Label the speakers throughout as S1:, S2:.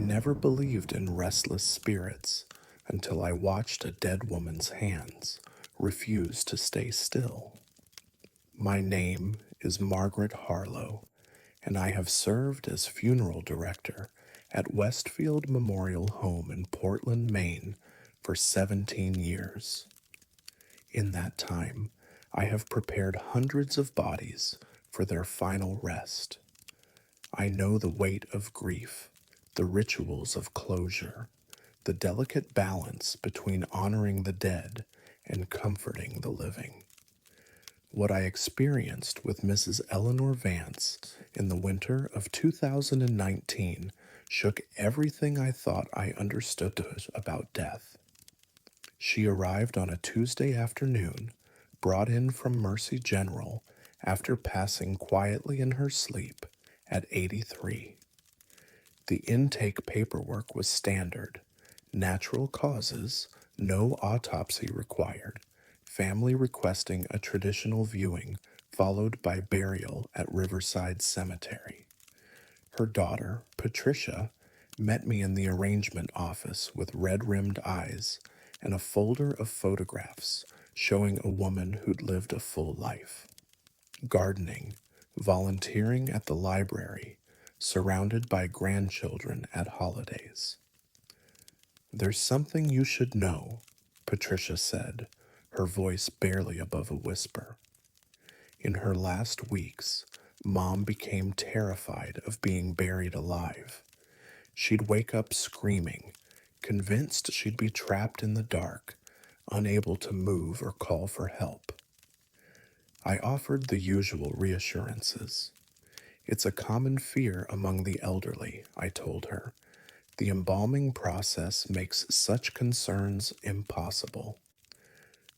S1: never believed in restless spirits until I watched a dead woman's hands refuse to stay still. My name is Margaret Harlow, and I have served as funeral director at Westfield Memorial Home in Portland, Maine for 17 years. In that time, I have prepared hundreds of bodies for their final rest. I know the weight of grief, the rituals of closure, the delicate balance between honoring the dead and comforting the living. What I experienced with Mrs. Eleanor Vance in the winter of 2019 shook everything I thought I understood about death. She arrived on a Tuesday afternoon, brought in from Mercy General after passing quietly in her sleep at 83. The intake paperwork was standard: natural causes, no autopsy required, family requesting a traditional viewing, followed by burial at Riverside Cemetery. Her daughter, Patricia, met me in the arrangement office with red-rimmed eyes and a folder of photographs showing a woman who'd lived a full life. Gardening, volunteering at the library, surrounded by grandchildren at holidays. "There's something you should know," Patricia said, her voice barely above a whisper. In her last weeks, Mom became terrified of being buried alive. She'd wake up screaming, convinced she'd be trapped in the dark, unable to move or call for help. I offered the usual reassurances. "It's a common fear among the elderly," I told her. "The embalming process makes such concerns impossible."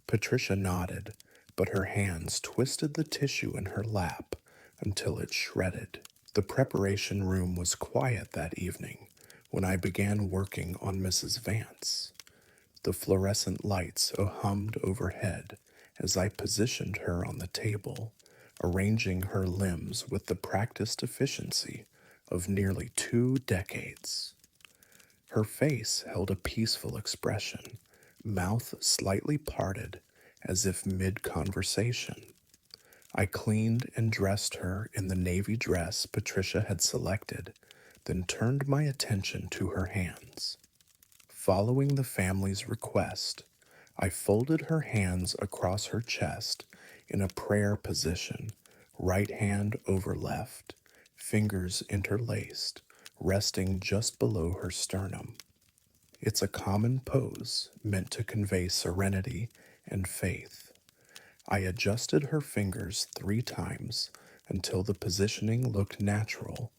S1: Patricia nodded, but her hands twisted the tissue in her lap until it shredded. The preparation room was quiet that evening when I began working on Mrs. Vance. The fluorescent lights hummed overhead as I positioned her on the table, arranging her limbs with the practiced efficiency of nearly 2 decades. Her face held a peaceful expression, mouth slightly parted as if mid-conversation. I cleaned and dressed her in the navy dress Patricia had selected, then turned my attention to her hands. Following the family's request, I folded her hands across her chest in a prayer position, right hand over left, fingers interlaced, resting just below her sternum. It's a common pose meant to convey serenity and faith. I adjusted her fingers 3 times until the positioning looked natural,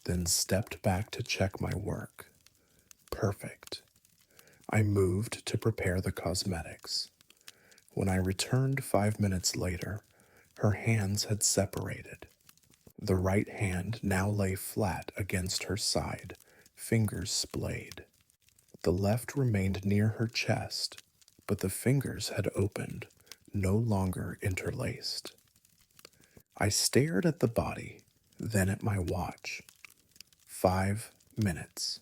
S1: then stepped back to check my work. Perfect. I moved to prepare the cosmetics. When I returned 5 minutes later, her hands had separated. The right hand now lay flat against her side, fingers splayed. The left remained near her chest, but the fingers had opened, no longer interlaced. I stared at the body, then at my watch. 5 minutes.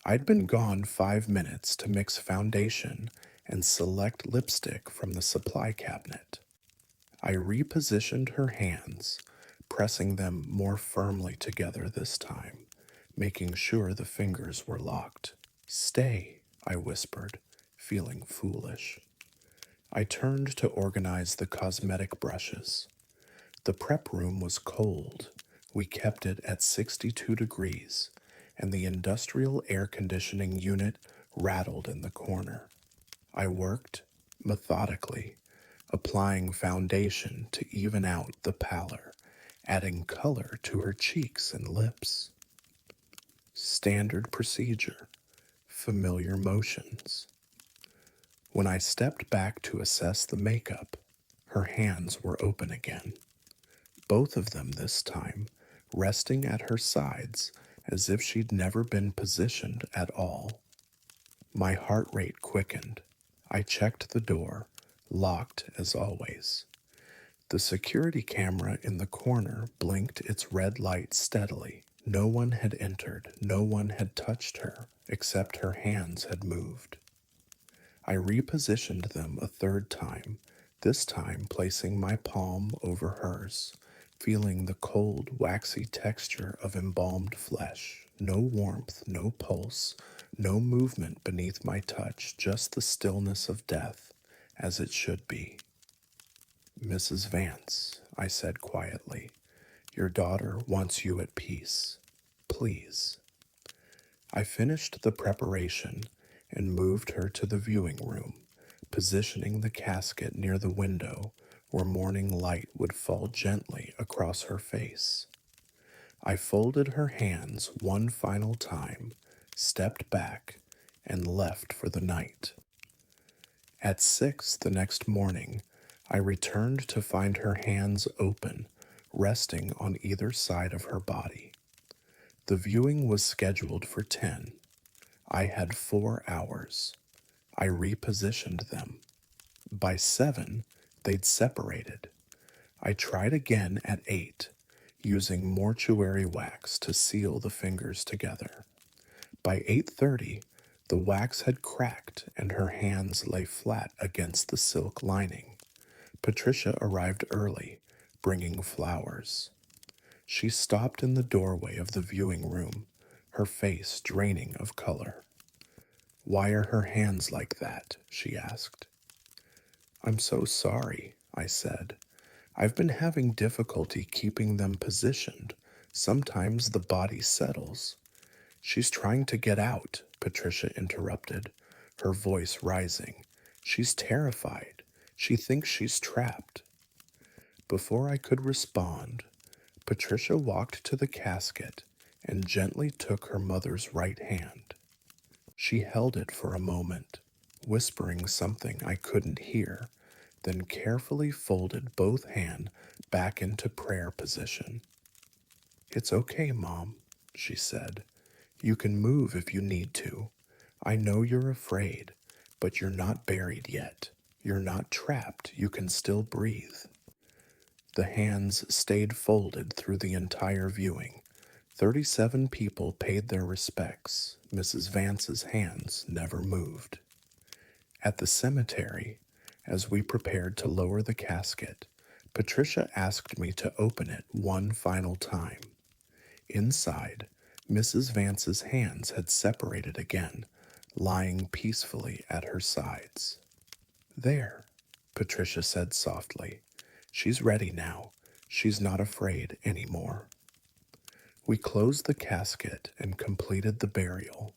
S1: I'd been gone 5 minutes to mix foundation and select lipstick from the supply cabinet. I repositioned her hands, pressing them more firmly together this time, making sure the fingers were locked. "Stay," I whispered, feeling foolish. I turned to organize the cosmetic brushes. The prep room was cold. We kept it at 62 degrees, and the industrial air conditioning unit rattled in the corner. I worked methodically, applying foundation to even out the pallor, adding color to her cheeks and lips. Standard procedure, familiar motions. When I stepped back to assess the makeup, her hands were open again. Both of them this time, resting at her sides as if she'd never been positioned at all. My heart rate quickened. I checked the door, locked as always. The security camera in the corner blinked its red light steadily, No one had entered, no one had touched her, except her hands had moved. I repositioned them a third time, this time placing my palm over hers, feeling the cold, waxy texture of embalmed flesh. No warmth, no pulse, no movement beneath my touch, just the stillness of death, as it should be. Mrs. Vance, I said quietly, your daughter wants you at peace. Please. I finished the preparation and moved her to the viewing room, positioning the casket near the window where morning light would fall gently across her face. I folded her hands one final time, stepped back, and left for the night. At 6 the next morning, I returned to find her hands open, resting on either side of her body. The viewing was scheduled for 10. I had 4 hours. I repositioned them. By 7, they'd separated. I tried again at 8, using mortuary wax to seal the fingers together. By 8:30, the wax had cracked and her hands lay flat against the silk lining. Patricia arrived early, bringing flowers. She stopped in the doorway of the viewing room, her face draining of color. Why are her hands like that? She asked. I'm so sorry, I said. I've been having difficulty keeping them positioned. Sometimes the body settles. She's trying to get out, Patricia interrupted, her voice rising. She's terrified. She thinks she's trapped. Before I could respond, Patricia walked to the casket and gently took her mother's right hand. She held it for a moment, whispering something I couldn't hear, then carefully folded both hands back into prayer position. It's okay, Mom, she said. You can move if you need to. I know you're afraid, but you're not buried yet. You're not trapped. You can still breathe. The hands stayed folded through the entire viewing. 37 people paid their respects. Mrs. Vance's hands never moved. At the cemetery, as we prepared to lower the casket, Patricia asked me to open it one final time. Inside, Mrs. Vance's hands had separated again, lying peacefully at her sides. There, Patricia said softly. She's ready now. She's not afraid anymore. We closed the casket and completed the burial.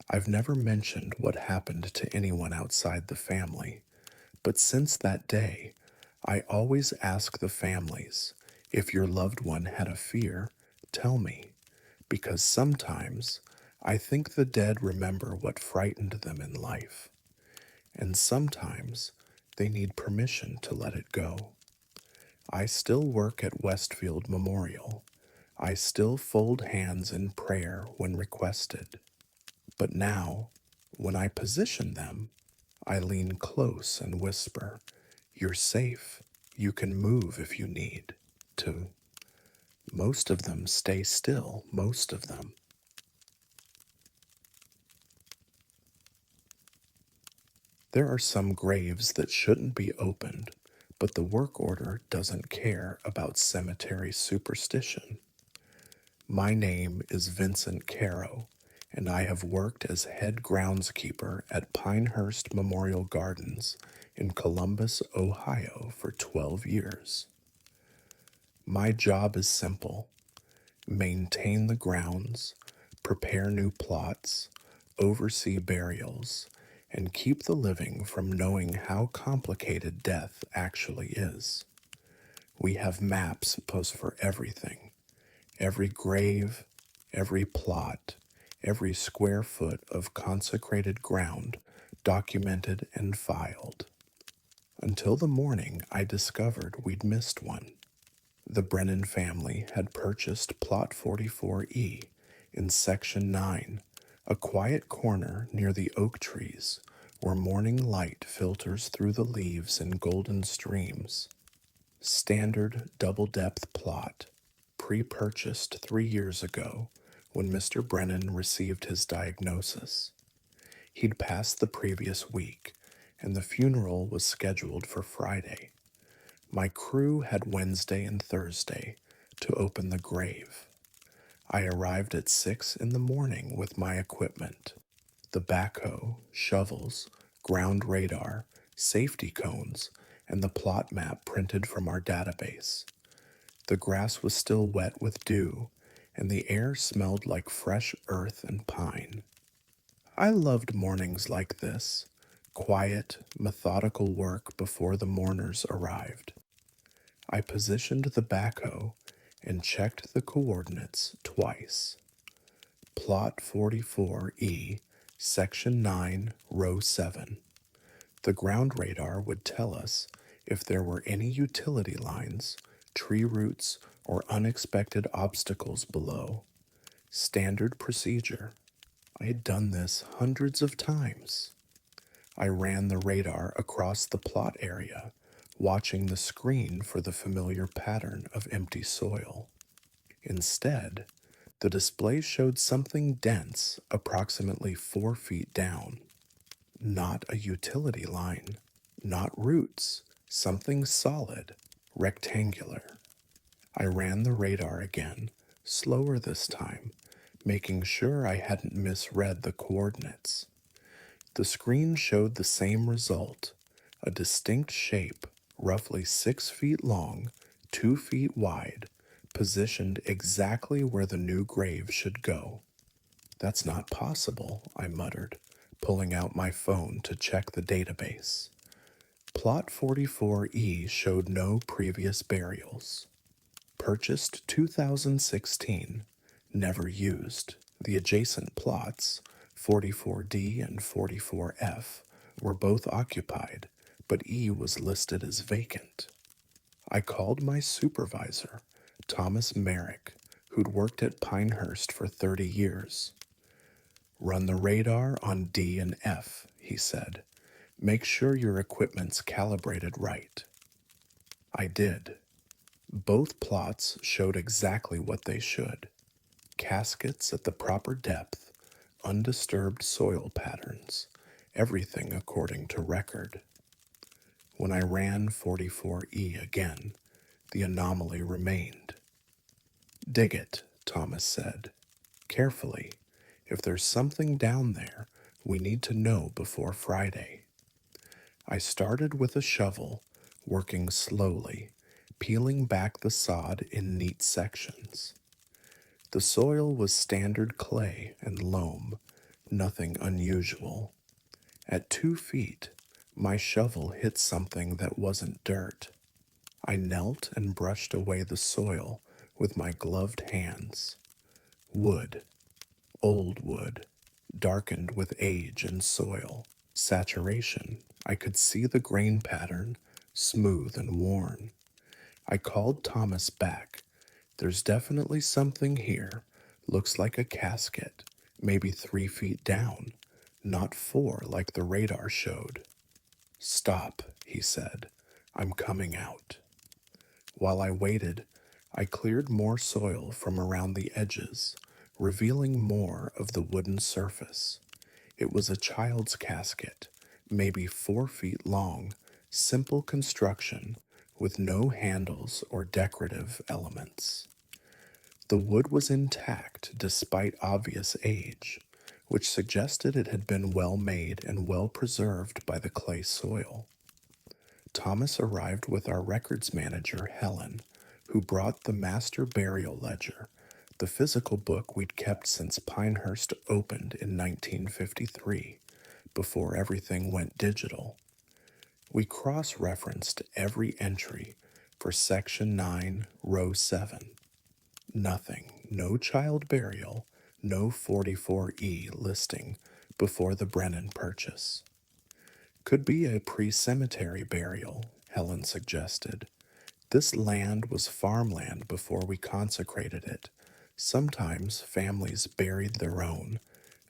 S1: I've never mentioned what happened to anyone outside the family, but since that day, I always ask the families, if your loved one had a fear, tell me, because sometimes I think the dead remember what frightened them in life, and sometimes they need permission to let it go. I still work at Westfield Memorial. I still fold hands in prayer when requested. But now, when I position them, I lean close and whisper, you're safe. You can move if you need to. Most of them stay still, most of them. There are some graves that shouldn't be opened, but the work order doesn't care about cemetery superstition. My name is Vincent Caro, and I have worked as head groundskeeper at Pinehurst Memorial Gardens in Columbus, Ohio for 12 years. My job is simple: maintain the grounds, prepare new plots, oversee burials, and keep the living from knowing how complicated death actually is. We have maps posted for everything: every grave, every plot, every square foot of consecrated ground documented and filed. Until the morning I discovered we'd missed one. The Brennan family had purchased Plot 44E in Section 9, a quiet corner near the oak trees where morning light filters through the leaves in golden streams. Standard double-depth plot, pre-purchased 3 years ago when Mr. Brennan received his diagnosis. He'd passed the previous week, and the funeral was scheduled for Friday. My crew had Wednesday and Thursday to open the grave. I arrived at 6 in the morning with my equipment: the backhoe, shovels, ground radar, safety cones, and the plot map printed from our database. The grass was still wet with dew, and the air smelled like fresh earth and pine. I loved mornings like this: quiet, methodical work before the mourners arrived. I positioned the backhoe and checked the coordinates twice. Plot 44E, Section 9, Row 7. The ground radar would tell us if there were any utility lines, tree roots, or unexpected obstacles below. Standard procedure. I had done this hundreds of times. I ran the radar across the plot area, watching the screen for the familiar pattern of empty soil. Instead, the display showed something dense approximately 4 feet down. Not a utility line, not roots, something solid, rectangular. I ran the radar again, slower this time, making sure I hadn't misread the coordinates. The screen showed the same result: a distinct shape, roughly 6 feet long, 2 feet wide, positioned exactly where the new grave should go. That's not possible, I muttered, pulling out my phone to check the database. Plot 44E showed no previous burials. Purchased 2016, never used. The adjacent plots, 44D and 44F, were both occupied, but E was listed as vacant. I called my supervisor, Thomas Merrick, who'd worked at Pinehurst for 30 years. Run the radar on D and F, he said. Make sure your equipment's calibrated right. I did. Both plots showed exactly what they should: caskets at the proper depth, undisturbed soil patterns, everything according to record. When I ran 44E again, the anomaly remained. Dig it, Thomas said. Carefully. If there's something down there, we need to know before Friday. I started with a shovel, working slowly, peeling back the sod in neat sections. The soil was standard clay and loam, nothing unusual. At 2 feet, my shovel hit something that wasn't dirt. I knelt and brushed away the soil with my gloved hands. Wood, old wood, darkened with age and soil. Saturation. I could see the grain pattern, smooth and worn. I called Thomas back. There's definitely something here. Looks like a casket, maybe 3 feet down, not 4 like the radar showed. Stop, he said. I'm coming out. While I waited, I cleared more soil from around the edges, revealing more of the wooden surface. It was a child's casket, maybe 4 feet long, simple construction, with no handles or decorative elements. The wood was intact despite obvious age, which suggested it had been well made and well preserved by the clay soil. Thomas arrived with our records manager, Helen, who brought the master burial ledger, the physical book we'd kept since Pinehurst opened in 1953, before everything went digital. We cross-referenced every entry for Section 9, Row 7. Nothing, no child burial, no 44E listing before the Brennan purchase. Could be a pre-cemetery burial, Helen suggested. This land was farmland before we consecrated it. Sometimes families buried their own,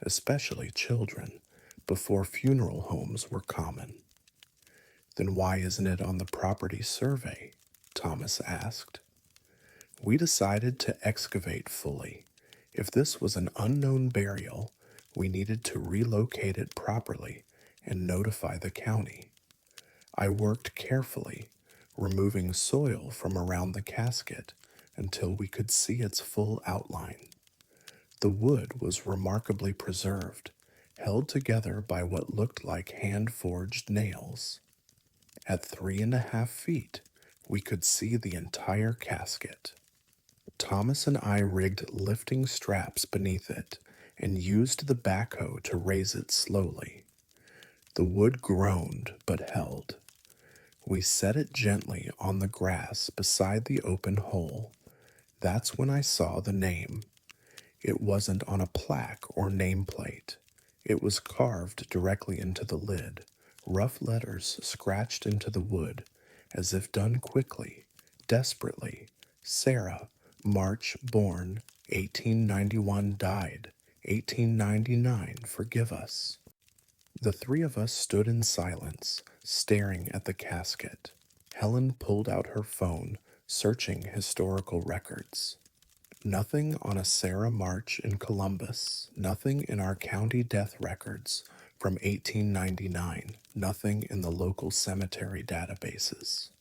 S1: especially children, before funeral homes were common. Then why isn't it on the property survey? Thomas asked. We decided to excavate fully. If this was an unknown burial, we needed to relocate it properly and notify the county. I worked carefully, removing soil from around the casket until we could see its full outline. The wood was remarkably preserved, held together by what looked like hand-forged nails. At 3.5 feet, we could see the entire casket. Thomas and I rigged lifting straps beneath it and used the backhoe to raise it slowly. The wood groaned but held. We set it gently on the grass beside the open hole. That's when I saw the name. It wasn't on a plaque or nameplate. It was carved directly into the lid, rough letters scratched into the wood, as if done quickly, desperately. Sarah, March born, 1891 died, 1899 forgive us. The three of us stood in silence, staring at the casket. Helen pulled out her phone, searching historical records. Nothing on a Sarah March in Columbus, nothing in our county death records from 1899, nothing in the local cemetery databases.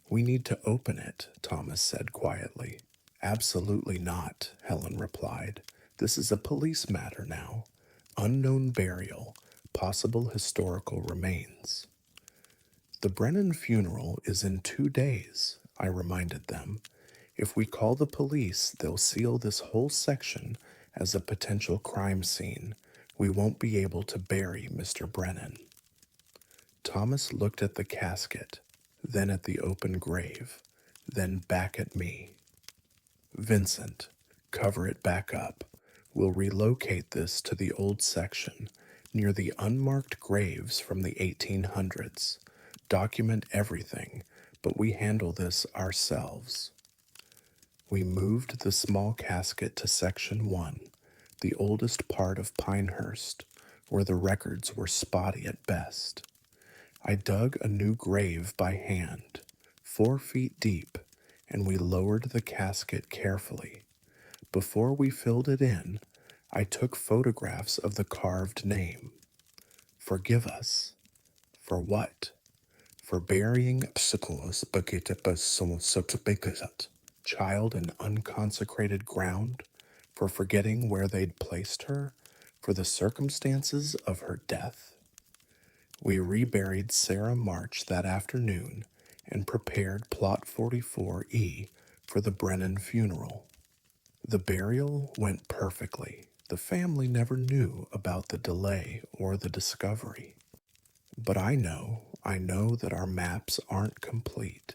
S1: We need to open it, Thomas said quietly. Absolutely not, Helen replied. This is a police matter now. Unknown burial, possible historical remains. The Brennan funeral is in 2 days, I reminded them. If we call the police, they'll seal this whole section as a potential crime scene. We won't be able to bury Mr. Brennan. Thomas looked at the casket, then at the open grave, then back at me. Vincent, cover it back up. We'll relocate this to the old section, near the unmarked graves from the 1800s. Document everything, but we handle this ourselves. We moved the small casket to Section 1, the oldest part of Pinehurst, where the records were spotty at best. I dug a new grave by hand, 4 feet deep, and we lowered the casket carefully. Before we filled it in, I took photographs of the carved name. Forgive us. For what? For burying child in unconsecrated ground, for forgetting where they'd placed her, for the circumstances of her death. We reburied Sarah March that afternoon and prepared Plot 44E for the Brennan funeral. The burial went perfectly. The family never knew about the delay or the discovery. But I know that our maps aren't complete.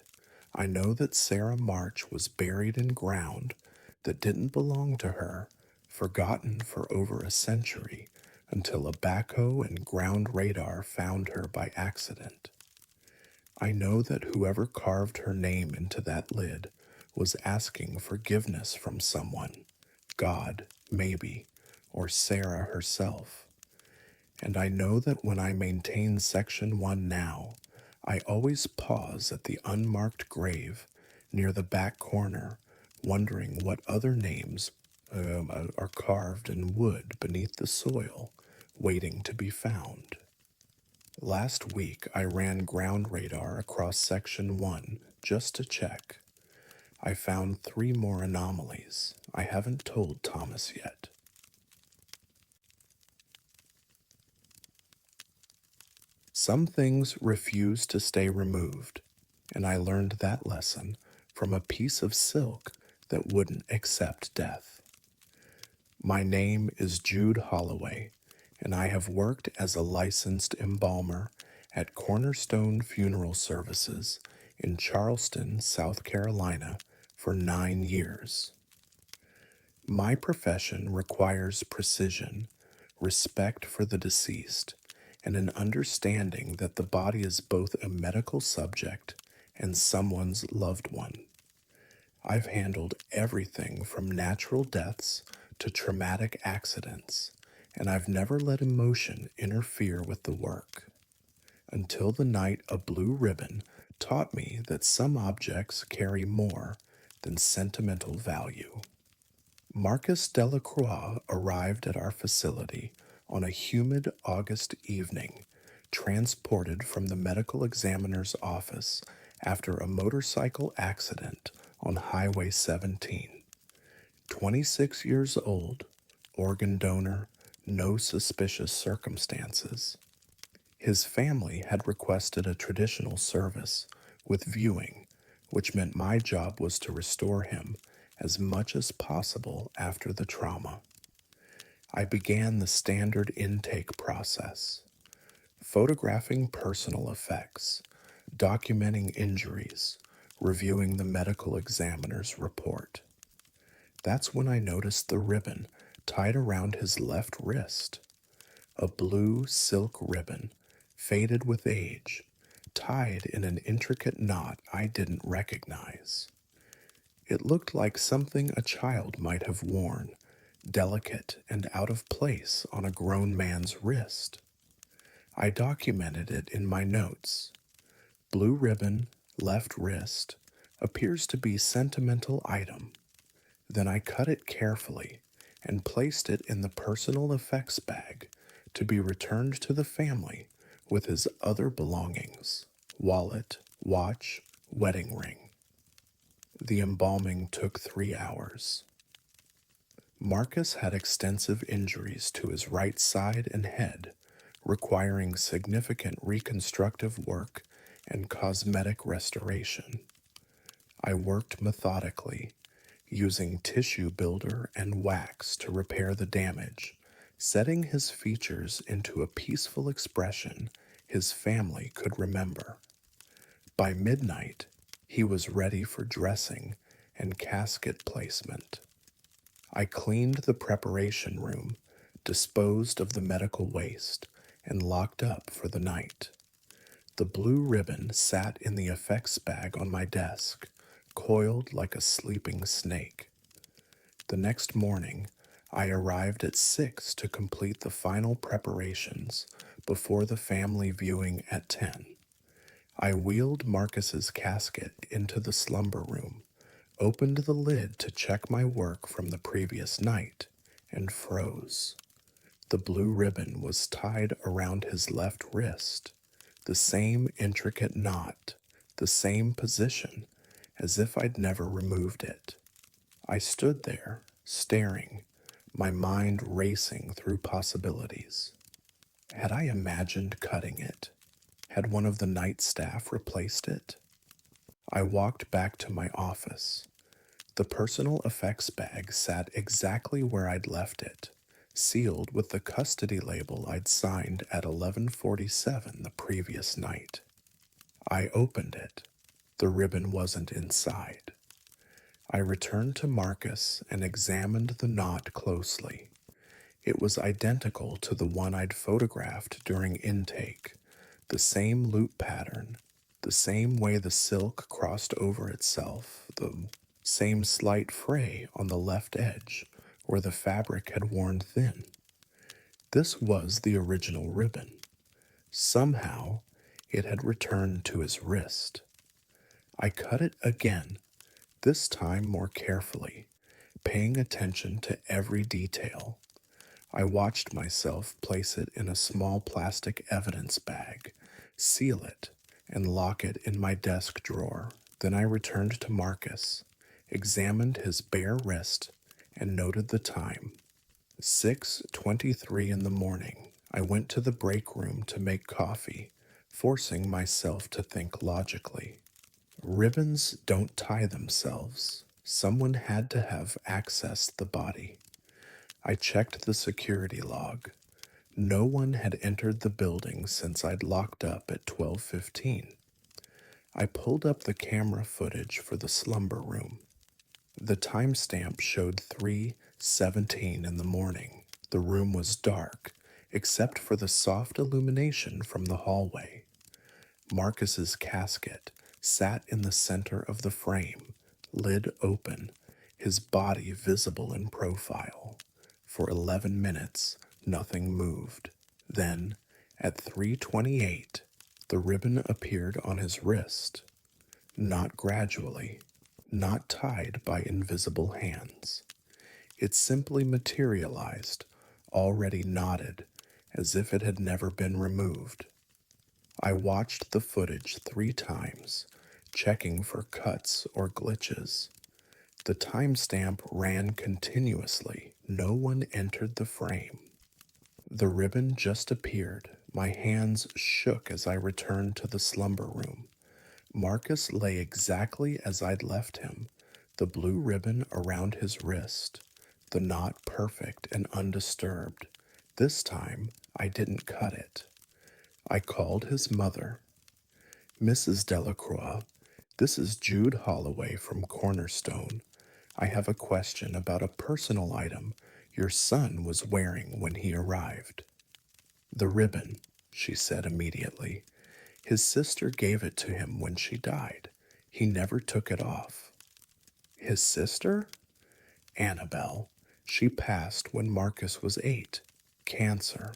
S1: I know that Sarah March was buried in ground that didn't belong to her, forgotten for over a century, until a backhoe and ground radar found her by accident. I know that whoever carved her name into that lid was asking forgiveness from someone, God, maybe, or Sarah herself. And I know that when I maintain Section 1 now, I always pause at the unmarked grave near the back corner, wondering what other names are carved in wood beneath the soil, waiting to be found. Last week, I ran ground radar across Section 1 just to check. I found 3 more anomalies. I haven't told Thomas yet. Some things refuse to stay removed, and I learned that lesson from a piece of silk that wouldn't accept death. My name is Jude Holloway, and I have worked as a licensed embalmer at Cornerstone Funeral Services in Charleston, South Carolina for 9 years. My profession requires precision, respect for the deceased, and an understanding that the body is both a medical subject and someone's loved one. I've handled everything from natural deaths to traumatic accidents, and I've never let emotion interfere with the work. Until the night a blue ribbon taught me that some objects carry more than sentimental value. Marcus Delacroix arrived at our facility on a humid August evening, transported from the medical examiner's office after a motorcycle accident on Highway 17. 26 years old, organ donor, no suspicious circumstances. His family had requested a traditional service with viewing, which meant my job was to restore him as much as possible after the trauma. I began the standard intake process, photographing personal effects, documenting injuries, reviewing the medical examiner's report. That's when I noticed the ribbon tied around his left wrist, a blue silk ribbon, faded with age, tied in an intricate knot I didn't recognize. It looked like something a child might have worn, delicate and out of place on a grown man's wrist. I documented it in my notes. Blue ribbon, left wrist, appears to be sentimental item. Then I cut it carefully and placed it in the personal effects bag to be returned to the family with his other belongings, wallet, watch, wedding ring. The embalming took 3 hours. Marcus had extensive injuries to his right side and head, requiring significant reconstructive work and cosmetic restoration. I worked methodically, using tissue builder and wax to repair the damage, setting his features into a peaceful expression his family could remember. By midnight, he was ready for dressing and casket placement. I cleaned the preparation room, disposed of the medical waste, and locked up for the night. The blue ribbon sat in the effects bag on my desk, coiled like a sleeping snake. The next morning, I arrived at 6 to complete the final preparations before the family viewing at 10. I wheeled Marcus's casket into the slumber room, opened the lid to check my work from the previous night, and froze. The blue ribbon was tied around his left wrist, the same intricate knot, the same position, as if I'd never removed it. I stood there, staring, my mind racing through possibilities. Had I imagined cutting it? Had one of the night staff replaced it? I walked back to my office. The personal effects bag sat exactly where I'd left it, sealed with the custody label I'd signed at 11:47 the previous night. I opened it. The ribbon wasn't inside. I returned to Marcus and examined the knot closely. It was identical to the one I'd photographed during intake, the same loop pattern, the same way the silk crossed over itself, the same slight fray on the left edge where the fabric had worn thin. This was the original ribbon. Somehow, it had returned to his wrist. I cut it again, this time more carefully, paying attention to every detail. I watched myself place it in a small plastic evidence bag, seal it, and lock it in my desk drawer. Then I returned to Marcus, examined his bare wrist, and noted the time. 6:23 in the morning. I went to the break room to make coffee, forcing myself to think logically. Ribbons don't tie themselves. Someone had to have accessed the body. I checked the security log. No one had entered the building since I'd locked up at 12:15. I pulled up the camera footage for the slumber room. The timestamp showed 3:17 in the morning. The room was dark, except for the soft illumination from the hallway. Marcus's casket sat in the center of the frame, lid open, his body visible in profile. For 11 minutes, nothing moved. Then, at 3:28, the ribbon appeared on his wrist. Not gradually, not tied by invisible hands. It simply materialized, already knotted, as if it had never been removed. I watched the footage 3 times, checking for cuts or glitches. The timestamp ran continuously. No one entered the frame. The ribbon just appeared. My hands shook as I returned to the slumber room. Marcus lay exactly as I'd left him, the blue ribbon around his wrist, the knot perfect and undisturbed. This time, I didn't cut it. I called his mother. Mrs. Delacroix, this is Jude Holloway from Cornerstone. I have a question about a personal item your son was wearing when he arrived. The ribbon, she said immediately. His sister gave it to him when she died. He never took it off. His sister? Annabelle. She passed when Marcus was 8. Cancer.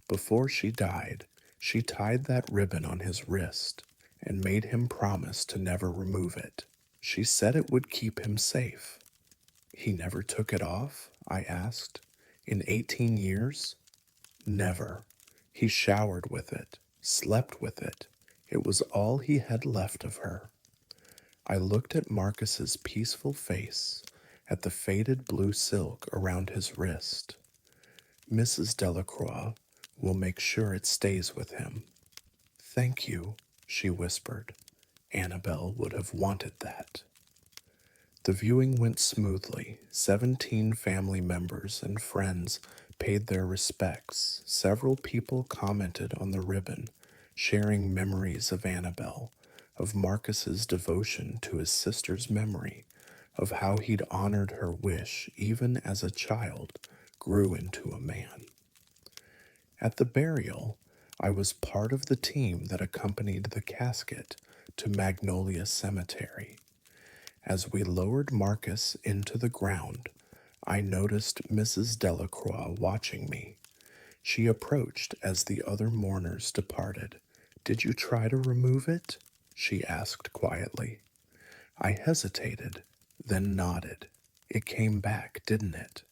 S1: Before she died, she tied that ribbon on his wrist and made him promise to never remove it. She said it would keep him safe. He never took it off? I asked. In 18 years? Never. He showered with it, slept with it. It was all he had left of her. I looked at Marcus's peaceful face, at the faded blue silk around his wrist. Mrs. Delacroix will make sure it stays with him. Thank you, she whispered. Annabelle would have wanted that. The viewing went smoothly. 17 family members and friends paid their respects. Several people commented on the ribbon, sharing memories of Annabelle, of Marcus's devotion to his sister's memory, of how he'd honored her wish even as a child grew into a man. At the burial, I was part of the team that accompanied the casket to Magnolia Cemetery. As we lowered Marcus into the ground, I noticed Mrs. Delacroix watching me. She approached as the other mourners departed. Did you try to remove it? She asked quietly. I hesitated, then nodded. It came back, didn't it?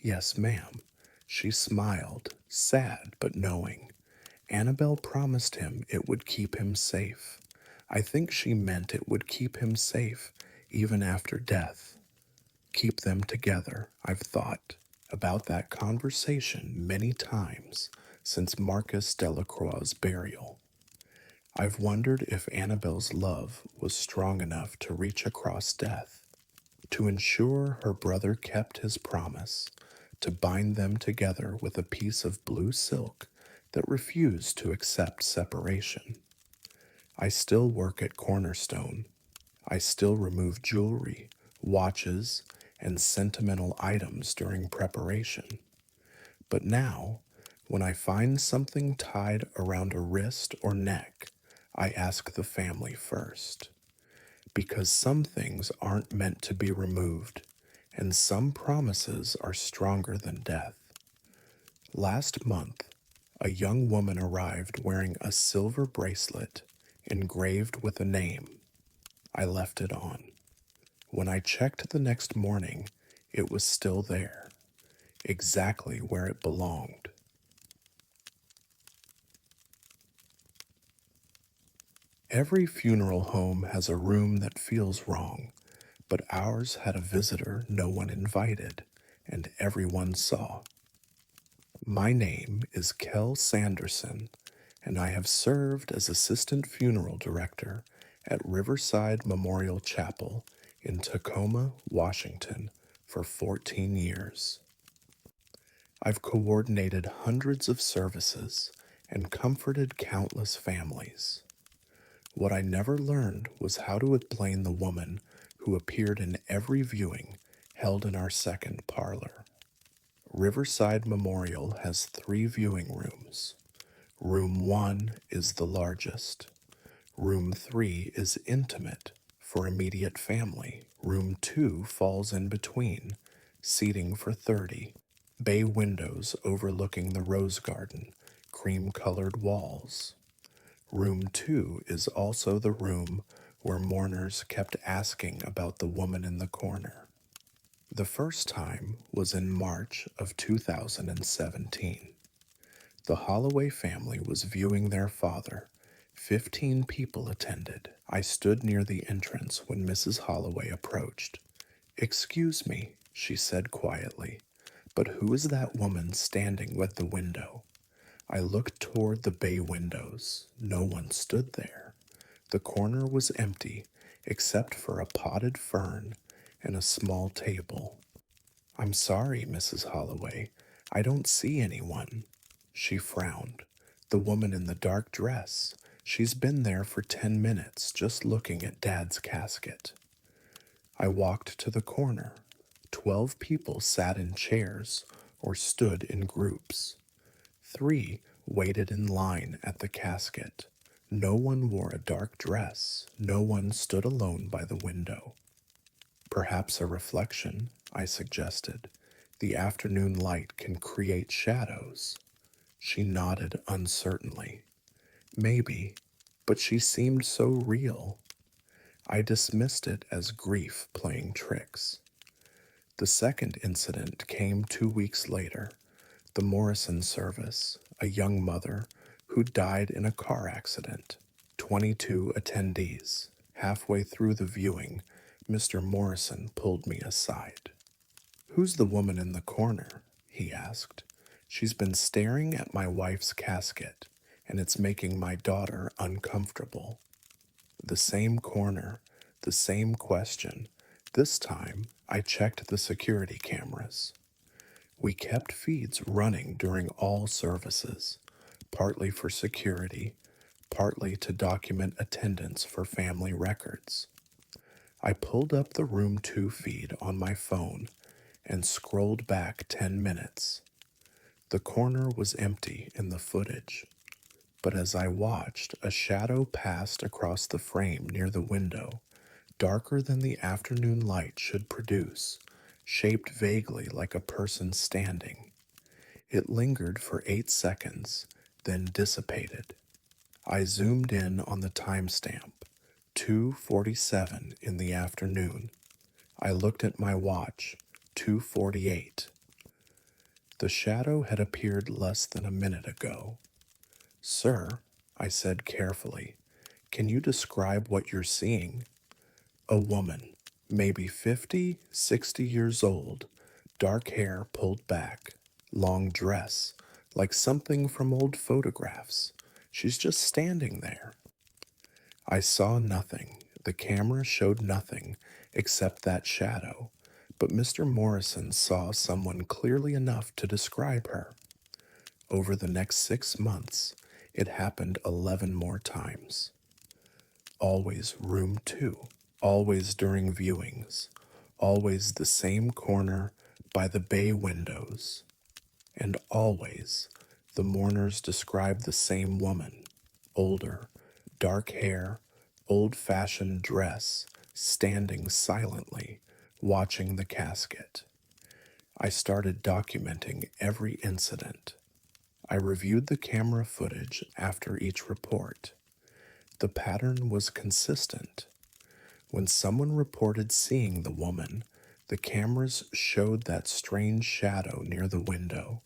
S1: Yes, ma'am. She smiled, sad but knowing. Annabelle promised him it would keep him safe. I think she meant it would keep him safe even after death. Keep them together, I've thought about that conversation many times since Marcus Delacroix's burial. I've wondered if Annabelle's love was strong enough to reach across death, to ensure her brother kept his promise, to bind them together with a piece of blue silk that refused to accept separation. I still work at Cornerstone. I still remove jewelry, watches, and sentimental items during preparation. But now, when I find something tied around a wrist or neck, I ask the family first. Because some things aren't meant to be removed, and some promises are stronger than death. Last month, a young woman arrived wearing a silver bracelet engraved with a name. I left it on. When I checked the next morning, it was still there, exactly where it belonged. Every funeral home has a room that feels wrong, but ours had a visitor no one invited, and everyone saw. My name is Kel Sanderson, and I have served as assistant funeral director at Riverside Memorial Chapel in Tacoma, Washington, for 14 years. I've coordinated hundreds of services and comforted countless families. What I never learned was how to explain the woman who appeared in every viewing held in our second parlor. Riverside Memorial has 3 viewing rooms. Room 1 is the largest. Room 3 is intimate for immediate family. Room 2 falls in between, seating for 30. Bay windows overlooking the rose garden, cream-colored walls. Room 2 is also the room where mourners kept asking about the woman in the corner. The first time was in March of 2017. The Holloway family was viewing their father. 15 people attended. I stood near the entrance when Mrs. Holloway approached. "Excuse me," she said quietly, "but who is that woman standing at the window?" I looked toward the bay windows. No one stood there. The corner was empty, except for a potted fern and a small table. "I'm sorry, Mrs. Holloway. I don't see anyone." She frowned. "The woman in the dark dress. She's been there for 10 minutes, just looking at Dad's casket." I walked to the corner. 12 people sat in chairs or stood in groups. 3 waited in line at the casket. No one wore a dark dress. No one stood alone by the window. "Perhaps a reflection," I suggested. "The afternoon light can create shadows." She nodded uncertainly. "Maybe, but she seemed so real." I dismissed it as grief playing tricks. The second incident came 2 weeks later. The Morrison service, a young mother who died in a car accident. 22 attendees. Halfway through the viewing, Mr. Morrison pulled me aside. "Who's the woman in the corner?" he asked. "She's been staring at my wife's casket, and it's making my daughter uncomfortable." The same corner, the same question. This time, I checked the security cameras. We kept feeds running during all services, partly for security, partly to document attendance for family records. I pulled up the Room 2 feed on my phone and scrolled back 10 minutes. The corner was empty in the footage, but as I watched, a shadow passed across the frame near the window, darker than the afternoon light should produce, shaped vaguely like a person standing. It lingered for 8 seconds, then dissipated. I zoomed in on the timestamp, 2:47 in the afternoon. I looked at my watch, 2:48. The shadow had appeared less than a minute ago. "Sir," I said carefully, "can you describe what you're seeing?" "A woman, maybe 50, 60 years old, dark hair pulled back, long dress, like something from old photographs. She's just standing there." I saw nothing. The camera showed nothing except that shadow, but Mr. Morrison saw someone clearly enough to describe her. Over the next 6 months, it happened 11 more times. Always Room 2, always during viewings, always the same corner by the bay windows, and always the mourners described the same woman, older, dark hair, old-fashioned dress, standing silently, watching the casket. I started documenting every incident. I reviewed the camera footage after each report. The pattern was consistent. When someone reported seeing the woman, the cameras showed that strange shadow near the window,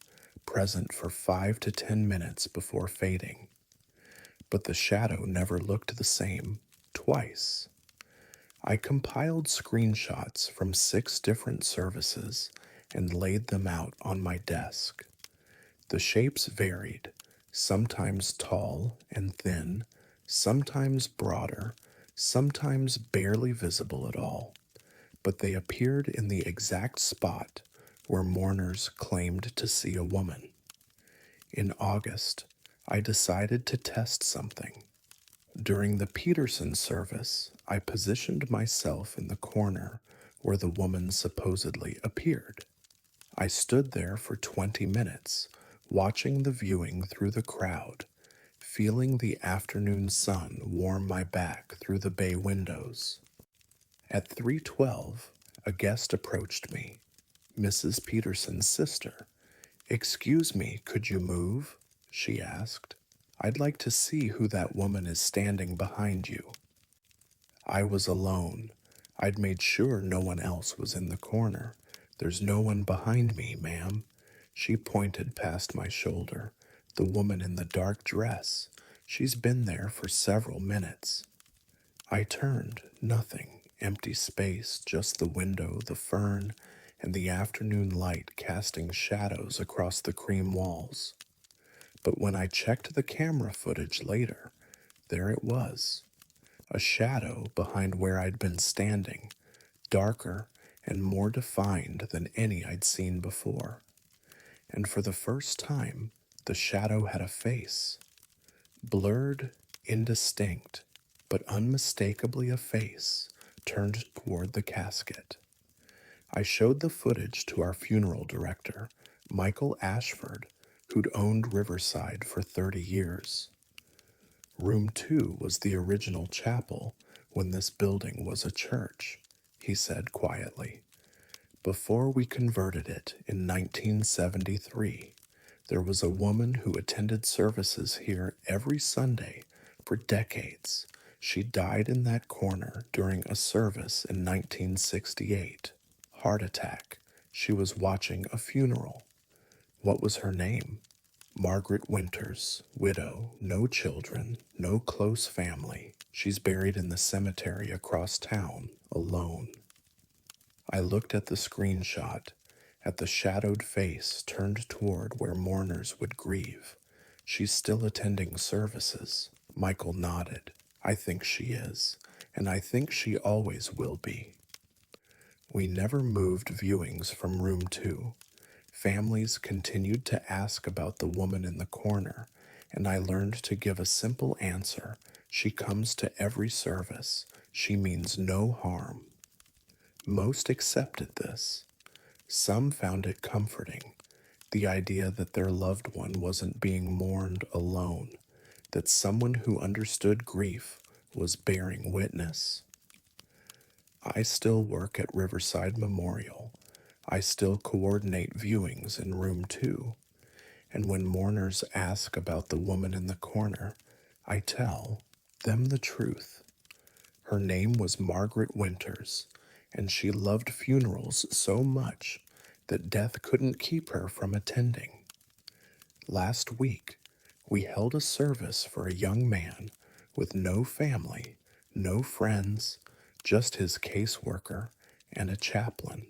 S1: present for 5 to 10 minutes before fading. But the shadow never looked the same twice. I compiled screenshots from 6 different services and laid them out on my desk. The shapes varied, sometimes tall and thin, sometimes broader, sometimes barely visible at all, but they appeared in the exact spot where mourners claimed to see a woman. In August, I decided to test something. During the Peterson service, I positioned myself in the corner where the woman supposedly appeared. I stood there for 20 minutes, watching the viewing through the crowd, feeling the afternoon sun warm my back through the bay windows. At 3:12, a guest approached me, Mrs. Peterson's sister. "Excuse me, could you move?" she asked. "I'd like to see who that woman is standing behind you." I was alone. I'd made sure no one else was in the corner. There's no one behind me, ma'am. She pointed past my shoulder. The woman in the dark dress. She's been there for several minutes. I turned. Nothing. Empty space, just the window, the fern, and the afternoon light casting shadows across the cream walls. But when I checked the camera footage later, there it was. A shadow behind where I'd been standing, darker and more defined than any I'd seen before. And for the first time, the shadow had a face. Blurred, indistinct, but unmistakably a face turned toward the casket. I showed the footage to our funeral director, Michael Ashford, who'd owned Riverside for 30 years. Room 2 was the original chapel when this building was a church, he said quietly. Before we converted it in 1973, there was a woman who attended services here every Sunday for decades. She died in that corner during a service in 1968. Heart attack. She was watching a funeral. What was her name? Margaret Winters, widow, no children, no close family. She's buried in the cemetery across town, alone. I looked at the screenshot, at the shadowed face turned toward where mourners would grieve. She's still attending services. Michael nodded. I think she is, and I think she always will be. We never moved viewings from room 2. Families continued to ask about the woman in the corner, and I learned to give a simple answer. She comes to every service. She means no harm. Most accepted this. Some found it comforting, the idea that their loved one wasn't being mourned alone, that someone who understood grief was bearing witness. I still work at Riverside Memorial. I still coordinate viewings in room 2, and when mourners ask about the woman in the corner, I tell them the truth. Her name was Margaret Winters, and she loved funerals so much that death couldn't keep her from attending. Last week, we held a service for a young man with no family, no friends, just his caseworker and a chaplain.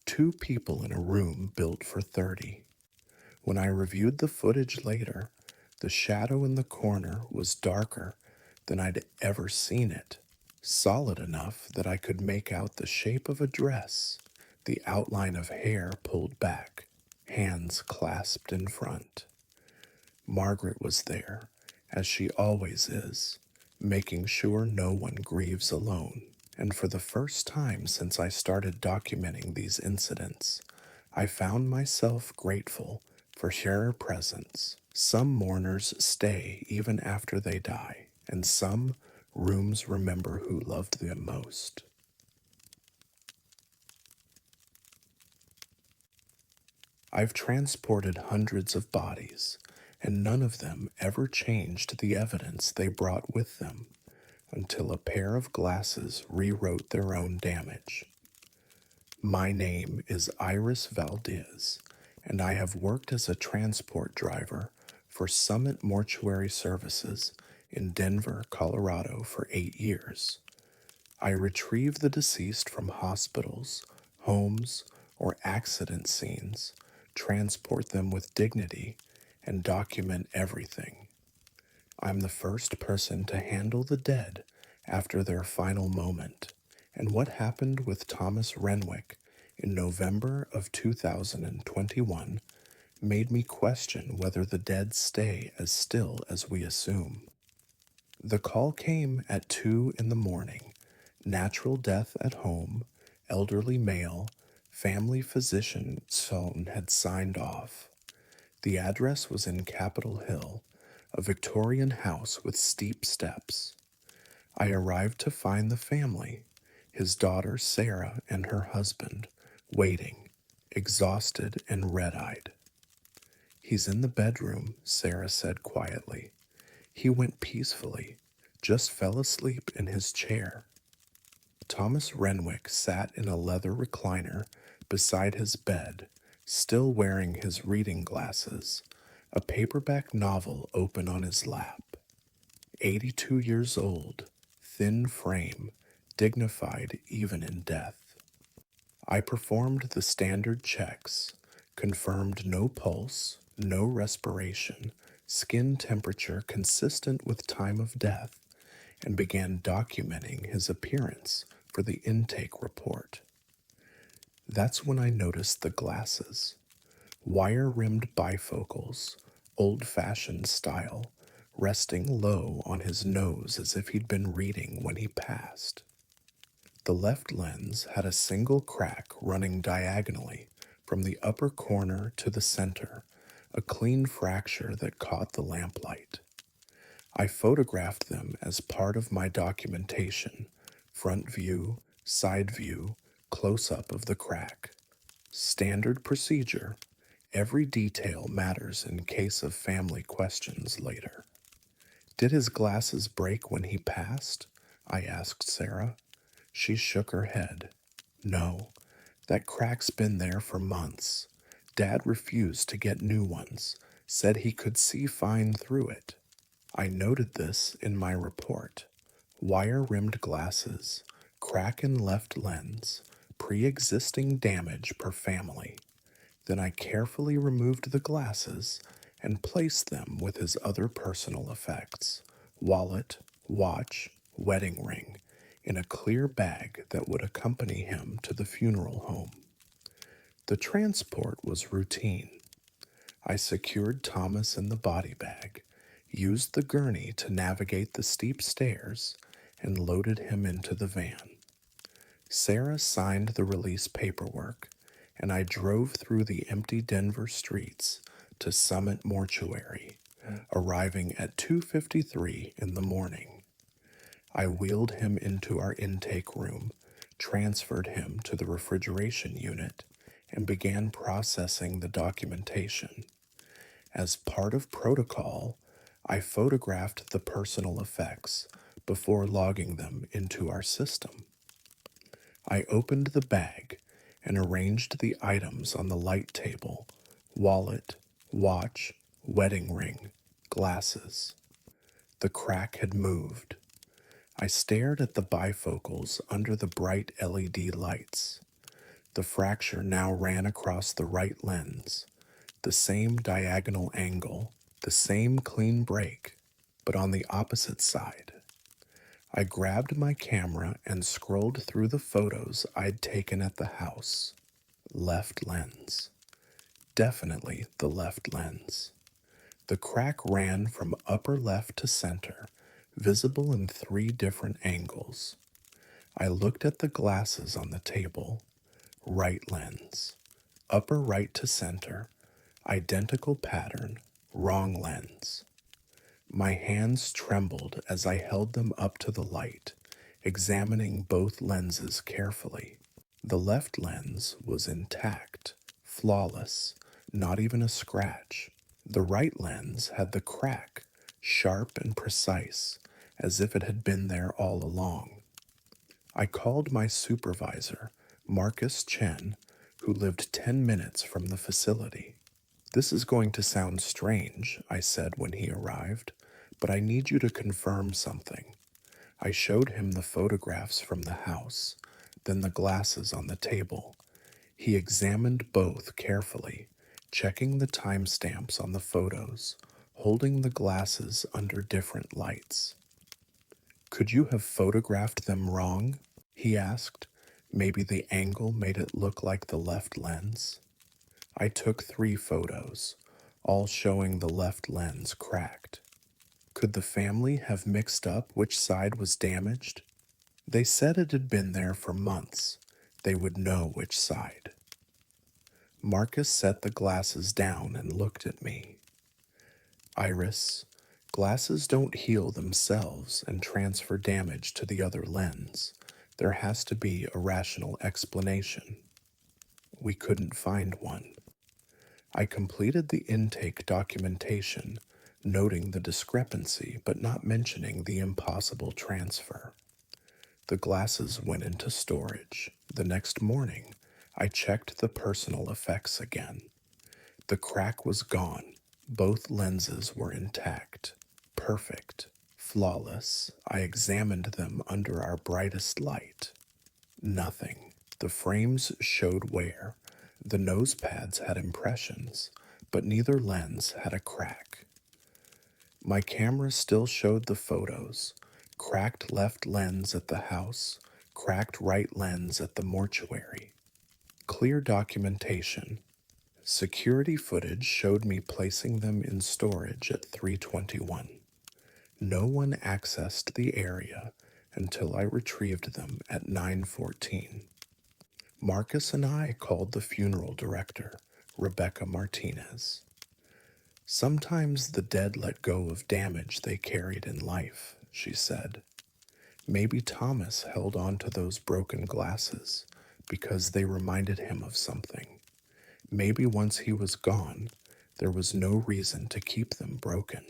S1: 2 people in a room built for 30. When I reviewed the footage later, the shadow in the corner was darker than I'd ever seen it, solid enough that I could make out the shape of a dress, the outline of hair pulled back, hands clasped in front. Margaret was there, as she always is, making sure no one grieves alone. And for the first time since I started documenting these incidents, I found myself grateful for her presence. Some mourners stay even after they die, and some rooms remember who loved them most. I've transported hundreds of bodies, and none of them ever changed the evidence they brought with them, until a pair of glasses rewrote their own damage. My name is Iris Valdez, and I have worked as a transport driver for Summit Mortuary Services in Denver, Colorado for 8 years. I retrieve the deceased from hospitals, homes, or accident scenes, transport them with dignity, and document everything. I'm the first person to handle the dead after their final moment, and what happened with Thomas Renwick in November of 2021 made me question whether the dead stay as still as we assume. The call came at 2 in the morning. Natural death at home, elderly male, family physician Sohn had signed off. The address was in Capitol Hill, a Victorian house with steep steps. I arrived to find the family, his daughter Sarah and her husband, waiting, exhausted and red-eyed. He's in the bedroom, Sarah said quietly. He went peacefully, just fell asleep in his chair. Thomas Renwick sat in a leather recliner beside his bed, still wearing his reading glasses, a paperback novel open on his lap. 82 years old, thin frame, dignified even in death. I performed the standard checks, confirmed no pulse, no respiration, skin temperature consistent with time of death, and began documenting his appearance for the intake report. That's when I noticed the glasses. Wire-rimmed bifocals, old-fashioned style, resting low on his nose as if he'd been reading when he passed. The left lens had a single crack running diagonally from the upper corner to the center, a clean fracture that caught the lamplight. I photographed them as part of my documentation, front view, side view, close-up of the crack. Standard procedure. Every detail matters in case of family questions later. Did his glasses break when he passed? I asked Sarah. She shook her head. No, that crack's been there for months. Dad refused to get new ones, said he could see fine through it. I noted this in my report. Wire-rimmed glasses, crack in left lens, pre-existing damage per family. Then I carefully removed the glasses and placed them with his other personal effects, wallet, watch, wedding ring, in a clear bag that would accompany him to the funeral home. The transport was routine. I secured Thomas in the body bag, used the gurney to navigate the steep stairs, and loaded him into the van. Sarah signed the release paperwork, and I drove through the empty Denver streets to Summit Mortuary, arriving at 2:53 in the morning. I wheeled him into our intake room, transferred him to the refrigeration unit, and began processing the documentation. As part of protocol, I photographed the personal effects before logging them into our system. I opened the bag and arranged the items on the light table: wallet, watch, wedding ring, glasses. The crack had moved. I stared at the bifocals under the bright LED lights. The fracture now ran across the right lens, the same diagonal angle, the same clean break, but on the opposite side. I grabbed my camera and scrolled through the photos I'd taken at the house. Left lens. Definitely the left lens. The crack ran from upper left to center, visible in 3 different angles. I looked at the glasses on the table. Right lens. Upper right to center. Identical pattern. Wrong lens. My hands trembled as I held them up to the light, examining both lenses carefully. The left lens was intact, flawless, not even a scratch. The right lens had the crack, sharp and precise, as if it had been there all along. I called my supervisor, Marcus Chen, who lived 10 minutes from the facility. "This is going to sound strange," I said when he arrived, "but I need you to confirm something." I showed him the photographs from the house, then the glasses on the table. He examined both carefully, checking the timestamps on the photos, holding the glasses under different lights. "Could you have photographed them wrong?" he asked. "Maybe the angle made it look like the left lens?" I took 3 photos, all showing the left lens cracked. Could the family have mixed up which side was damaged? They said it had been there for months. They would know which side. Marcus set the glasses down and looked at me. "Iris, glasses don't heal themselves and transfer damage to the other lens. There has to be a rational explanation." We couldn't find one. I completed the intake documentation, noting the discrepancy but not mentioning the impossible transfer. The glasses went into storage. The next morning, I checked the personal effects again. The crack was gone. Both lenses were intact. Perfect. Flawless. I examined them under our brightest light. Nothing. The frames showed wear. The nose pads had impressions, but neither lens had a crack. My camera still showed the photos. Cracked left lens at the house, cracked right lens at the mortuary. Clear documentation. Security footage showed me placing them in storage at 321. No one accessed the area until I retrieved them at 9:14. Marcus and I called the funeral director, Rebecca Martinez. Sometimes the dead let go of damage they carried in life, she said. Maybe Thomas held on to those broken glasses because they reminded him of something. Maybe once he was gone, there was no reason to keep them broken.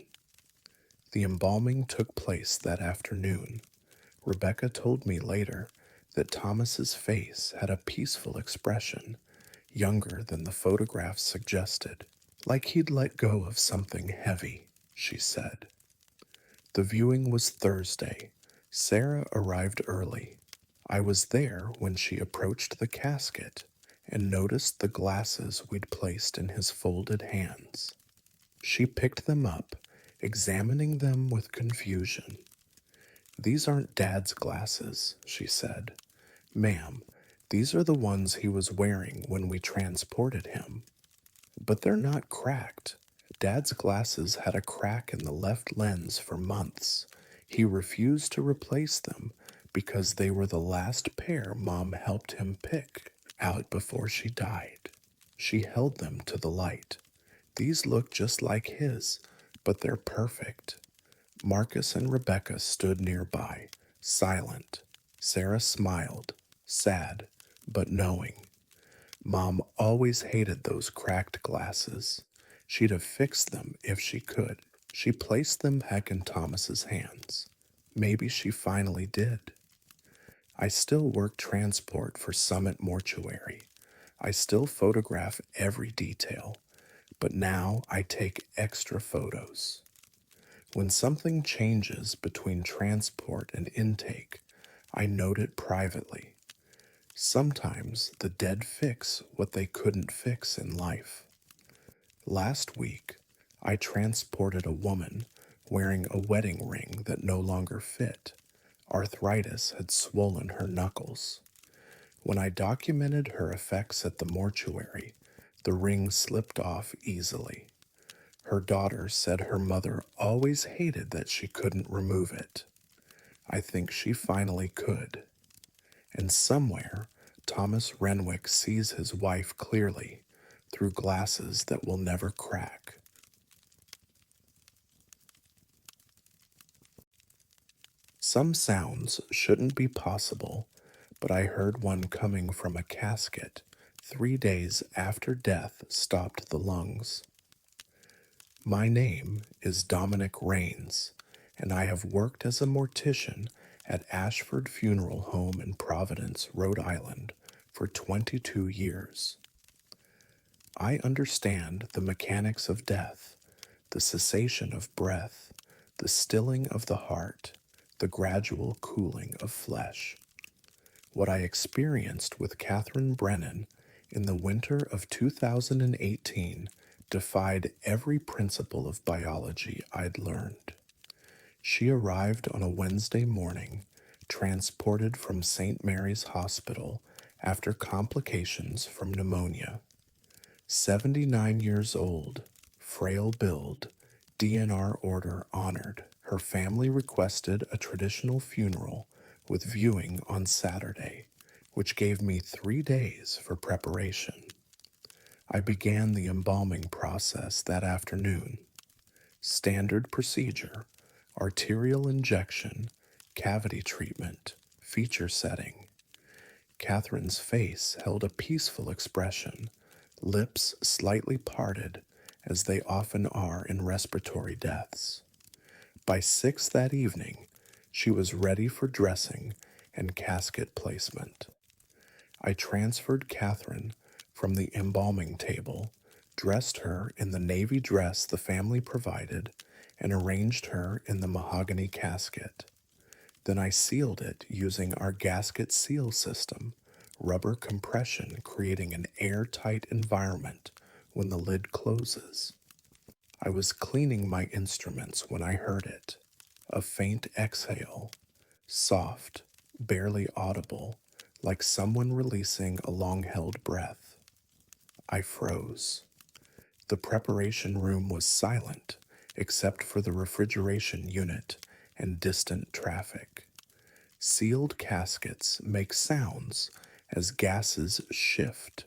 S1: The embalming took place that afternoon. Rebecca told me later that Thomas's face had a peaceful expression, younger than the photographs suggested, like he'd let go of something heavy, she said. The viewing was Thursday. Sarah arrived early. I was there when she approached the casket and noticed the glasses we'd placed in his folded hands. She picked them up, examining them with confusion. "These aren't Dad's glasses," she said. "Ma'am, these are the ones he was wearing when we transported him. But they're not cracked. Dad's glasses had a crack in the left lens for months. He refused to replace them because they were the last pair Mom helped him pick out before she died." She held them to the light. "These look just like his, but they're perfect." Marcus and Rebecca stood nearby, silent. Sarah smiled, sad, but knowing. Mom always hated those cracked glasses. She'd have fixed them if she could. She placed them back in Thomas's hands. Maybe she finally did. I still work transport for Summit Mortuary. I still photograph every detail, but now I take extra photos. When something changes between transport and intake, I note it privately. Sometimes the dead fix what they couldn't fix in life. Last week, I transported a woman wearing a wedding ring that no longer fit. Arthritis had swollen her knuckles. When I documented her effects at the mortuary, the ring slipped off easily. Her daughter said her mother always hated that she couldn't remove it. I think she finally could. And somewhere, Thomas Renwick sees his wife clearly through glasses that will never crack. Some sounds shouldn't be possible, but I heard one coming from a casket 3 days after death stopped the lungs. My name is Dominic Rains, and I have worked as a mortician at Ashford Funeral Home in Providence, Rhode Island, for 22 years. I understand the mechanics of death, the cessation of breath, the stilling of the heart, the gradual cooling of flesh. What I experienced with Catherine Brennan in the winter of 2018 defied every principle of biology I'd learned. She arrived on a Wednesday morning, transported from St. Mary's Hospital after complications from pneumonia. 79 years old, frail build, DNR order honored. Her family requested a traditional funeral with viewing on Saturday, which gave me 3 days for preparation. I began the embalming process that afternoon. Standard procedure: arterial injection, cavity treatment, feature setting. Catherine's face held a peaceful expression, lips slightly parted, as they often are in respiratory deaths. By 6 that evening, she was ready for dressing and casket placement. I transferred Catherine from the embalming table, dressed her in the navy dress the family provided, and arranged her in the mahogany casket. Then I sealed it using our gasket seal system, rubber compression creating an airtight environment when the lid closes. I was cleaning my instruments when I heard it. A faint exhale, soft, barely audible, like someone releasing a long held breath. I froze. The preparation room was silent, except for the refrigeration unit and distant traffic. Sealed caskets make sounds as gases shift,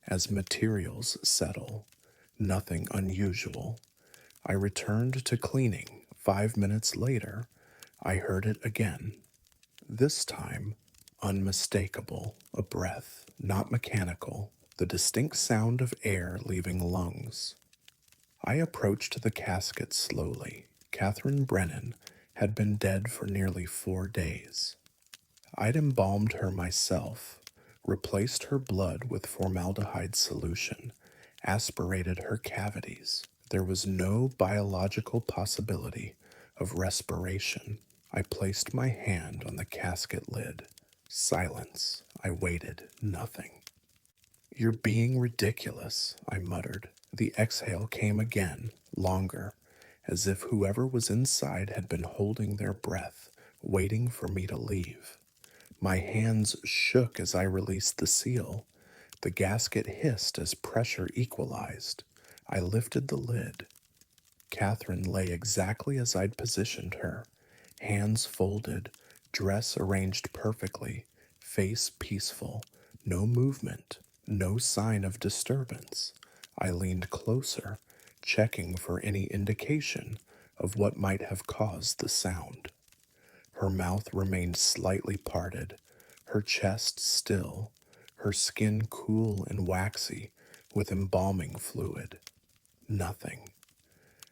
S1: as materials settle. Nothing unusual. I returned to cleaning. 5 minutes later, I heard it again. This time, unmistakable, a breath, not mechanical, the distinct sound of air leaving lungs. I approached the casket slowly. Catherine Brennan had been dead for nearly 4 days. I'd embalmed her myself, replaced her blood with formaldehyde solution, aspirated her cavities. There was no biological possibility of respiration. I placed my hand on the casket lid. Silence. I waited. Nothing. "You're being ridiculous," I muttered. The exhale came again, longer, as if whoever was inside had been holding their breath, waiting for me to leave. My hands shook as I released the seal. The gasket hissed as pressure equalized. I lifted the lid. Catherine lay exactly as I'd positioned her, hands folded, dress arranged perfectly, face peaceful, no movement, no sign of disturbance. I leaned closer, checking for any indication of what might have caused the sound. Her mouth remained slightly parted, her chest still, her skin cool and waxy with embalming fluid. Nothing.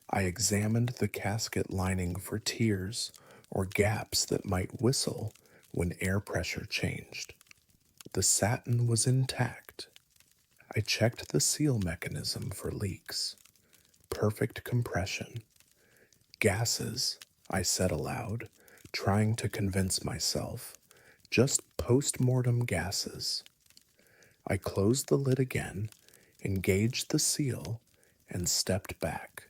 S1: I examined the casket lining for tears or gaps that might whistle when air pressure changed. The satin was intact. I checked the seal mechanism for leaks. Perfect compression. "Gases," I said aloud, trying to convince myself. "Just post-mortem gases." I closed the lid again, engaged the seal, and stepped back.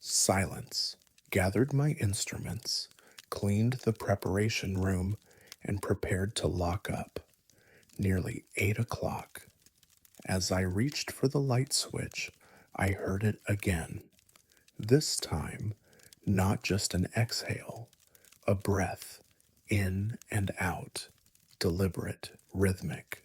S1: Silence. Gathered my instruments, cleaned the preparation room, and prepared to lock up. Nearly 8 o'clock. As I reached for the light switch, I heard it again. This time, not just an exhale, a breath, in and out, deliberate, rhythmic.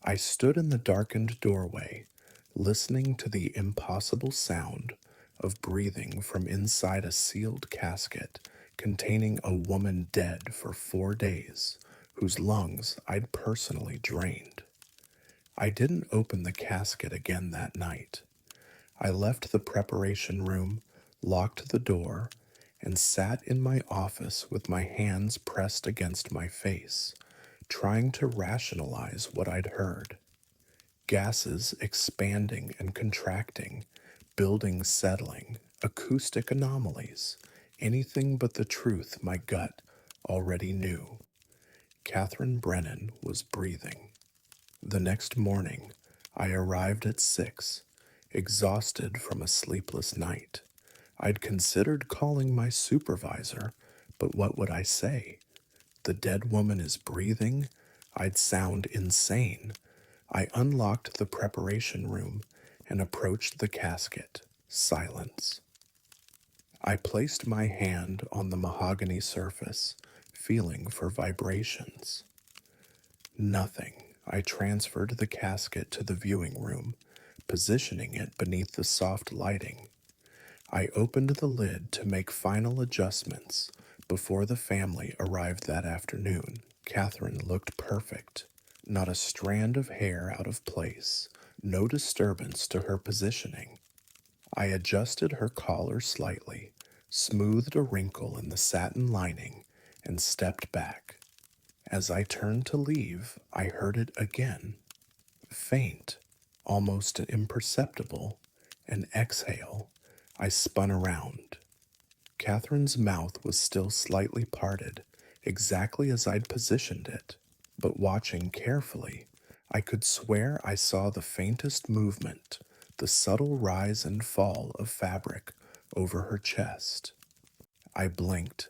S1: I stood in the darkened doorway, listening to the impossible sound of breathing from inside a sealed casket containing a woman dead for 4 days, whose lungs I'd personally drained. I didn't open the casket again that night. I left the preparation room, locked the door, and sat in my office with my hands pressed against my face, trying to rationalize what I'd heard. Gases expanding and contracting, buildings settling, acoustic anomalies, anything but the truth my gut already knew. Catherine Brennan was breathing. The next morning, I arrived at 6, exhausted from a sleepless night. I'd considered calling my supervisor, but what would I say? The dead woman is breathing? I'd sound insane. I unlocked the preparation room and approached the casket. Silence. I placed my hand on the mahogany surface, feeling for vibrations. Nothing. I transferred the casket to the viewing room, positioning it beneath the soft lighting. I opened the lid to make final adjustments before the family arrived that afternoon. Catherine looked perfect. Not a strand of hair out of place, no disturbance to her positioning. I adjusted her collar slightly, smoothed a wrinkle in the satin lining, and stepped back. As I turned to leave, I heard it again, faint, almost imperceptible, an exhale. I spun around. Catherine's mouth was still slightly parted, exactly as I'd positioned it, but watching carefully, I could swear I saw the faintest movement, the subtle rise and fall of fabric over her chest. I blinked,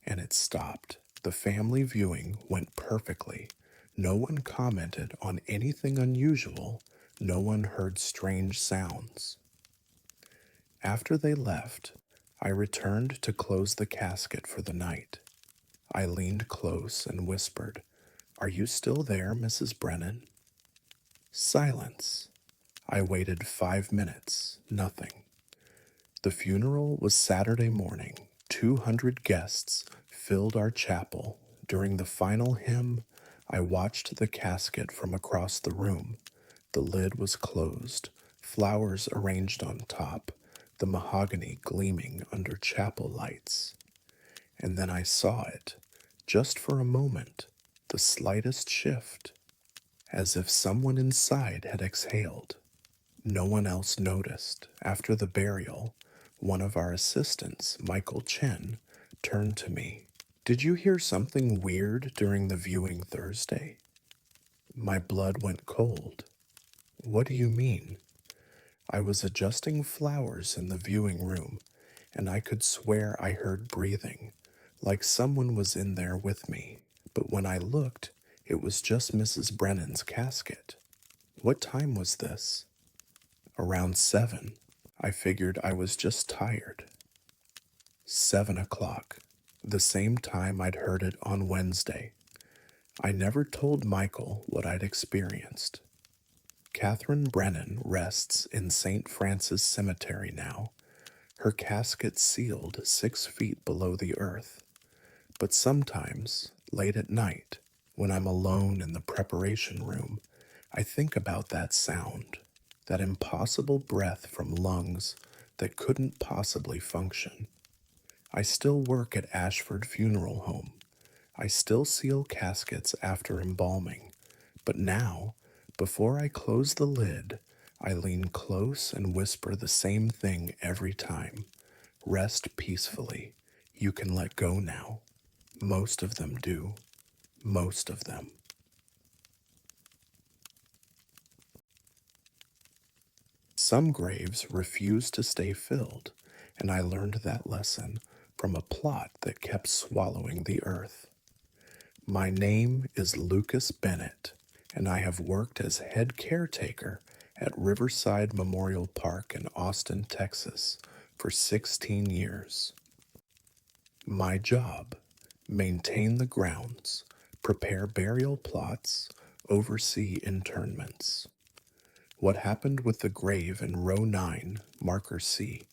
S1: and it stopped. The family viewing went perfectly. No one commented on anything unusual. No one heard strange sounds. After they left, I returned to close the casket for the night. I leaned close and whispered, "Are you still there, Mrs. Brennan?" Silence. I waited 5 minutes. Nothing. The funeral was Saturday morning. 200 guests filled our chapel. During the final hymn, I watched the casket from across the room. The lid was closed, flowers arranged on top, the mahogany gleaming under chapel lights. And then I saw it, just for a moment, the slightest shift, as if someone inside had exhaled. No one else noticed. After the burial, one of our assistants, Michael Chen, turned to me. "Did you hear something weird during the viewing Thursday?" My blood went cold. "What do you mean?" I was adjusting flowers in the viewing room, and I could swear I heard breathing, like someone was in there with me. But when I looked, it was just Mrs. Brennan's casket. What time was this? Around 7. I figured I was just tired. 7 o'clock, the same time I'd heard it on Wednesday. I never told Michael what I'd experienced. Catherine Brennan rests in St. Francis Cemetery now, her casket sealed 6 feet below the earth. But sometimes, late at night, when I'm alone in the preparation room, I think about that sound, that impossible breath from lungs that couldn't possibly function. I still work at Ashford Funeral Home. I still seal caskets after embalming. But now, before I close the lid, I lean close and whisper the same thing every time. Rest peacefully. You can let go now. Most of them do. Most of them. Some graves refuse to stay filled, and I learned that lesson from a plot that kept swallowing the earth. My name is Lucas Bennett, and I have worked as head caretaker at Riverside Memorial Park in Austin, Texas, for 16 years. My job: maintain the grounds, prepare burial plots, oversee internments. What happened with the grave in row 9, marker C,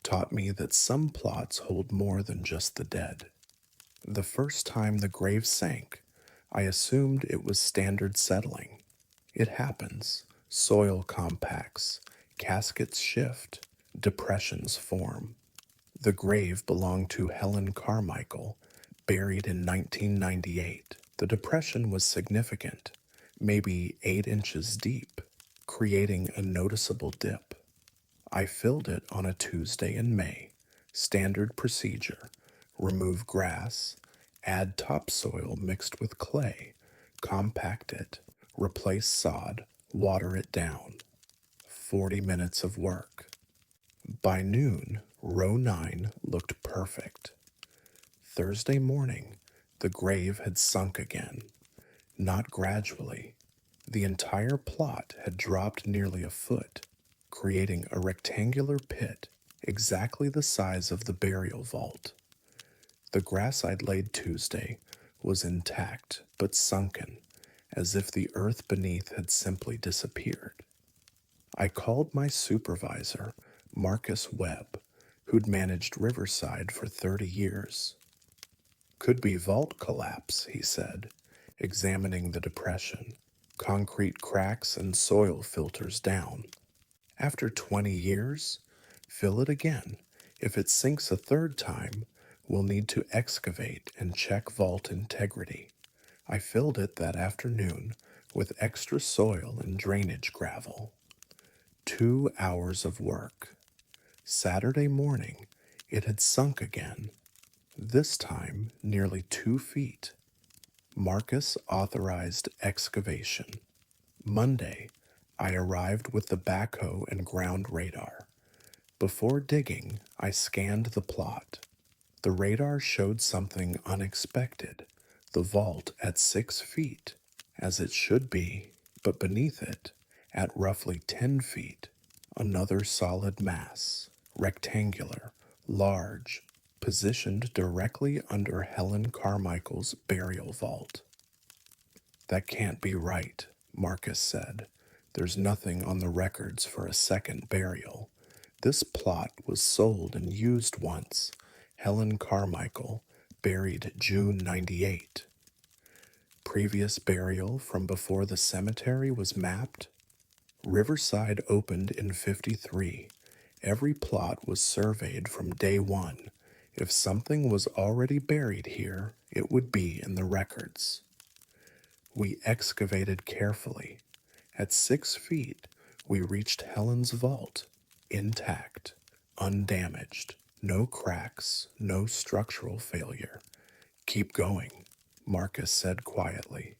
S1: taught me that some plots hold more than just the dead. The first time the grave sank, I assumed it was standard settling. It happens. Soil compacts, caskets shift, depressions form. The grave belonged to Helen Carmichael, buried in 1998. The depression was significant, maybe 8 inches deep, creating a noticeable dip. I filled it on a Tuesday in May. Standard procedure: remove grass, add topsoil mixed with clay, compact it, replace sod, water it down. 40 minutes of work. By noon, row 9 looked perfect. Thursday morning, the grave had sunk again. Not gradually. The entire plot had dropped nearly a foot, creating a rectangular pit exactly the size of the burial vault. The grass I'd laid Tuesday was intact but sunken, as if the earth beneath had simply disappeared. I called my supervisor, Marcus Webb, who'd managed Riverside for 30 years. "Could be vault collapse," he said, examining the depression. "Concrete cracks and soil filters down. After 20 years, fill it again. If it sinks a third time, we'll need to excavate and check vault integrity." I filled it that afternoon with extra soil and drainage gravel. 2 hours of work. Saturday morning, it had sunk again, this time nearly 2 feet. Marcus authorized excavation. Monday, I arrived with the backhoe and ground radar. Before digging, I scanned the plot. The radar showed something unexpected, the vault at 6 feet, as it should be, but beneath it, at roughly 10 feet, another solid mass, rectangular, large, positioned directly under Helen Carmichael's burial vault. That can't be right, Marcus said. There's nothing on the records for a second burial. This plot was sold and used once. Helen Carmichael, buried June 98. Previous burial from before the cemetery was mapped? Riverside opened in 53. Every plot was surveyed from day one. If something was already buried here, it would be in the records. We excavated carefully. At 6 feet, we reached Helen's vault, intact, undamaged, no cracks, no structural failure. Keep going, Marcus said quietly.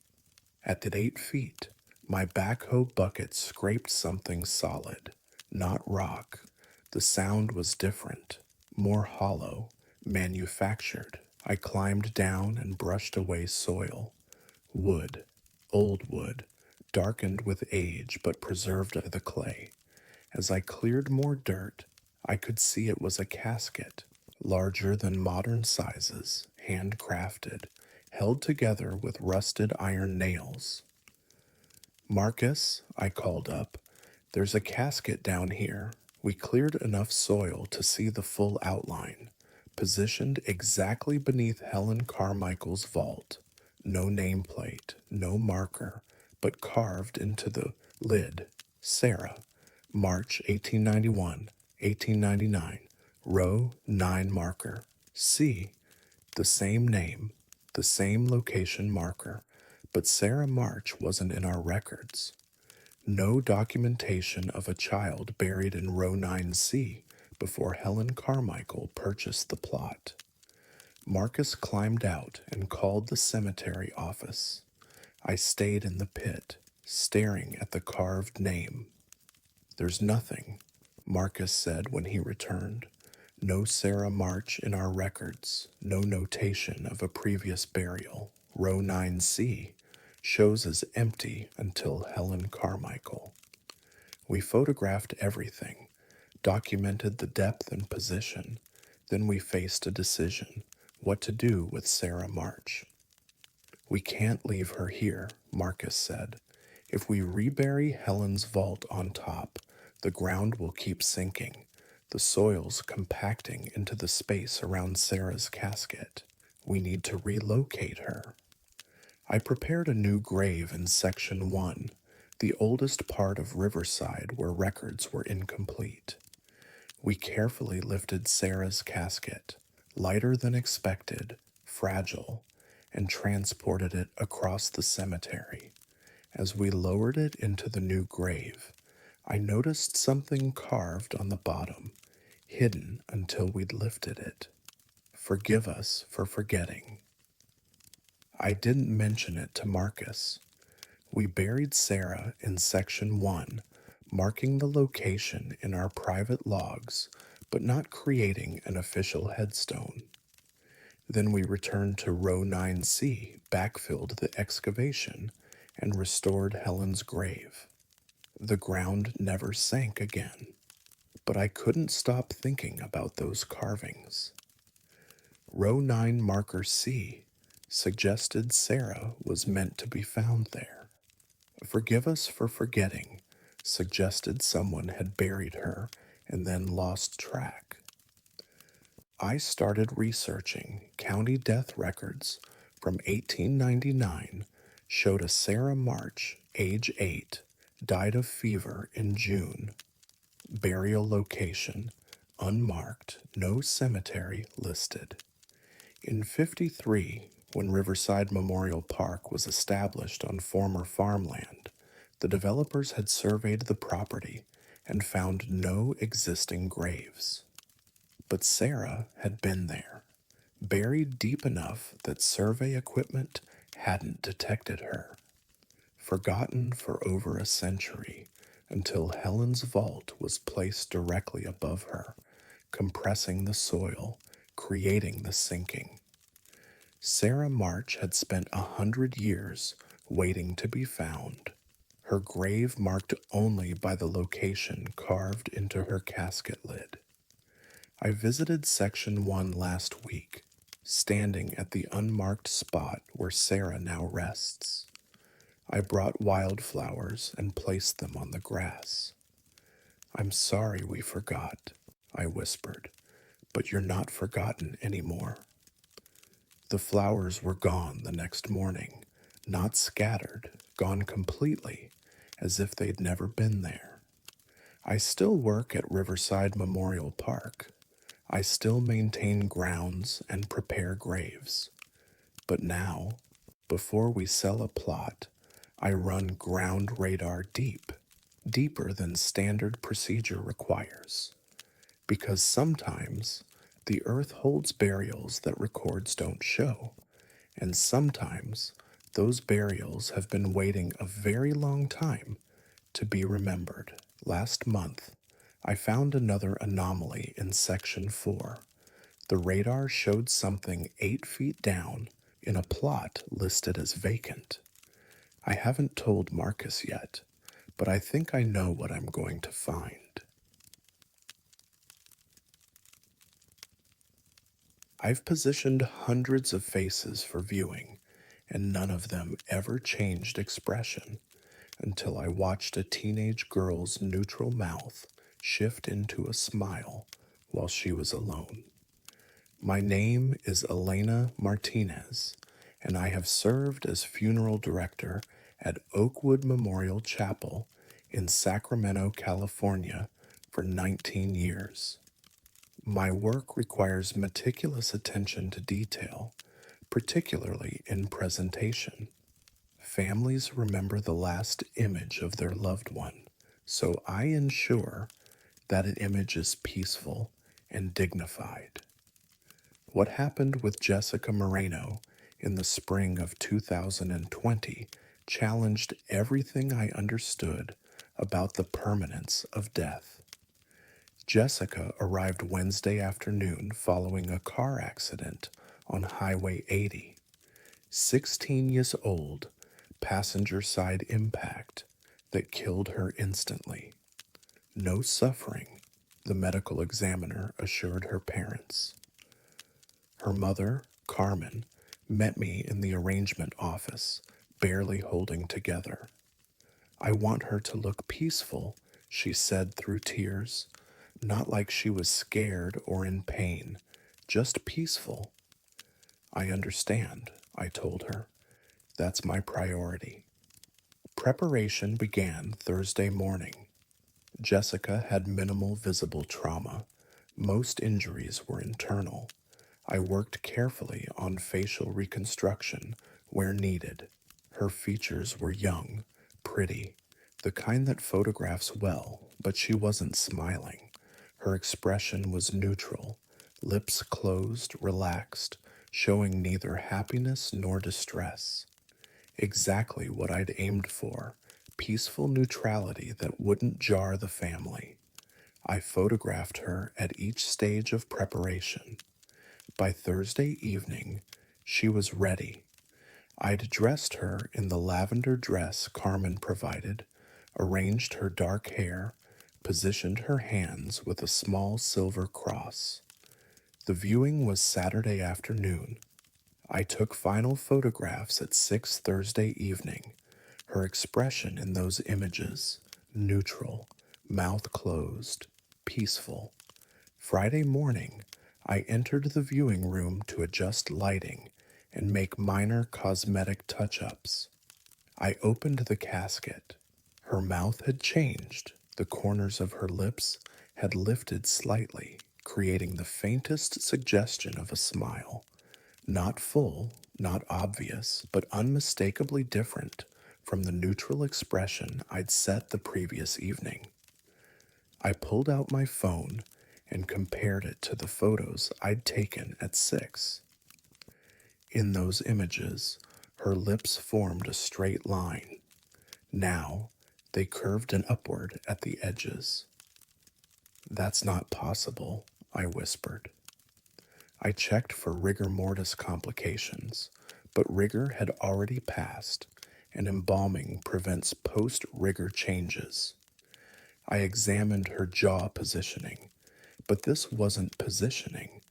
S1: At 8 feet, my backhoe bucket scraped something solid, not rock. The sound was different, more hollow, manufactured. I climbed down and brushed away soil. Wood, old wood, darkened with age but preserved of the clay. As I cleared more dirt, I could see it was a casket, larger than modern sizes, handcrafted, held together with rusted iron nails. Marcus, I called up, there's a casket down here. We cleared enough soil to see the full outline, positioned exactly beneath Helen Carmichael's vault. No nameplate, no marker, but carved into the lid, Sarah, March 1891, 1899, row 9 marker. C, the same name, the same location marker, but Sarah March wasn't in our records. No documentation of a child buried in row 9C before Helen Carmichael purchased the plot. Marcus climbed out and called the cemetery office. I stayed in the pit, staring at the carved name. There's nothing, Marcus said when he returned. No Sarah March in our records, no notation of a previous burial. Row 9C shows as empty until Helen Carmichael. We photographed everything, documented the depth and position. Then we faced a decision, what to do with Sarah March. We can't leave her here, Marcus said. If we rebury Helen's vault on top, the ground will keep sinking, the soil's compacting into the space around Sarah's casket. We need to relocate her. I prepared a new grave in Section 1, the oldest part of Riverside where records were incomplete. We carefully lifted Sarah's casket, lighter than expected, fragile, and transported it across the cemetery. As we lowered it into the new grave, I noticed something carved on the bottom, hidden until we'd lifted it. Forgive us for forgetting. I didn't mention it to Marcus. We buried Sarah in Section 1, marking the location in our private logs, but not creating an official headstone. Then we returned to row 9C, backfilled the excavation, and restored Helen's grave. The ground never sank again, but I couldn't stop thinking about those carvings. Row 9 marker C suggested Sarah was meant to be found there. Forgive us for forgetting suggested someone had buried her and then lost track. I started researching county death records from 1899 showed a Sarah March, age 8, died of fever in June. Burial location, unmarked, no cemetery listed. In 53, When Riverside Memorial Park was established on former farmland, the developers had surveyed the property and found no existing graves. But Sarah had been there, buried deep enough that survey equipment hadn't detected her, forgotten for over a century until Helen's vault was placed directly above her, compressing the soil, creating the sinking. Sarah March had spent 100 years waiting to be found, her grave marked only by the location carved into her casket lid. I visited Section 1 last week, standing at the unmarked spot where Sarah now rests. I brought wildflowers and placed them on the grass. "I'm sorry we forgot," I whispered, "but you're not forgotten anymore." The flowers were gone the next morning, not scattered, gone completely, as if they'd never been there. I still work at Riverside Memorial Park. I still maintain grounds and prepare graves. But now, before we sell a plot, I run ground radar deep, deeper than standard procedure requires. Because sometimes the earth holds burials that records don't show, and sometimes those burials have been waiting a very long time to be remembered. Last month, I found another anomaly in Section 4. The radar showed something 8 feet down in a plot listed as vacant. I haven't told Marcus yet, but I think I know what I'm going to find. I've positioned hundreds of faces for viewing, and none of them ever changed expression until I watched a teenage girl's neutral mouth shift into a smile while she was alone. My name is Elena Martinez, and I have served as funeral director at Oakwood Memorial Chapel in Sacramento, California for 19 years. My work requires meticulous attention to detail, particularly in presentation. Families remember the last image of their loved one, so I ensure that an image is peaceful and dignified. What happened with Jessica Moreno in the spring of 2020 challenged everything I understood about the permanence of death. Jessica arrived Wednesday afternoon following a car accident on Highway 80. 16 years old, passenger side impact that killed her instantly. No suffering, the medical examiner assured her parents. Her mother, Carmen, met me in the arrangement office, barely holding together. "I want her to look peaceful," she said through tears, "not like she was scared or in pain, just peaceful." "I understand," I told her. "That's my priority." Preparation began Thursday morning. Jessica had minimal visible trauma. Most injuries were internal. I worked carefully on facial reconstruction where needed. Her features were young, pretty, the kind that photographs well, but she wasn't smiling. Her expression was neutral, lips closed, relaxed, showing neither happiness nor distress. Exactly what I'd aimed for, peaceful neutrality that wouldn't jar the family. I photographed her at each stage of preparation. By Thursday evening, she was ready. I'd dressed her in the lavender dress Carmen provided, arranged her dark hair, positioned her hands with a small silver cross. The viewing was Saturday afternoon. I took final photographs at 6 Thursday evening. Her expression in those images, neutral, mouth closed, peaceful. Friday morning, I entered the viewing room to adjust lighting and make minor cosmetic touch-ups. I opened the casket. Her mouth had changed. The corners of her lips had lifted slightly, creating the faintest suggestion of a smile. Not full, not obvious, but unmistakably different from the neutral expression I'd set the previous evening. I pulled out my phone and compared it to the photos I'd taken at 6. In those images, her lips formed a straight line. Now, they curved and upward at the edges. "That's not possible," I whispered. I checked for rigor mortis complications, but rigor had already passed, and embalming prevents post-rigor changes. I examined her jaw positioning, but this wasn't positioning.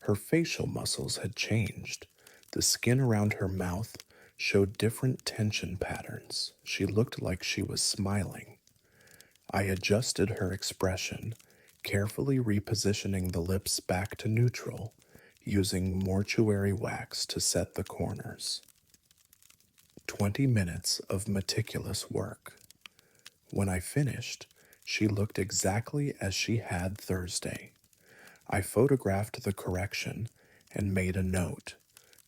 S1: Her facial muscles had changed. The skin around her mouth showed different tension patterns. She looked like she was smiling. I adjusted her expression, carefully repositioning the lips back to neutral, using mortuary wax to set the corners. 20 minutes of meticulous work. When I finished, she looked exactly as she had Thursday. I photographed the correction and made a note.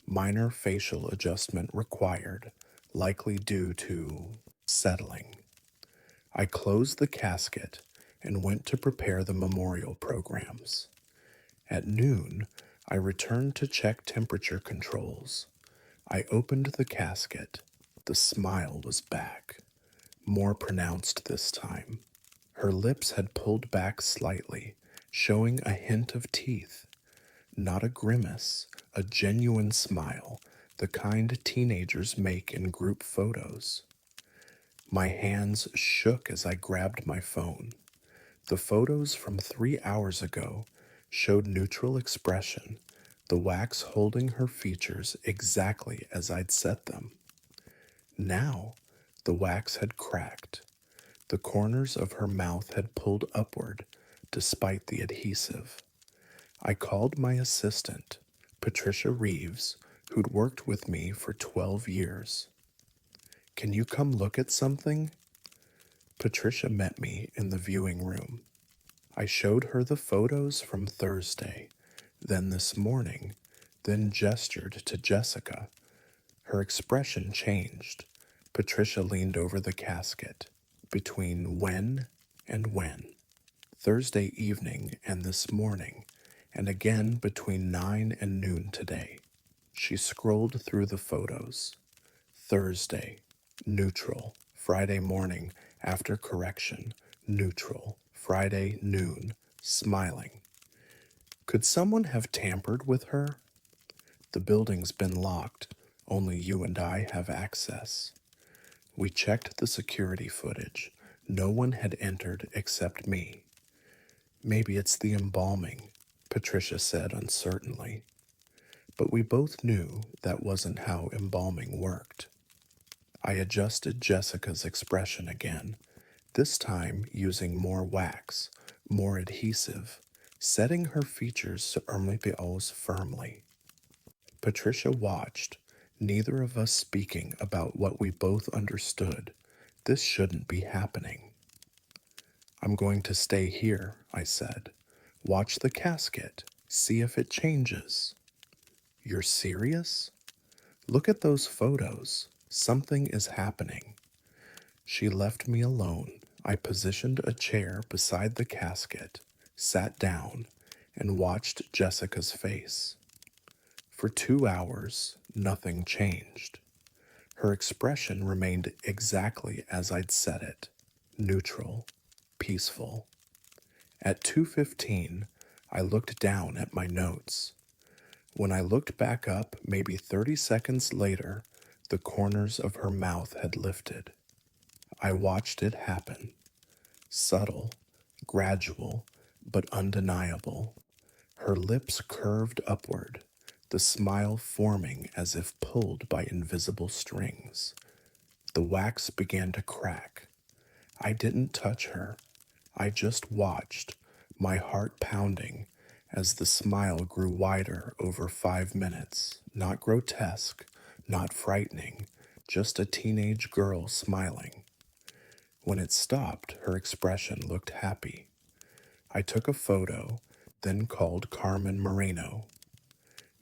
S1: Minor facial adjustment required, likely due to settling. I closed the casket and went to prepare the memorial programs. At noon, I returned to check temperature controls. I opened the casket. The smile was back, more pronounced this time. Her lips had pulled back slightly, showing a hint of teeth. Not a grimace, a genuine smile, the kind teenagers make in group photos. My hands shook as I grabbed my phone. The photos from 3 hours ago showed neutral expression, the wax holding her features exactly as I'd set them. Now, the wax had cracked. The corners of her mouth had pulled upward, despite the adhesive. I called my assistant, Patricia Reeves, who'd worked with me for 12 years. "Can you come look at something?" Patricia met me in the viewing room. I showed her the photos from Thursday, then this morning, then gestured to Jessica. Her expression changed. Patricia leaned over the casket. "Between when and when?" "Thursday evening and this morning, and again between 9 and noon today." She scrolled through the photos. Thursday, neutral. Friday morning, after correction, neutral. Friday noon, smiling. "Could someone have tampered with her?" "The building's been locked. Only you and I have access." We checked the security footage. No one had entered except me. "Maybe it's the embalming," Patricia said uncertainly. But we both knew that wasn't how embalming worked. I adjusted Jessica's expression again, this time using more wax, more adhesive, setting her features firmly. Patricia watched, neither of us speaking about what we both understood. This shouldn't be happening. "I'm going to stay here," I said. "Watch the casket. See if it changes." "You're serious?" "Look at those photos. Something is happening." She left me alone. I positioned a chair beside the casket, sat down, and watched Jessica's face. For 2 hours, nothing changed. Her expression remained exactly as I'd set it, neutral, peaceful. At 2:15, I looked down at my notes. When I looked back up, maybe 30 seconds later, the corners of her mouth had lifted. I watched it happen. Subtle, gradual, but undeniable. Her lips curved upward, the smile forming as if pulled by invisible strings. The wax began to crack. I didn't touch her. I just watched, my heart pounding, as the smile grew wider over 5 minutes. Not grotesque, not frightening, just a teenage girl smiling. When it stopped, her expression looked happy. I took a photo, then called Carmen Moreno.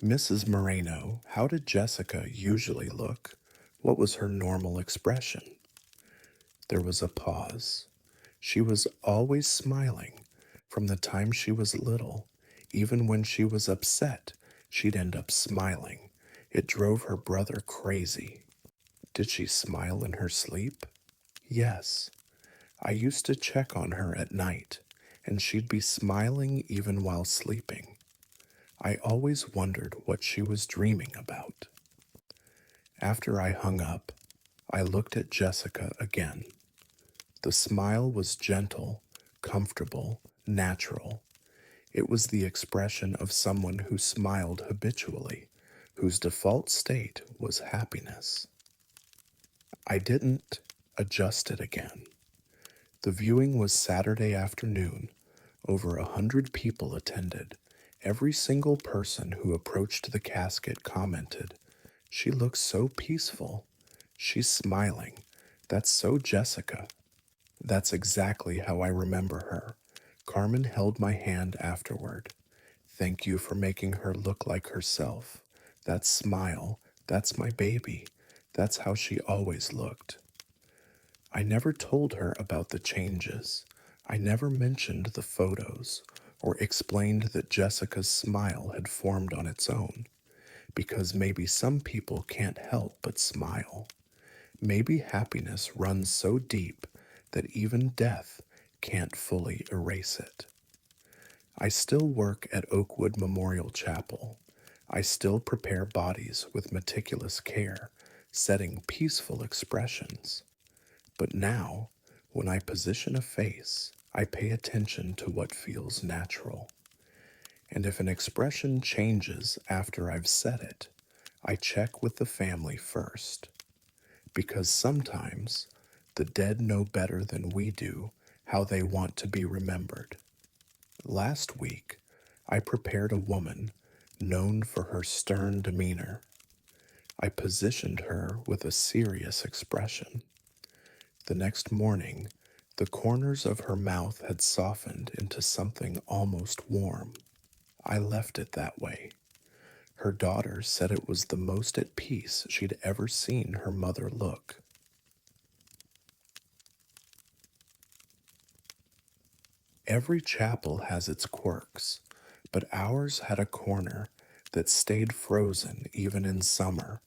S1: Mrs. Moreno, how did Jessica usually look? What was her normal expression? There was a pause. She was always smiling. From the time she was little, even when she was upset, she'd end up smiling. It drove her brother crazy. Did she smile in her sleep? Yes. I used to check on her at night, and she'd be smiling even while sleeping. I always wondered what she was dreaming about. After I hung up, I looked at Jessica again. The smile was gentle, comfortable, natural. It was the expression of someone who smiled habitually, whose default state was happiness. I didn't adjust it again. The viewing was Saturday afternoon. Over 100 people attended. Every single person who approached the casket commented, "She looks so peaceful. She's smiling. That's so Jessica." That's exactly how I remember her. Carmen held my hand afterward. "Thank you for making her look like herself. That smile, that's my baby. That's how she always looked." I never told her about the changes. I never mentioned the photos or explained that Jessica's smile had formed on its own, because maybe some people can't help but smile. Maybe happiness runs so deep that even death can't fully erase it. I still work at Oakwood Memorial Chapel. I still prepare bodies with meticulous care, setting peaceful expressions. But now, when I position a face, I pay attention to what feels natural. And if an expression changes after I've said it, I check with the family first. Because sometimes the dead know better than we do how they want to be remembered. Last week, I prepared a woman known for her stern demeanor. I positioned her with a serious expression. The next morning, the corners of her mouth had softened into something almost warm. I left it that way. Her daughter said it was the most at peace she'd ever seen her mother look. Every chapel has its quirks, but ours had a corner that stayed frozen even in summer,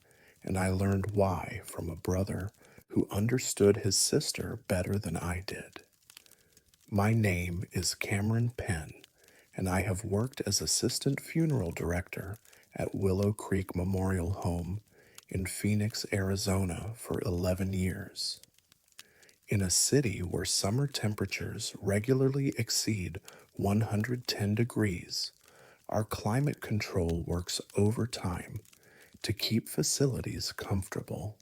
S1: and I learned why from a brother who understood his sister better than I did. My name is Cameron Penn, and I have worked as assistant funeral director at Willow Creek Memorial Home in Phoenix, Arizona for 11 years. In a city where summer temperatures regularly exceed 110 degrees, our climate control works overtime to keep facilities comfortable.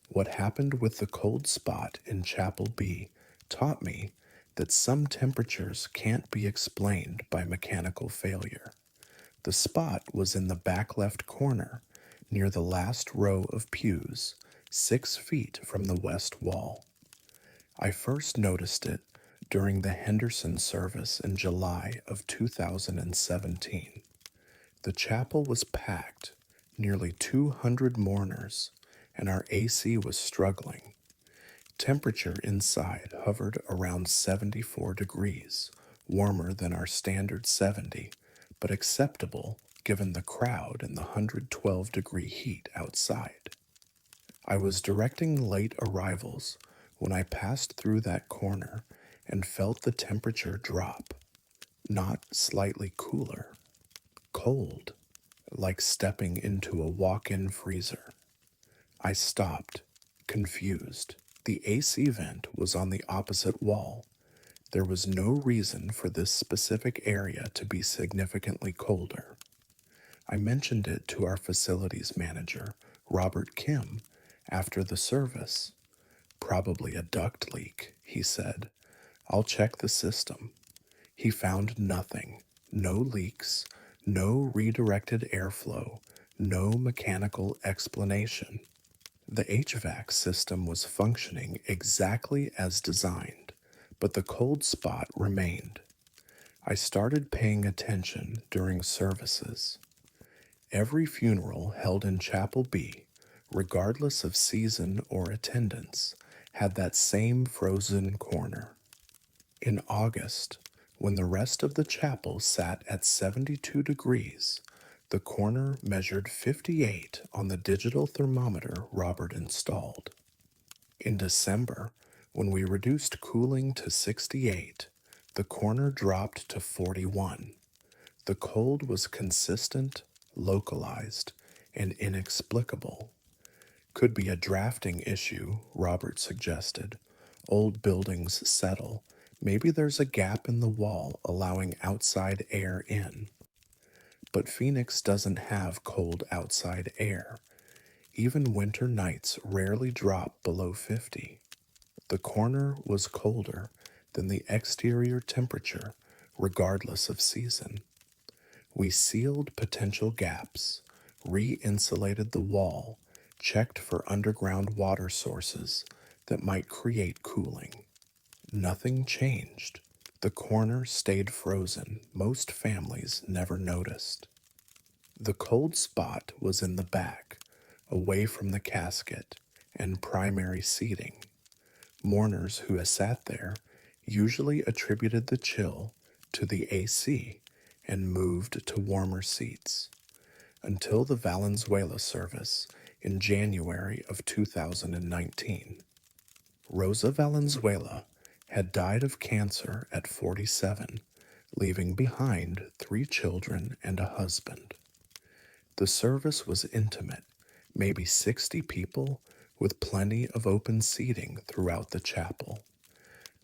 S1: What happened with the cold spot in Chapel B taught me that some temperatures can't be explained by mechanical failure. The spot was in the back left corner, near the last row of pews, 6 feet from the west wall. I first noticed it during the Henderson service in July of 2017. The chapel was packed, nearly 200 mourners, and our AC was struggling. Temperature inside hovered around 74 degrees, warmer than our standard 70, but acceptable given the crowd and the 112-degree heat outside. I was directing late arrivals when I passed through that corner and felt the temperature drop. Not slightly cooler, cold, like stepping into a walk-in freezer. I stopped, confused. The AC vent was on the opposite wall. There was no reason for this specific area to be significantly colder. I mentioned it to our facilities manager, Robert Kim, after the service. "Probably a duct leak," he said. "I'll check the system." He found nothing. No leaks, no redirected airflow, no mechanical explanation. The HVAC system was functioning exactly as designed, but the cold spot remained. I started paying attention during services. Every funeral held in Chapel B, regardless of season or attendance, had that same frozen corner. In August, when the rest of the chapel sat at 72 degrees, the corner measured 58 on the digital thermometer Robert installed. In December, when we reduced cooling to 68, the corner dropped to 41. The cold was consistent, localized, and inexplicable. Could be a drafting issue, Robert suggested. Old buildings settle. Maybe there's a gap in the wall allowing outside air in. But Phoenix doesn't have cold outside air. Even winter nights rarely drop below 50. The corner was colder than the exterior temperature, regardless of season. We sealed potential gaps, re insulated the wall, checked for underground water sources that might create cooling. Nothing changed. The corner stayed frozen. Most families never noticed. The cold spot was in the back, away from the casket and primary seating. Mourners who had sat there usually attributed the chill to the AC and moved to warmer seats until the Valenzuela service in January of 2019. Rosa Valenzuela had died of cancer at 47, leaving behind 3 children and a husband. The service was intimate, maybe 60 people, with plenty of open seating throughout the chapel.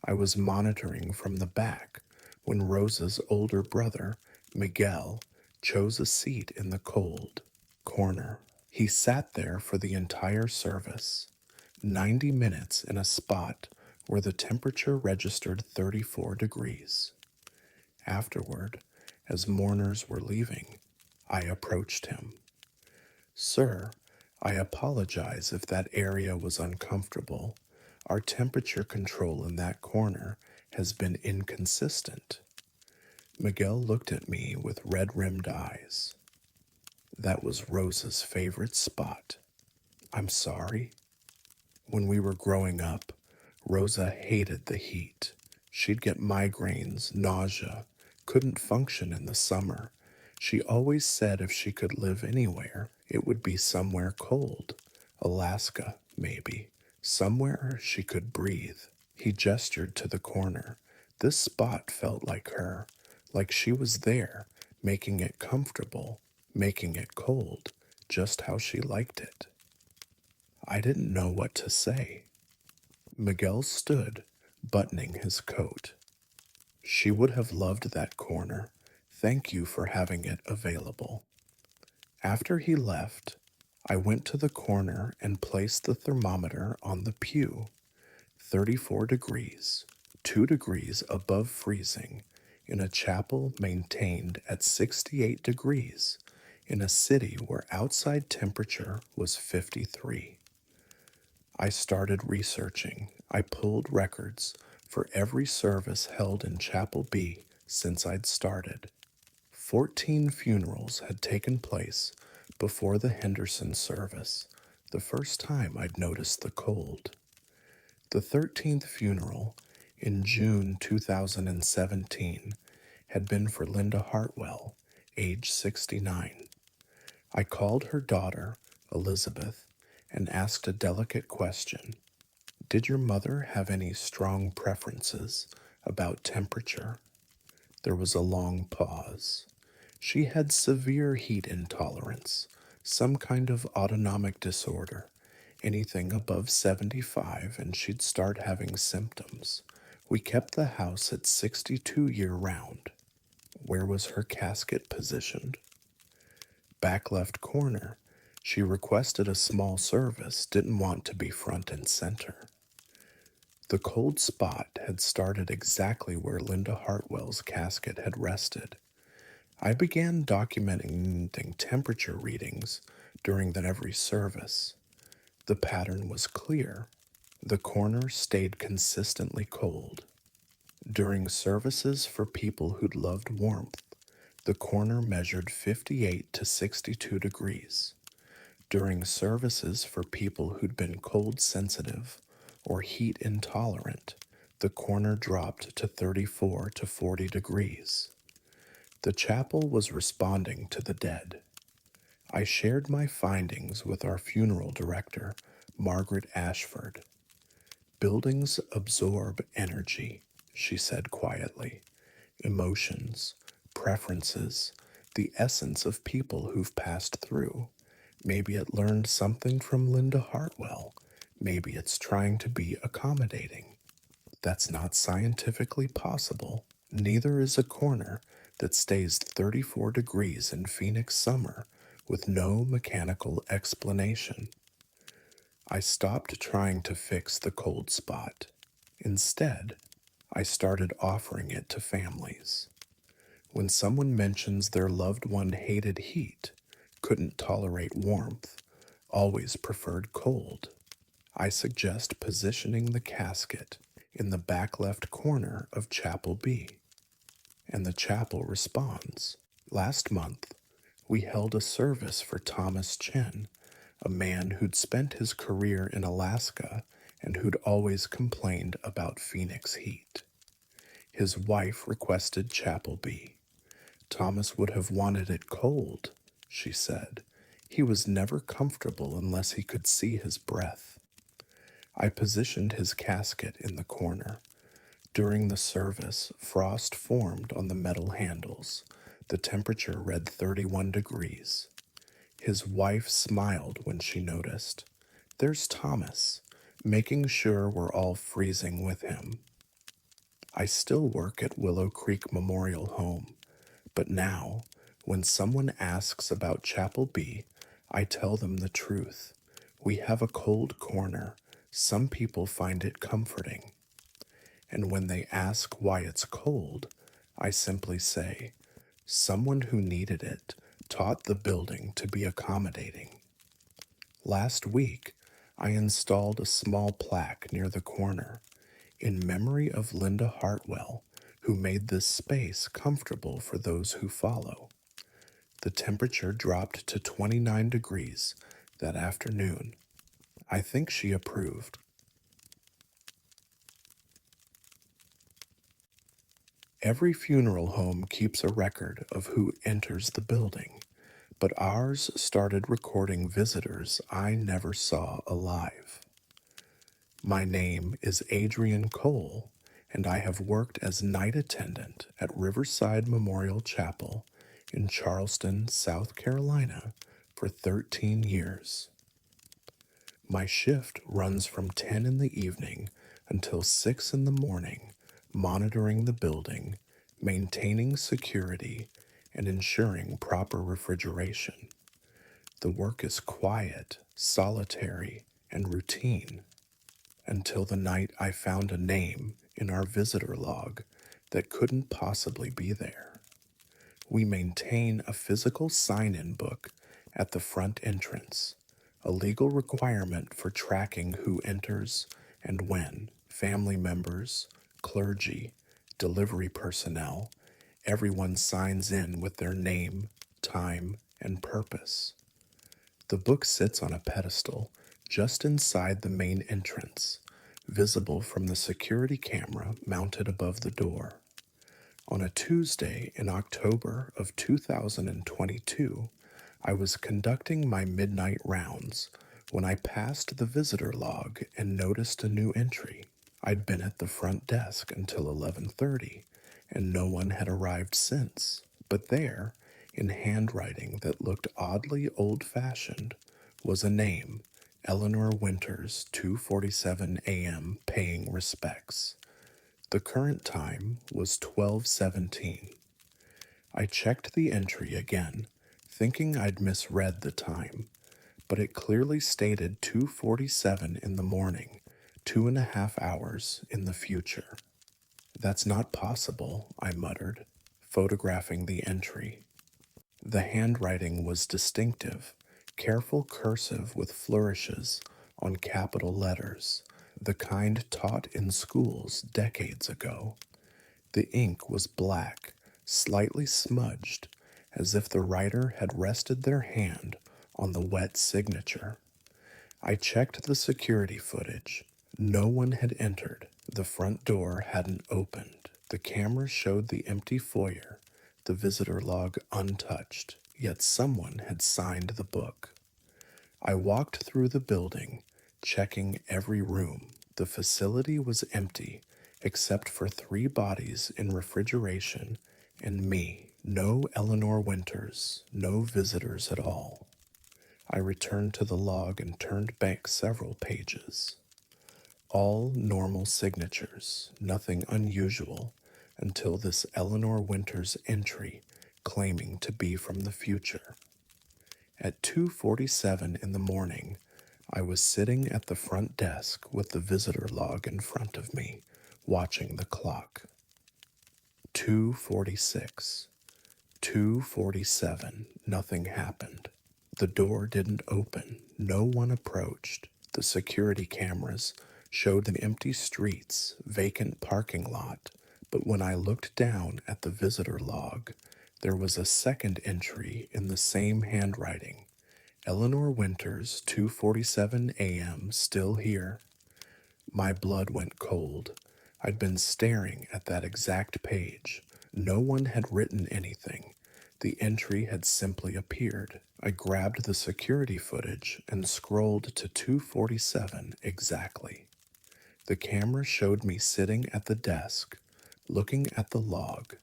S1: I was monitoring from the back when Rosa's older brother, Miguel, chose a seat in the cold corner. He sat there for the entire service, 90 minutes in a spot where the temperature registered 34 degrees. Afterward, as mourners were leaving, I approached him. "Sir, I apologize if that area was uncomfortable. Our temperature control in that corner has been inconsistent." Miguel looked at me with red-rimmed eyes. "That was Rosa's favorite spot." "I'm sorry." When we were growing up, Rosa hated the heat. She'd get migraines, nausea, couldn't function in the summer. She always said if she could live anywhere, it would be somewhere cold. Alaska, maybe. Somewhere she could breathe. He gestured to the corner. This spot felt like her, like she was there, making it comfortable, making it cold, just how she liked it. I didn't know what to say. Miguel stood, buttoning his coat. "She would have loved that corner. Thank you for having it available." After he left, I went to the corner and placed the thermometer on the pew. 34 degrees, 2 degrees above freezing, in a chapel maintained at 68 degrees, in a city where outside temperature was 53. I started researching. I pulled records for every service held in Chapel B since I'd started. 14 funerals had taken place before the Henderson service, the first time I'd noticed the cold. The 13th funeral, in June 2017, had been for Linda Hartwell, age 69. I called her daughter, Elizabeth, and asked a delicate question. "Did your mother have any strong preferences about temperature?" There was a long pause. "She had severe heat intolerance, some kind of autonomic disorder. Anything above 75 and she'd start having symptoms. We kept the house at 62 year-round." "Where was her casket positioned?" "Back left corner. She requested a small service, didn't want to be front and center." The cold spot had started exactly where Linda Hartwell's casket had rested. I began documenting temperature readings during every service. The pattern was clear. The corner stayed consistently cold. During services for people who'd loved warmth, The corner measured 58 to 62 degrees. During services for people who'd been cold sensitive or heat intolerant, the corner dropped to 34 to 40 degrees. The chapel was responding to the dead. I shared my findings with our funeral director, Margaret Ashford. Buildings absorb energy, she said quietly. Emotions, preferences, the essence of people who've passed through. Maybe it learned something from Linda Hartwell. Maybe it's trying to be accommodating. That's not scientifically possible. Neither is a corner that stays 34 degrees in Phoenix summer with no mechanical explanation. I stopped trying to fix the cold spot. Instead, I started offering it to families. When someone mentions their loved one hated heat, couldn't tolerate warmth, always preferred cold, I suggest positioning the casket in the back left corner of Chapel B, and the chapel responds. Last month, we held a service for Thomas Chen, a man who'd spent his career in Alaska and who'd always complained about Phoenix heat. His wife requested Chapel B. Thomas would have wanted it cold, she said. He was never comfortable unless he could see his breath. I positioned his casket in the corner. During the service, frost formed on the metal handles. The temperature read 31 degrees. His wife smiled when she noticed. There's Thomas, making sure we're all freezing with him. I still work at Willow Creek Memorial Home, but now, when someone asks about Chapel B, I tell them the truth. We have a cold corner. Some people find it comforting. And when they ask why it's cold, I simply say, someone who needed it taught the building to be accommodating. Last week, I installed a small plaque near the corner in memory of Linda Hartwell, who made this space comfortable for those who follow. The temperature dropped to 29 degrees that afternoon. I think she approved. Every funeral home keeps a record of who enters the building, but ours started recording visitors I never saw alive. My name is Adrian Cole, and I have worked as night attendant at Riverside Memorial Chapel in Charleston, South Carolina for 13 years. My shift runs from 10 in the evening until 6 in the morning, monitoring the building, maintaining security, and ensuring proper refrigeration. The work is quiet, solitary, and routine until the night I found a name in our visitor log that couldn't possibly be there. We maintain a physical sign-in book at the front entrance, a legal requirement for tracking who enters and when. Family members, clergy, delivery personnel, everyone signs in with their name, time, and purpose. The book sits on a pedestal just inside the main entrance, visible from the security camera mounted above the door. On a Tuesday in October of 2022, I was conducting my midnight rounds when I passed the visitor log and noticed a new entry. I'd been at the front desk until 11:30, and no one had arrived since. But there, in handwriting that looked oddly old-fashioned, was a name, Eleanor Winters, 2:47 a.m., paying respects. The current time was 12:17. I checked the entry again, thinking I'd misread the time, but it clearly stated 2:47 in the morning, 2.5 hours in the future. That's not possible, I muttered, photographing the entry. The handwriting was distinctive, careful cursive with flourishes on capital letters, the kind taught in schools decades ago. The ink was black, slightly smudged, as if the writer had rested their hand on the wet signature. I checked the security footage. No one had entered. The front door hadn't opened. The camera showed the empty foyer, the visitor log untouched, yet someone had signed the book. I walked through the building, checking every room. The facility was empty, except for 3 bodies in refrigeration and me. No Eleanor Winters, no visitors at all. I returned to the log and turned back several pages. All normal signatures, nothing unusual, until this Eleanor Winters entry claiming to be from the future. At 2:47 in the morning, I was sitting at the front desk with the visitor log in front of me, watching the clock. 2:46, 2:47, nothing happened. The door didn't open. No one approached. The security cameras showed the empty streets, vacant parking lot, but when I looked down at the visitor log, there was a second entry in the same handwriting. Eleanor Winters, 2:47 a.m., still here. My blood went cold. I'd been staring at that exact page. No one had written anything. The entry had simply appeared. I grabbed the security footage and scrolled to 2:47 exactly. The camera showed me sitting at the desk, looking at the log.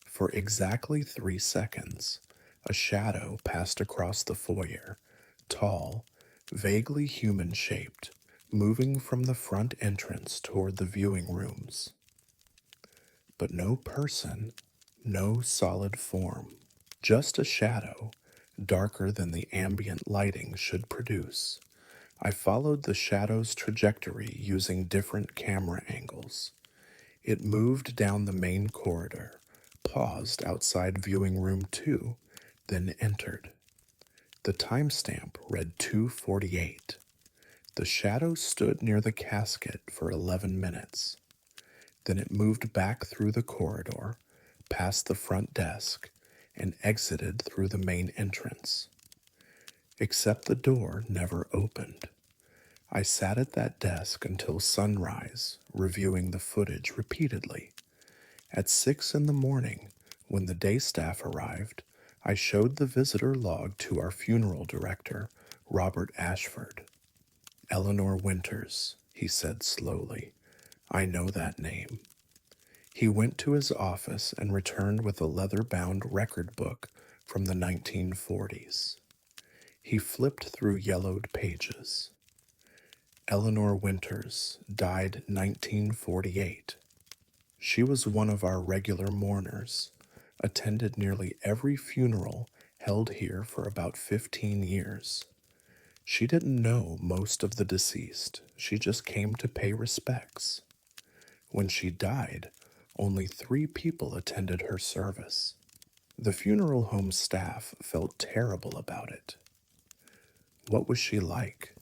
S1: For exactly 3 seconds, a shadow passed across the foyer, tall, vaguely human-shaped, moving from the front entrance toward the viewing rooms. But no person, no solid form, just a shadow, darker than the ambient lighting should produce. I followed the shadow's trajectory using different camera angles. It moved down the main corridor, paused outside viewing room 2, then entered. The timestamp read 2:48. The shadow stood near the casket for 11 minutes. Then it moved back through the corridor, past the front desk, and exited through the main entrance. Except the door never opened. I sat at that desk until sunrise, reviewing the footage repeatedly. At 6 in the morning, when the day staff arrived, I showed the visitor log to our funeral director, Robert Ashford. Eleanor Winters, he said slowly. I know that name. He went to his office and returned with a leather-bound record book from the 1940s. He flipped through yellowed pages. Eleanor Winters died 1948. She was one of our regular mourners, attended nearly every funeral held here for about 15 years. She didn't know most of the deceased. She just came to pay respects. When she died, only 3 people attended her service. The funeral home staff felt terrible about it. What was she like?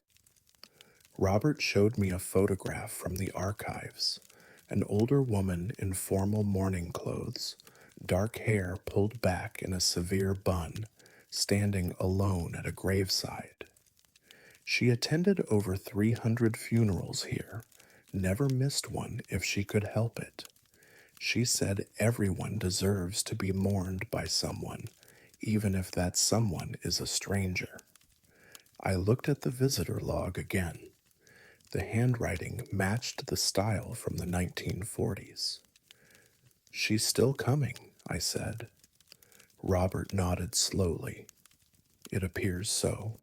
S1: Robert showed me a photograph from the archives. An older woman in formal mourning clothes, dark hair pulled back in a severe bun, standing alone at a graveside. She attended over 300 funerals here, never missed one if she could help it. She said everyone deserves to be mourned by someone, even if that someone is a stranger. I looked at the visitor log again. The handwriting matched the style from the 1940s. She's still coming, I said. Robert nodded slowly. It appears so.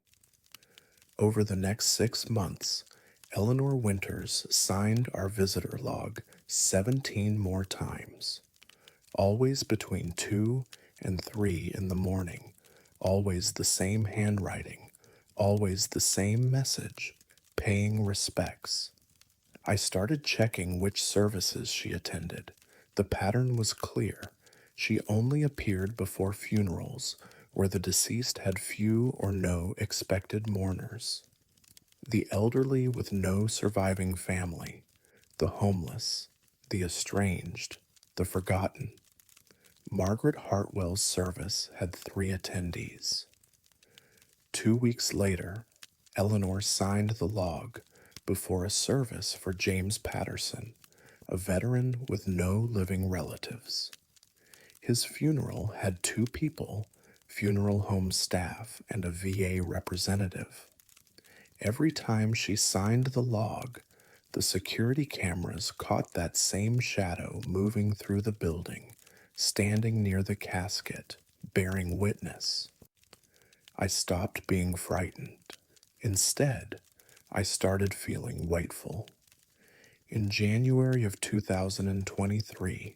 S1: Over the next 6 months, Eleanor Winters signed our visitor log 17 more times, always between 2 and 3 in the morning, always the same handwriting, always the same message, paying respects. I started checking which services she attended. The pattern was clear. She only appeared before funerals where the deceased had few or no expected mourners. The elderly with no surviving family, the homeless, the estranged, the forgotten. Margaret Hartwell's service had 3 attendees. 2 weeks later, Eleanor signed the log before a service for James Patterson, a veteran with no living relatives. His funeral had 2 people, funeral home staff and a VA representative. Every time she signed the log, the security cameras caught that same shadow moving through the building, standing near the casket, bearing witness. I stopped being frightened. Instead, I started feeling wakeful. In January of 2023,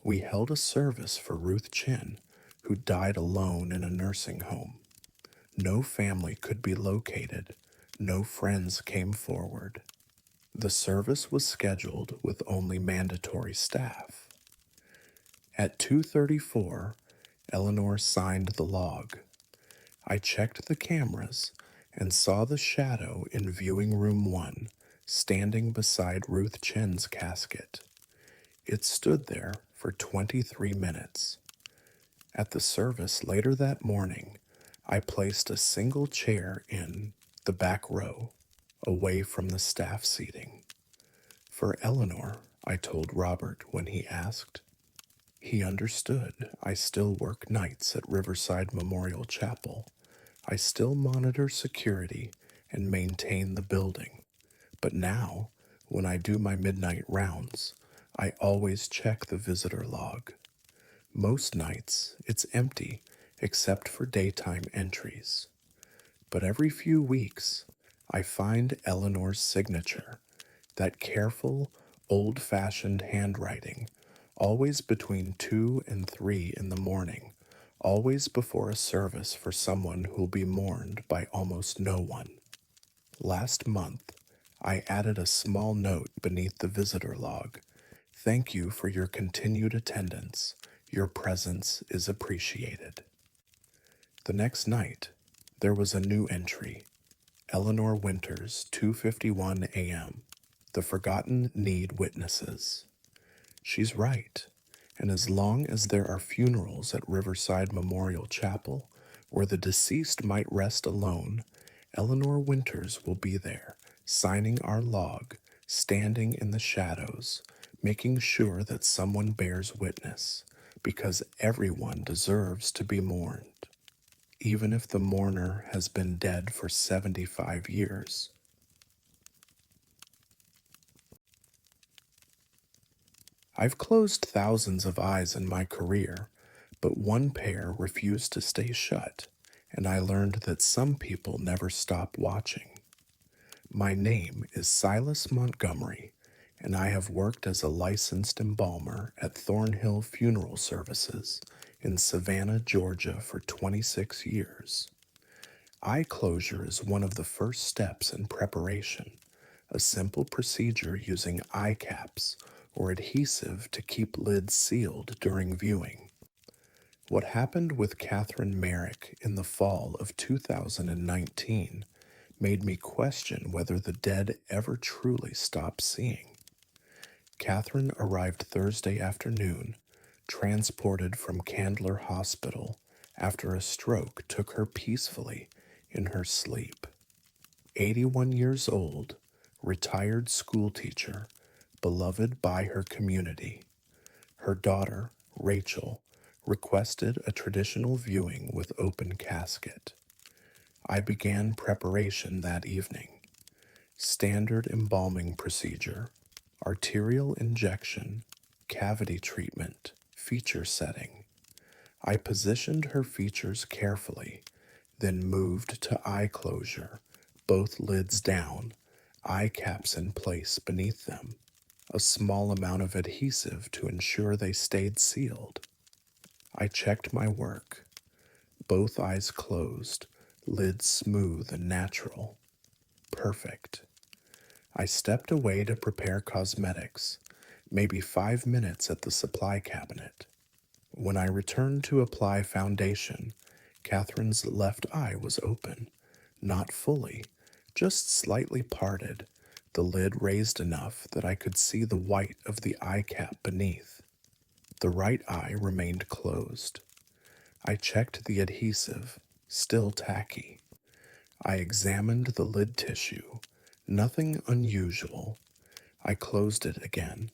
S1: we held a service for Ruth Chin, who died alone in a nursing home. No family could be located. No friends came forward. The service was scheduled with only mandatory staff. At 2:34, Eleanor signed the log. I checked the cameras and saw the shadow in viewing room 1 standing beside Ruth Chin's casket. It stood there for 23 minutes. At the service later that morning, I placed a single chair in the back row, away from the staff seating. For Eleanor, I told Robert when he asked. He understood. I still work nights at Riverside Memorial Chapel. I still monitor security and maintain the building. But now, when I do my midnight rounds, I always check the visitor log. Most nights, it's empty except for daytime entries. But every few weeks, I find Eleanor's signature, that careful, old-fashioned handwriting, always between 2 and 3 in the morning, always before a service for someone who'll be mourned by almost no one. Last month, I added a small note beneath the visitor log. Thank you for your continued attendance. Your presence is appreciated. The next night, there was a new entry. Eleanor Winters, 2:51 a.m. The Forgotten Need Witnesses. She's right, and as long as there are funerals at Riverside Memorial Chapel where the deceased might rest alone, Eleanor Winters will be there, signing our log, standing in the shadows, making sure that someone bears witness, because everyone deserves to be mourned, even if the mourner has been dead for 75 years. I've closed thousands of eyes in my career, but one pair refused to stay shut, and I learned that some people never stop watching. My name is Silas Montgomery, and I have worked as a licensed embalmer at Thornhill Funeral Services in Savannah, Georgia for 26 years. Eye closure is one of the first steps in preparation, a simple procedure using eye caps or adhesive to keep lids sealed during viewing. What happened with Catherine Merrick in the fall of 2019 made me question whether the dead ever truly stop seeing. Catherine arrived Thursday afternoon, transported from Candler Hospital after a stroke took her peacefully in her sleep. 81 years old, retired schoolteacher, beloved by her community. Her daughter, Rachel, requested a traditional viewing with open casket. I began preparation that evening. Standard embalming procedure, arterial injection, cavity treatment, feature setting. I positioned her features carefully, then moved to eye closure, both lids down, eye caps in place beneath them, a small amount of adhesive to ensure they stayed sealed. I checked my work. Both eyes closed, lids smooth and natural. Perfect. I stepped away to prepare cosmetics, maybe 5 minutes at the supply cabinet. When I returned to apply foundation, Catherine's left eye was open, not fully, just slightly parted, the lid raised enough that I could see the white of the eye cap beneath. The right eye remained closed. I checked the adhesive, still tacky. I examined the lid tissue. Nothing unusual. I closed it again,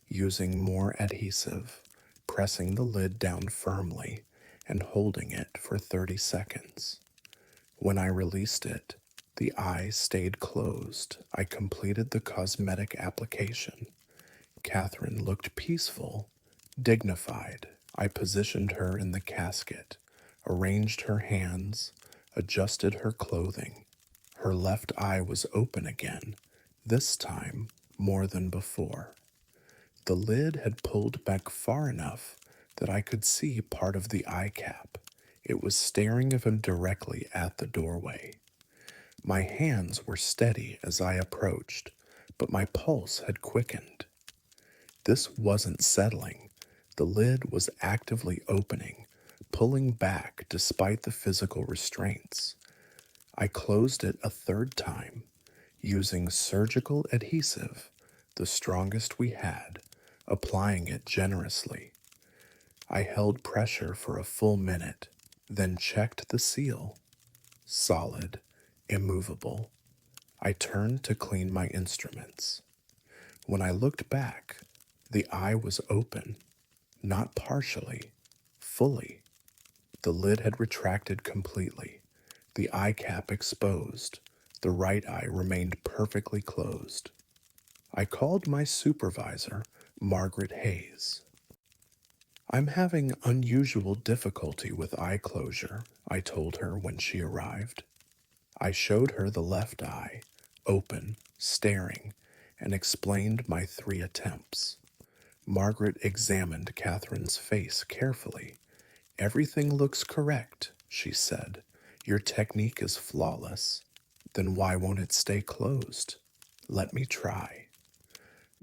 S1: using more adhesive, pressing the lid down firmly and holding it for 30 seconds. When I released it, the eye stayed closed. I completed the cosmetic application. Catherine looked peaceful, dignified. I positioned her in the casket, arranged her hands, adjusted her clothing. Her left eye was open again, this time more than before. The lid had pulled back far enough that I could see part of the eye cap. It was staring of him directly at the doorway. My hands were steady as I approached, but my pulse had quickened. This wasn't settling. The lid was actively opening, pulling back despite the physical restraints. I closed it a third time, using surgical adhesive, the strongest we had, applying it generously. I held pressure for a full minute, then checked the seal. Solid, immovable. I turned to clean my instruments. When I looked back, the eye was open, not partially, fully. The lid had retracted completely, the eye cap exposed. The right eye remained perfectly closed. I called my supervisor, Margaret Hayes. I'm having unusual difficulty with eye closure, I told her when she arrived. I showed her the left eye, open, staring, and explained my 3 attempts. Margaret examined Catherine's face carefully. Everything looks correct, she said. Your technique is flawless. Then why won't it stay closed? Let me try.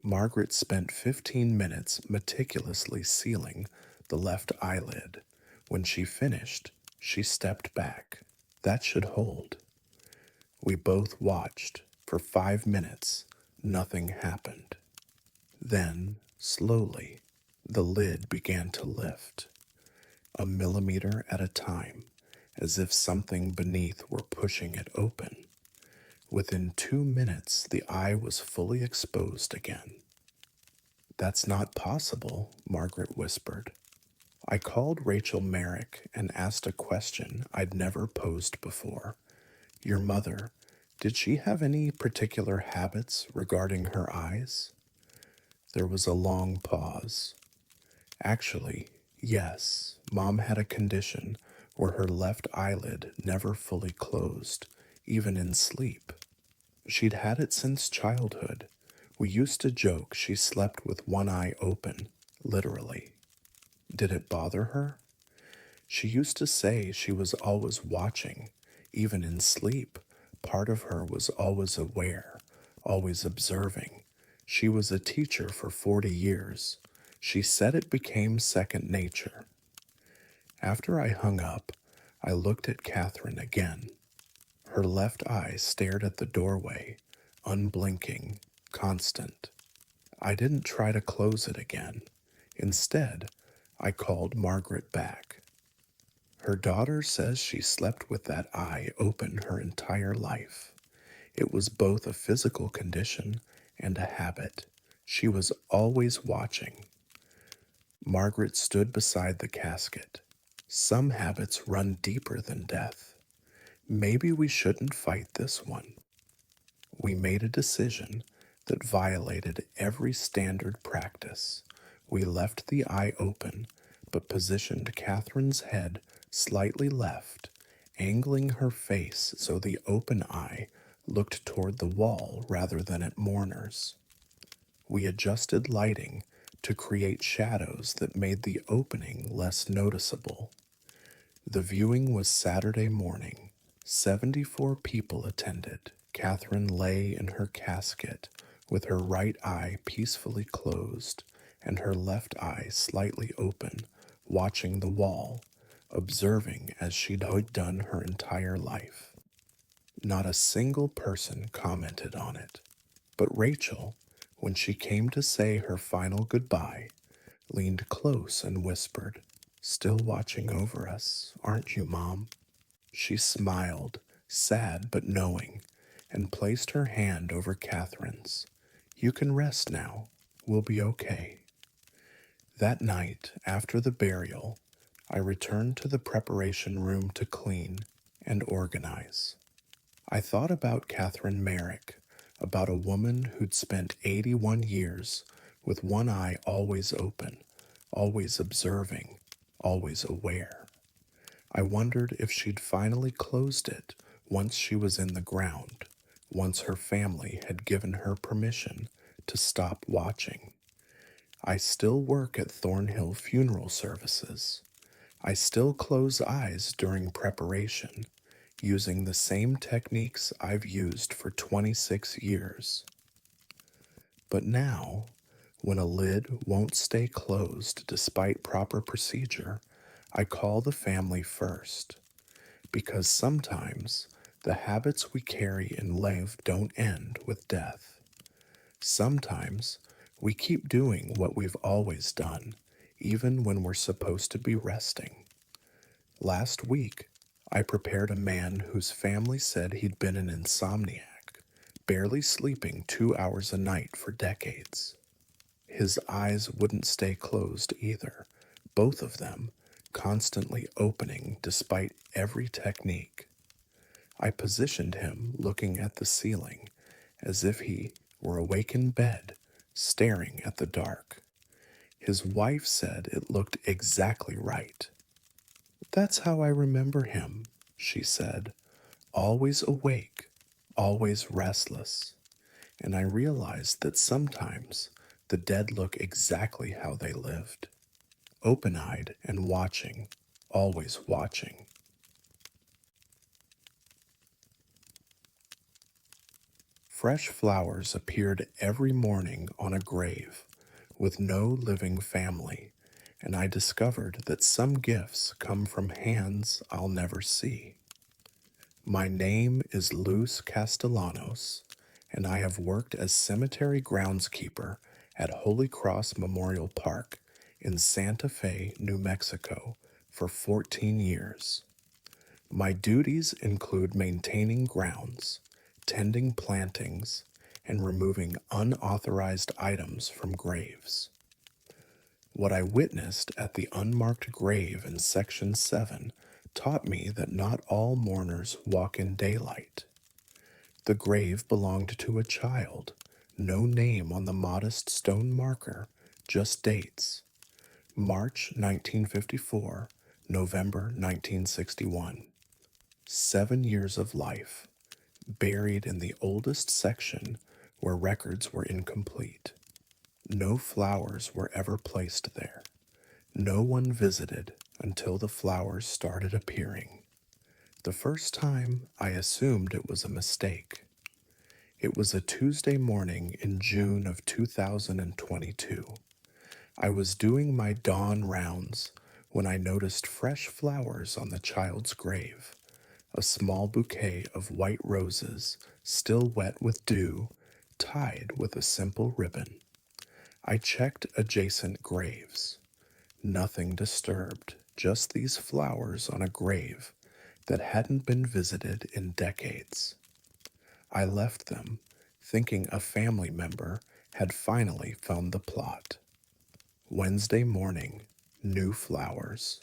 S1: Margaret spent 15 minutes meticulously sealing the left eyelid. When she finished, she stepped back. That should hold. We both watched. For 5 minutes, nothing happened. Then, slowly, the lid began to lift, a millimeter at a time, as if something beneath were pushing it open. Within 2 minutes, the eye was fully exposed again. That's not possible, Margaret whispered. I called Rachel Merrick and asked a question I'd never posed before. Your mother, did she have any particular habits regarding her eyes? There was a long pause. Actually, yes, Mom had a condition where her left eyelid never fully closed, even in sleep. She'd had it since childhood. We used to joke she slept with one eye open, literally. Did it bother her? She used to say she was always watching, even in sleep. Part of her was always aware, always observing. She was a teacher for 40 years. She said it became second nature. After I hung up, I looked at Catherine again. Her left eye stared at the doorway, unblinking, constant. I didn't try to close it again. Instead, I called Margaret back. Her daughter says she slept with that eye open her entire life. It was both a physical condition and a habit. She was always watching. Margaret stood beside the casket. Some habits run deeper than death. Maybe we shouldn't fight this one. We made a decision that violated every standard practice. We left the eye open, but positioned Catherine's head slightly left, angling her face so the open eye looked toward the wall rather than at mourners. We adjusted lighting to create shadows that made the opening less noticeable. The viewing was Saturday morning. 74 people attended. Catherine lay in her casket with her right eye peacefully closed and her left eye slightly open, watching the wall, observing as she'd done her entire life. Not a single person commented on it. But Rachel, when she came to say her final goodbye, leaned close and whispered, "Still watching over us, aren't you, Mom?" She smiled, sad but knowing, and placed her hand over Catherine's. "You can rest now. We'll be okay." That night, after the burial, I returned to the preparation room to clean and organize. I thought about Catherine Merrick, about a woman who'd spent 81 years with one eye always open, always observing, always aware. I wondered if she'd finally closed it once she was in the ground, once her family had given her permission to stop watching. I still work at Thornhill Funeral Services. I still close eyes during preparation, using the same techniques I've used for 26 years. But now, when a lid won't stay closed despite proper procedure, I call the family first, because sometimes the habits we carry in life don't end with death. Sometimes we keep doing what we've always done, even when we're supposed to be resting. Last week, I prepared a man whose family said he'd been an insomniac, barely sleeping 2 hours a night for decades. His eyes wouldn't stay closed either, both of them constantly opening despite every technique. I positioned him looking at the ceiling as if he were awake in bed, staring at the dark. His wife said it looked exactly right. "That's how I remember him," she said, "always awake, always restless." And I realized that sometimes the dead look exactly how they lived, open-eyed and watching, always watching. Fresh flowers appeared every morning on a grave with no living family, and I discovered that some gifts come from hands I'll never see. My name is Luz Castellanos, and I have worked as cemetery groundskeeper at Holy Cross Memorial Park in Santa Fe, New Mexico, for 14 years. My duties include maintaining grounds, tending plantings, and removing unauthorized items from graves. What I witnessed at the unmarked grave in Section 7 taught me that not all mourners walk in daylight. The grave belonged to a child, no name on the modest stone marker, just dates. March 1954, November 1961. 7 years of life, buried in the oldest section where records were incomplete. No flowers were ever placed there. No one visited until the flowers started appearing. The first time, I assumed it was a mistake. It was a Tuesday morning in June of 2022. I was doing my dawn rounds when I noticed fresh flowers on the child's grave, a small bouquet of white roses, still wet with dew, tied with a simple ribbon. I checked adjacent graves. Nothing disturbed, just these flowers on a grave that hadn't been visited in decades. I left them, thinking a family member had finally found the plot. Wednesday morning, new flowers.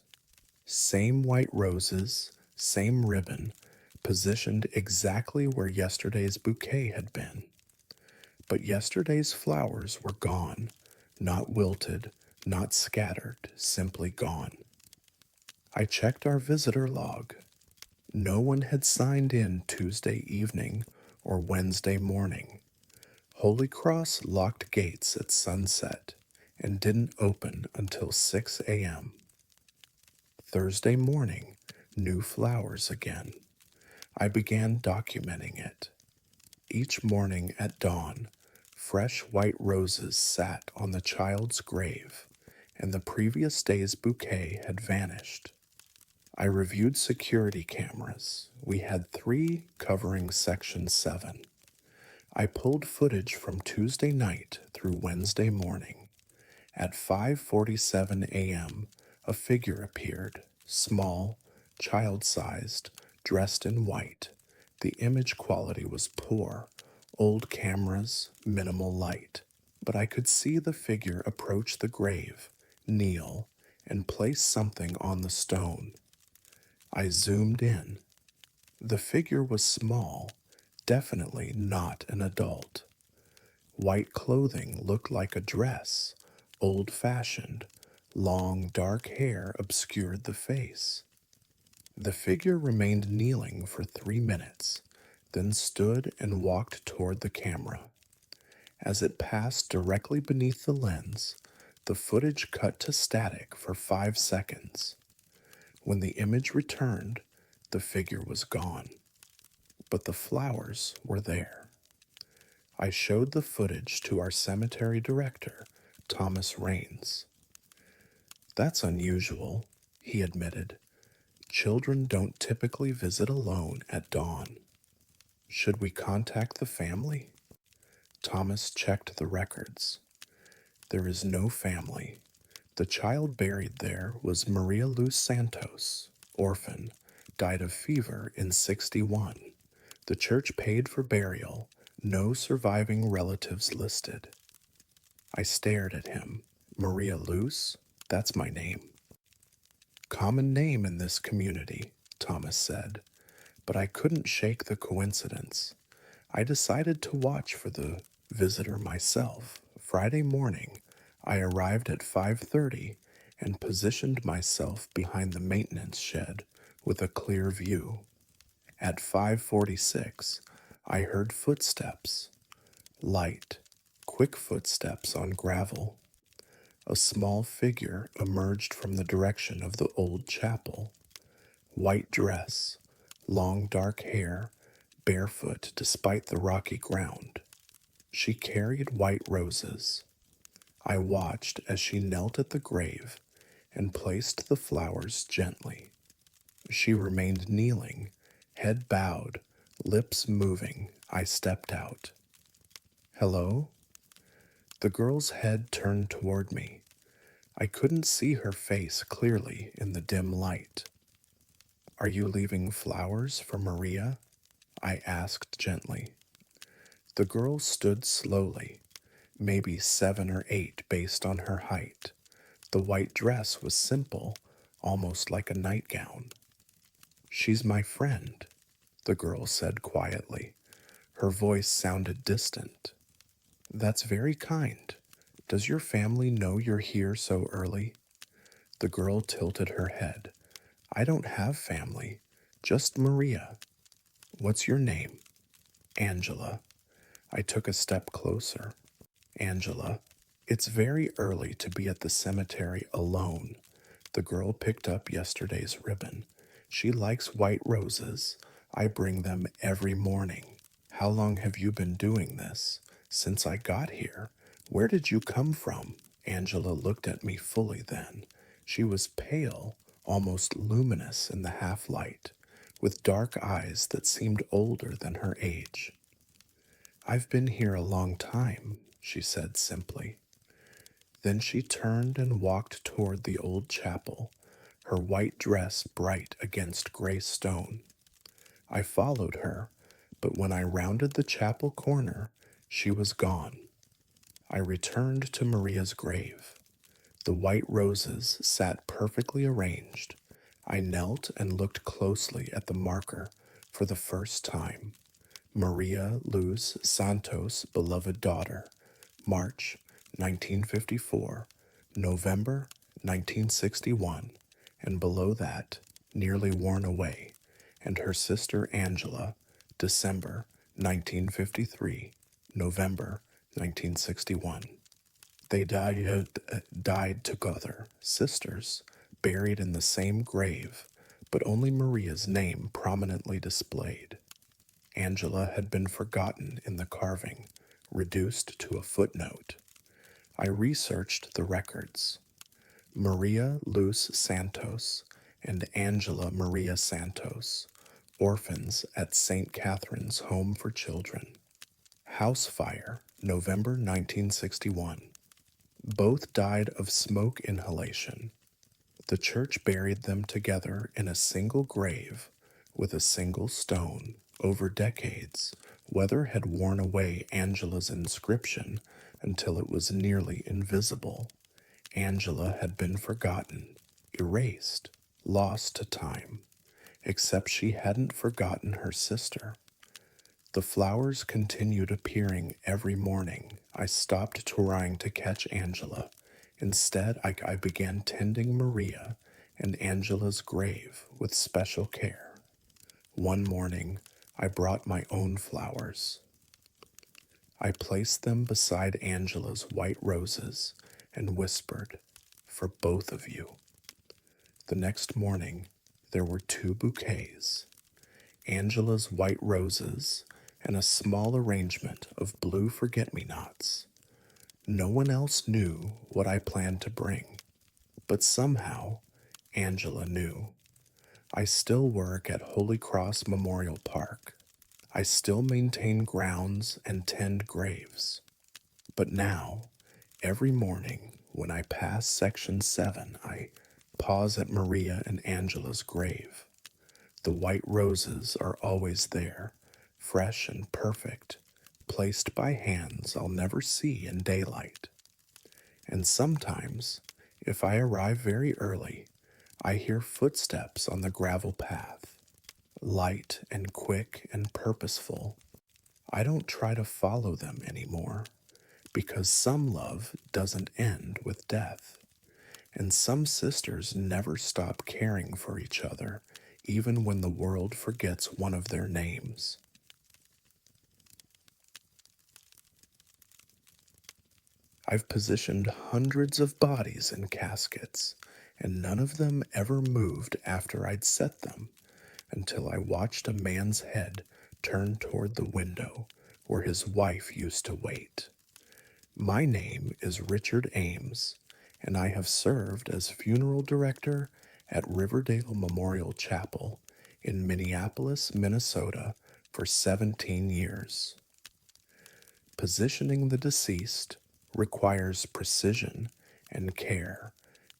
S1: Same white roses, same ribbon, positioned exactly where yesterday's bouquet had been. But yesterday's flowers were gone, not wilted, not scattered, simply gone. I checked our visitor log. No one had signed in Tuesday evening or Wednesday morning. Holy Cross locked gates at sunset and didn't open until 6 a.m. Thursday morning, new flowers again. I began documenting it. Each morning at dawn, fresh white roses sat on the child's grave, and the previous day's bouquet had vanished. I reviewed security cameras. We had 3 covering Section 7. I pulled footage from Tuesday night through Wednesday morning. At 5:47 a.m., a figure appeared, small, child-sized, dressed in white. The image quality was poor, old cameras, minimal light. But I could see the figure approach the grave, kneel, and place something on the stone. I zoomed in. The figure was small, definitely not an adult. White clothing looked like a dress, old-fashioned. Long dark hair obscured the face. The figure remained kneeling for 3 minutes, then stood and walked toward the camera. As it passed directly beneath the lens, the footage cut to static for 5 seconds. When the image returned, the figure was gone, but the flowers were there. I showed the footage to our cemetery director, Thomas Raines. "That's unusual," he admitted. "Children don't typically visit alone at dawn. Should we contact the family?" Thomas checked the records. "There is no family. The child buried there was Maria Luz Santos, orphan, died of fever in '61. The church paid for burial, no surviving relatives listed." I stared at him. "Maria Luz? That's my name." "Common name in this community," Thomas said, but I couldn't shake the coincidence. I decided to watch for the visitor myself. Friday morning, I arrived at 5:30 and positioned myself behind the maintenance shed with a clear view. At 5:46, I heard footsteps, light, quick footsteps on gravel. A small figure emerged from the direction of the old chapel. White dress, long dark hair, barefoot despite the rocky ground. She carried white roses. I watched as she knelt at the grave and placed the flowers gently. She remained kneeling, head bowed, lips moving. I stepped out. "Hello?" The girl's head turned toward me. I couldn't see her face clearly in the dim light. "Are you leaving flowers for Maria?" I asked gently. The girl stood slowly, maybe 7 or 8 based on her height. The white dress was simple, almost like a nightgown. "She's my friend," the girl said quietly. Her voice sounded distant. "That's very kind. Does your family know you're here so early?" The girl tilted her head. "I don't have family, just Maria." "What's your name?" "Angela." I took a step closer. "Angela, it's very early to be at the cemetery alone." The girl picked up yesterday's ribbon. "She likes white roses. I bring them every morning." "How long have you been doing this?" "Since I got here." "Where did you come from?" Angela looked at me fully then. She was pale, almost luminous in the half-light, with dark eyes that seemed older than her age. "I've been here a long time," she said simply. Then she turned and walked toward the old chapel, her white dress bright against gray stone. I followed her, but when I rounded the chapel corner, she was gone. I returned to Maria's grave. The white roses sat perfectly arranged. I knelt and looked closely at the marker for the first time. Maria Luz Santos' beloved daughter, March 1954, November 1961, and below that, nearly worn away, and her sister Angela, December 1953, November 1961. They died together, sisters, buried in the same grave, but only Maria's name prominently displayed. Angela had been forgotten in the carving, reduced to a footnote. I researched the records. Maria Luz Santos and Angela Maria Santos, orphans at St. Catherine's Home for Children. House fire, November 1961. Both died of smoke inhalation. The church buried them together in a single grave with a single stone. Over decades, weather had worn away Angela's inscription until it was nearly invisible. Angela had been forgotten, erased, lost to time, except she hadn't forgotten her sister. The flowers continued appearing every morning. I stopped trying to catch Angela. Instead, I began tending Maria and Angela's grave with special care. One morning, I brought my own flowers. I placed them beside Angela's white roses and whispered, "For both of you." The next morning, there were two bouquets, Angela's white roses and a small arrangement of blue forget-me-nots. No one else knew what I planned to bring, but somehow Angela knew. I still work at Holy Cross Memorial Park. I still maintain grounds and tend graves. But now, every morning when I pass Section 7, I pause at Maria and Angela's grave. The white roses are always there, fresh and perfect, placed by hands I'll never see in daylight. And sometimes, if I arrive very early, I hear footsteps on the gravel path, light and quick and purposeful. I don't try to follow them anymore, because some love doesn't end with death, and some sisters never stop caring for each other, even when the world forgets one of their names. I've positioned hundreds of bodies in caskets, and none of them ever moved after I'd set them, until I watched a man's head turn toward the window where his wife used to wait. My name is Richard Ames, and I have served as funeral director at Riverdale Memorial Chapel in Minneapolis, Minnesota for 17 years. Positioning the deceased requires precision and care.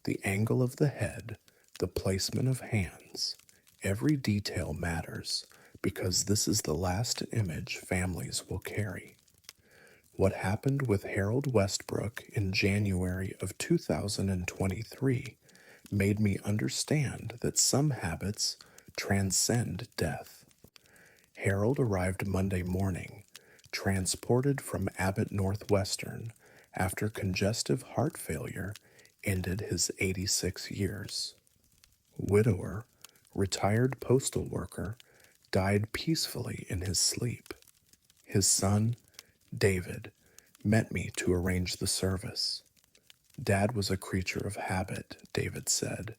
S1: The angle of the head, the placement of hands, every detail matters because this is the last image families will carry. What happened with Harold Westbrook in January of 2023 made me understand that some habits transcend death. Harold arrived Monday morning, transported from Abbott Northwestern after congestive heart failure ended his 86 years. Widower, retired postal worker, died peacefully in his sleep. His son, David, met me to arrange the service. Dad was a creature of habit, David said.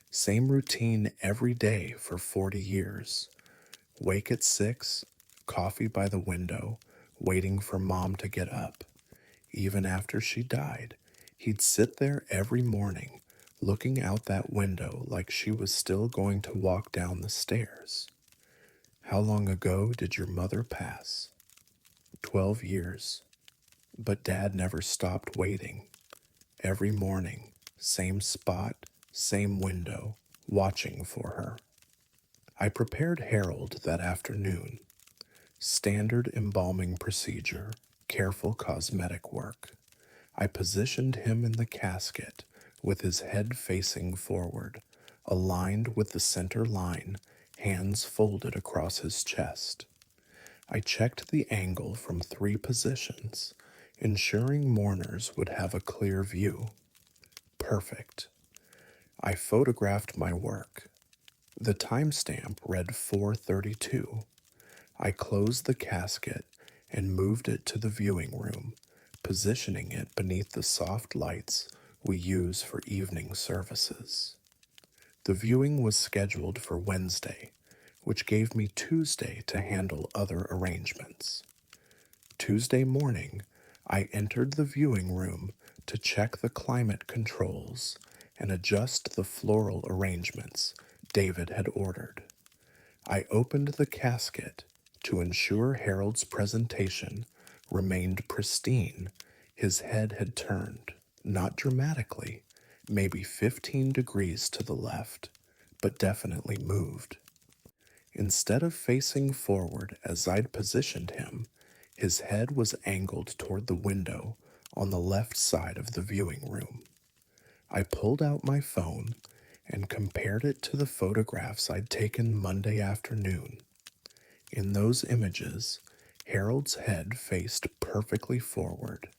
S1: Same routine every day for 40 years. Wake at 6, coffee by the window, waiting for Mom to get up. Even after she died, he'd sit there every morning, looking out that window like she was still going to walk down the stairs. How long ago did your mother pass? 12 years. But Dad never stopped waiting. Every morning, same spot, same window, watching for her. I prepared Harold that afternoon. Standard embalming procedure, careful cosmetic work. I positioned him in the casket with his head facing forward, aligned with the center line, hands folded across his chest. I checked the angle from 3 positions, ensuring mourners would have a clear view. Perfect. I photographed my work. The timestamp read 4:32. I closed the casket and moved it to the viewing room, positioning it beneath the soft lights we use for evening services. The viewing was scheduled for Wednesday, which gave me Tuesday to handle other arrangements. Tuesday morning, I entered the viewing room to check the climate controls and adjust the floral arrangements David had ordered. I opened the casket to ensure Harold's presentation remained pristine. His head had turned, not dramatically, maybe 15 degrees to the left, but definitely moved. Instead of facing forward as I'd positioned him, his head was angled toward the window on the left side of the viewing room. I pulled out my phone and compared it to the photographs I'd taken Monday afternoon. In those images, Harold's head faced perfectly forward.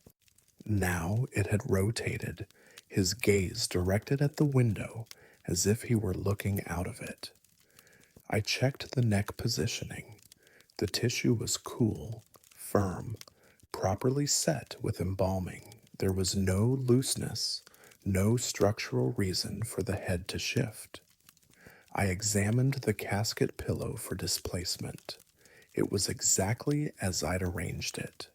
S1: Now it had rotated, his gaze directed at the window as if he were looking out of it. I checked the neck positioning. The tissue was cool, firm, properly set with embalming. There was no looseness, no structural reason for the head to shift. I examined the casket pillow for displacement. It was exactly as I'd arranged it.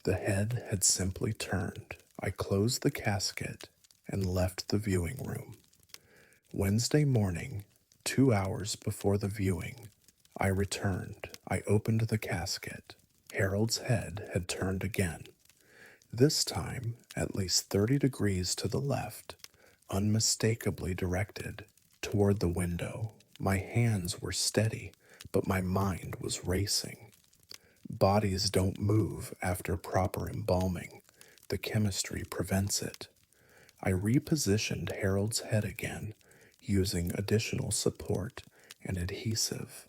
S1: The head had simply turned. I closed the casket and left the viewing room. Wednesday morning, 2 hours before the viewing, I returned. I opened the casket. Harold's head had turned again, this time at least 30 degrees to the left, unmistakably directed toward the window. My hands were steady, but my mind was racing. Bodies don't move after proper embalming. The chemistry prevents it. I repositioned Harold's head again, using additional support and adhesive.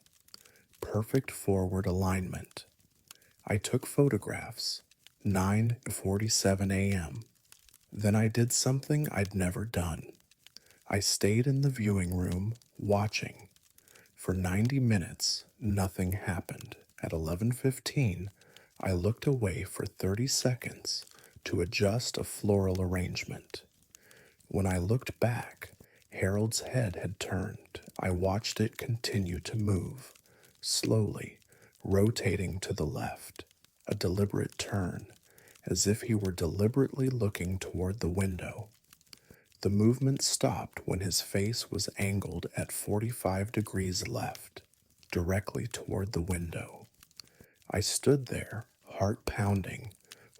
S1: Perfect forward alignment. I took photographs, 9:47 a.m. Then I did something I'd never done. I stayed in the viewing room, watching. For 90 minutes, nothing happened. At 11:15, I looked away for 30 seconds to adjust a floral arrangement. When I looked back, Harold's head had turned. I watched it continue to move, slowly, rotating to the left, a deliberate turn, as if he were deliberately looking toward the window. The movement stopped when his face was angled at 45 degrees left, directly toward the window. I stood there, heart pounding,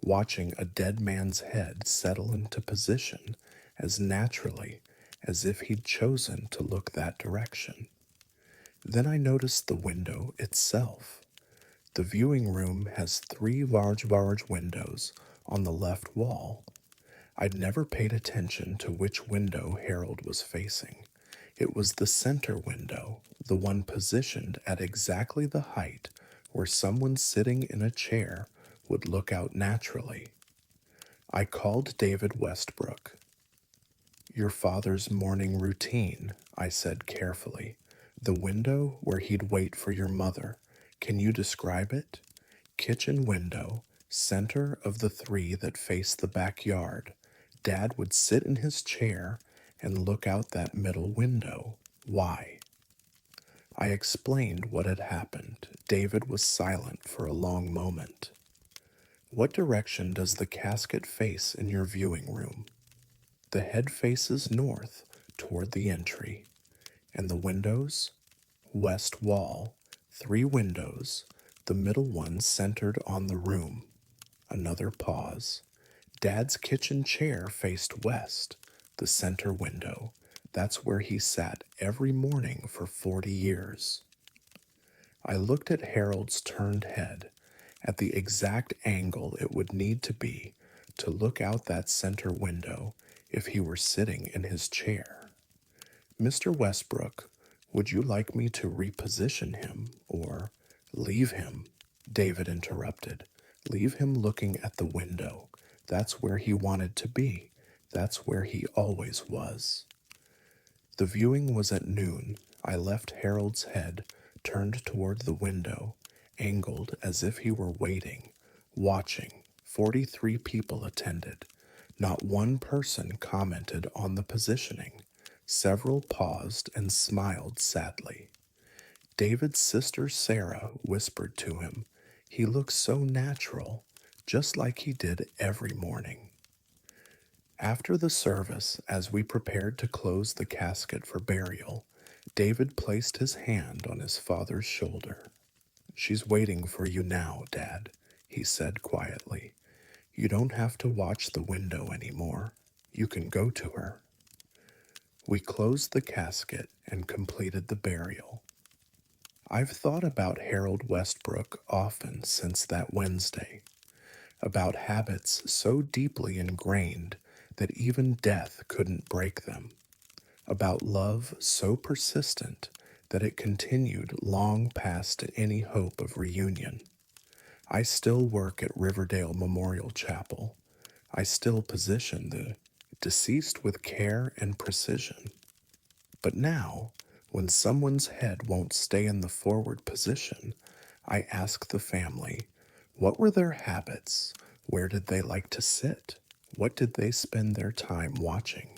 S1: watching a dead man's head settle into position as naturally as if he'd chosen to look that direction. Then I noticed the window itself. The viewing room has three large windows on the left wall. I'd never paid attention to which window Harold was facing. It was the center window, the one positioned at exactly the height where someone sitting in a chair would look out naturally. I called David Westbrook. "Your father's morning routine," I said carefully. "The window where he'd wait for your mother. Can you describe it?" "Kitchen window, center of the three that face the backyard. Dad would sit in his chair and look out that middle window. Why?" I explained what had happened. David was silent for a long moment. "What direction does the casket face in your viewing room?" "The head faces north, toward the entry." "And the windows?" "West wall, three windows, the middle one centered on the room." Another pause. "Dad's kitchen chair faced west, the center window. That's where he sat every morning for 40 years. I looked at Harold's turned head, at the exact angle it would need to be to look out that center window if he were sitting in his chair. "Mr. Westbrook, would you like me to reposition him or leave him?" David interrupted. "Leave him looking at the window. That's where he wanted to be. That's where he always was." The viewing was at noon. I left Harold's head turned toward the window, angled as if he were waiting, watching. 43 people attended. Not one person commented on the positioning. Several paused and smiled sadly. David's sister Sarah whispered to him, "He looks so natural, just like he did every morning." After the service, as we prepared to close the casket for burial, David placed his hand on his father's shoulder. "She's waiting for you now, Dad," he said quietly. "You don't have to watch the window anymore. You can go to her. We closed the casket and completed the burial. I've thought about Harold Westbrook often since that Wednesday, about habits so deeply ingrained that even death couldn't break them, about love so persistent that it continued long past any hope of reunion. I still work at Riverdale Memorial Chapel. I still position the deceased with care and precision. But now, when someone's head won't stay in the forward position, I ask the family, what were their habits? Where did they like to sit? What did they spend their time watching?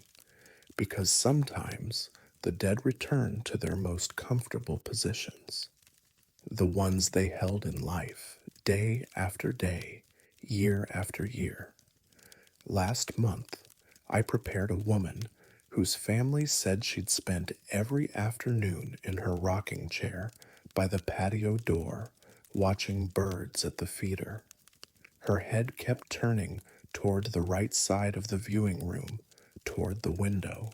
S1: Because sometimes the dead return to their most comfortable positions, the ones they held in life, day after day, year after year. Last month, I prepared a woman whose family said she'd spent every afternoon in her rocking chair by the patio door watching birds at the feeder. Her head kept turning toward the right side of the viewing room, toward the window.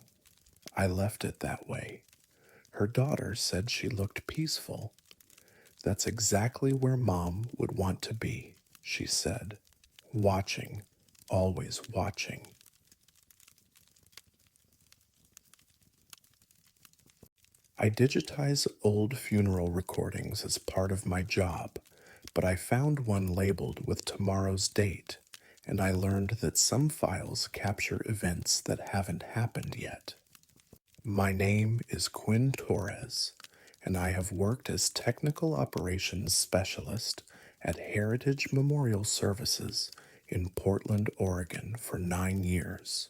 S1: I left it that way. Her daughter said she looked peaceful. That's exactly where Mom would want to be, she said. Watching, always watching. I digitize old funeral recordings as part of my job, but I found one labeled with tomorrow's date, and I learned that some files capture events that haven't happened yet. My name is Quinn Torres, and I have worked as Technical Operations Specialist at Heritage Memorial Services in Portland, Oregon for 9 years.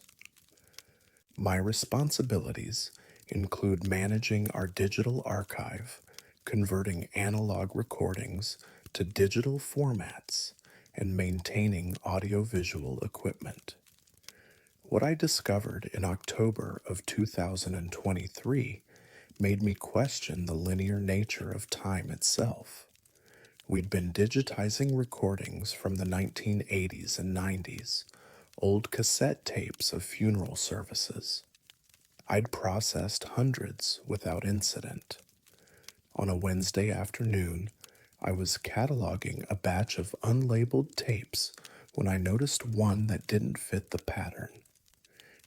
S1: My responsibilities include managing our digital archive, converting analog recordings to digital formats, and maintaining audiovisual equipment. What I discovered in October of 2023 made me question the linear nature of time itself. We'd been digitizing recordings from the 1980s and 90s, old cassette tapes of funeral services. I'd processed hundreds without incident. On a Wednesday afternoon, I was cataloging a batch of unlabeled tapes when I noticed one that didn't fit the pattern.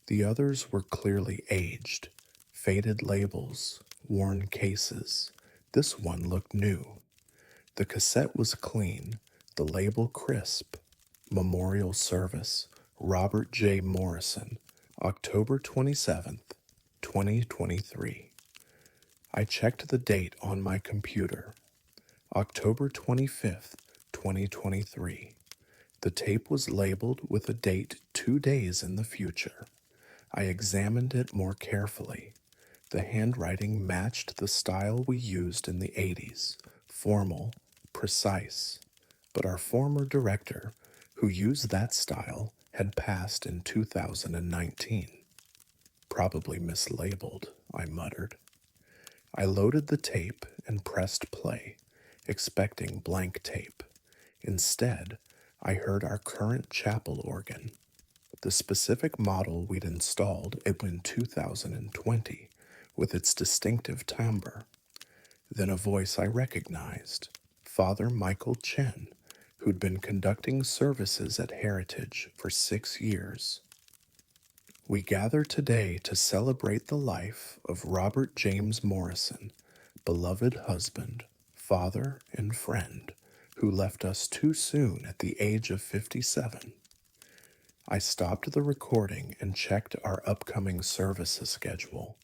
S1: The others were clearly aged, faded labels, worn cases. This one looked new. The cassette was clean, the label crisp. Memorial Service, Robert J. Morrison, October 27th, 2023. I checked the date on my computer. October 25th, 2023. The tape was labeled with a date 2 days in the future. I examined it more carefully. The handwriting matched the style we used in the 80s, formal, precise. But our former director, who used that style, had passed in 2019. Probably mislabeled, I muttered. I loaded the tape and pressed play, expecting blank tape. Instead, I heard our current chapel organ. The specific model we'd installed in 2020, with its distinctive timbre. Then a voice I recognized, Father Michael Chen, who'd been conducting services at Heritage for 6 years. We gather today to celebrate the life of Robert James Morrison, beloved husband, father, and friend, who left us too soon at the age of 57. I stopped the recording and checked our upcoming services schedule.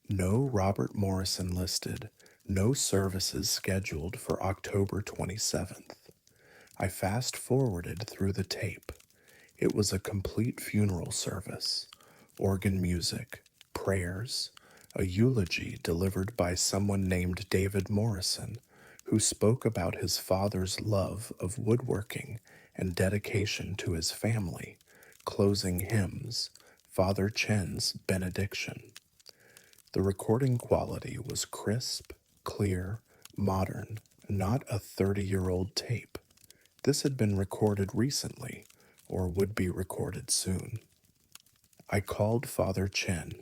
S1: No Robert Morrison listed, no services scheduled for October 27th. I fast forwarded through the tape. It was a complete funeral service, organ music, prayers, a eulogy delivered by someone named David Morrison, who spoke about his father's love of woodworking and dedication to his family, closing hymns, Father Chen's benediction. The recording quality was crisp, clear, modern, not a 30-year-old tape. This had been recorded recently, or would be recorded soon. I called Father Chen.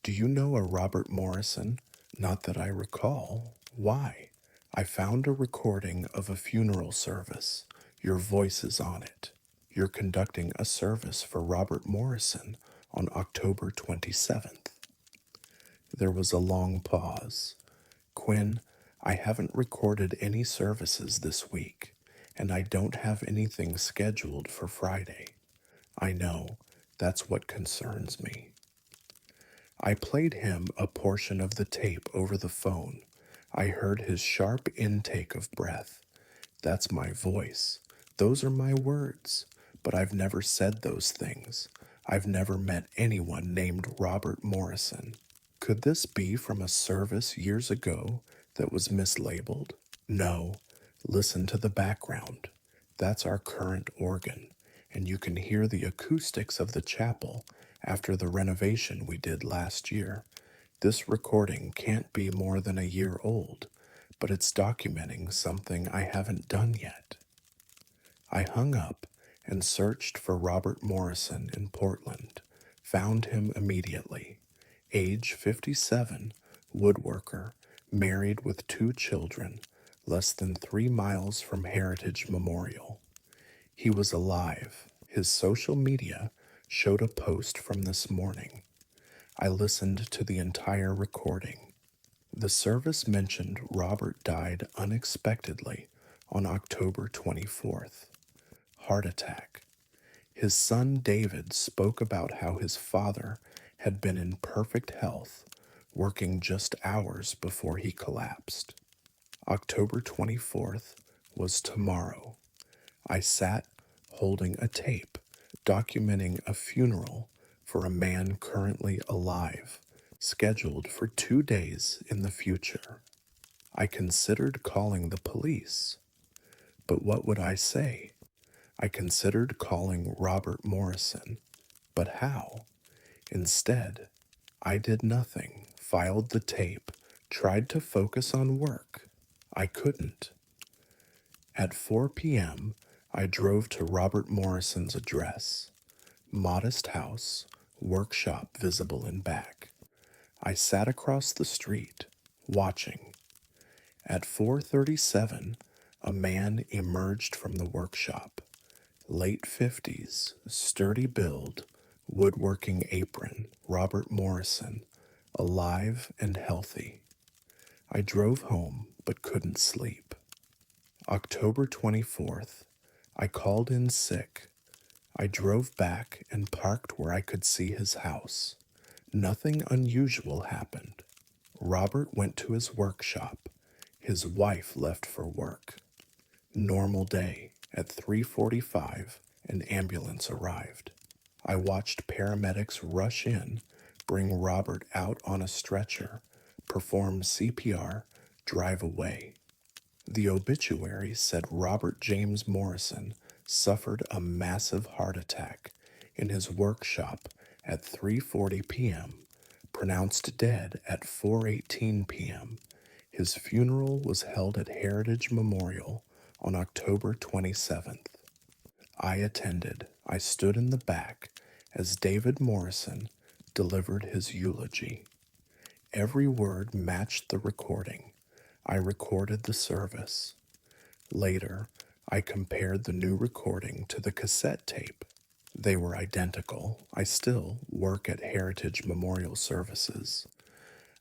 S1: Do you know a Robert Morrison? Not that I recall. Why? I found a recording of a funeral service. Your voice is on it. You're conducting a service for Robert Morrison on October 27th. There was a long pause. Quinn, I haven't recorded any services this week, and I don't have anything scheduled for Friday. I know, that's what concerns me. I played him a portion of the tape over the phone. I heard his sharp intake of breath. That's my voice. Those are my words. But I've never said those things. I've never met anyone named Robert Morrison. Could this be from a service years ago that was mislabeled? No. Listen to the background. That's our current organ, and you can hear the acoustics of the chapel after the renovation we did last year. This recording can't be more than a year old, but it's documenting something I haven't done yet. I hung up and searched for Robert Morrison in Portland, found him immediately. Age 57, woodworker, married with 2 children, less than 3 miles from Heritage Memorial. He was alive. His social media showed a post from this morning. I listened to the entire recording. The service mentioned Robert died unexpectedly on October 24th. Heart attack. His son David spoke about how his father had been in perfect health, working just hours before he collapsed. October 24th was tomorrow. I sat holding a tape documenting a funeral for a man currently alive, scheduled for 2 days in the future. I considered calling the police, but what would I say? I considered calling Robert Morrison, but how? Instead, I did nothing, filed the tape, tried to focus on work. I couldn't. At 4 p.m., I drove to Robert Morrison's address. Modest house, workshop visible in back. I sat across the street, watching. At 4:37, a man emerged from the workshop. Late 50s, sturdy build, woodworking apron, Robert Morrison, alive and healthy. I drove home but couldn't sleep. October 24th, I called in sick. I drove back and parked where I could see his house. Nothing unusual happened. Robert went to his workshop. His wife left for work. Normal day. At 3:45, an ambulance arrived. I watched paramedics rush in, bring Robert out on a stretcher, perform CPR, drive away. The obituary said Robert James Morrison suffered a massive heart attack in his workshop at 3:40 p.m., pronounced dead at 4:18 p.m. His funeral was held at Heritage Memorial on October 27th. I attended. I stood in the back as David Morrison delivered his eulogy. Every word matched the recording. I recorded the service. Later, I compared the new recording to the cassette tape. They were identical. I still work at Heritage Memorial Services.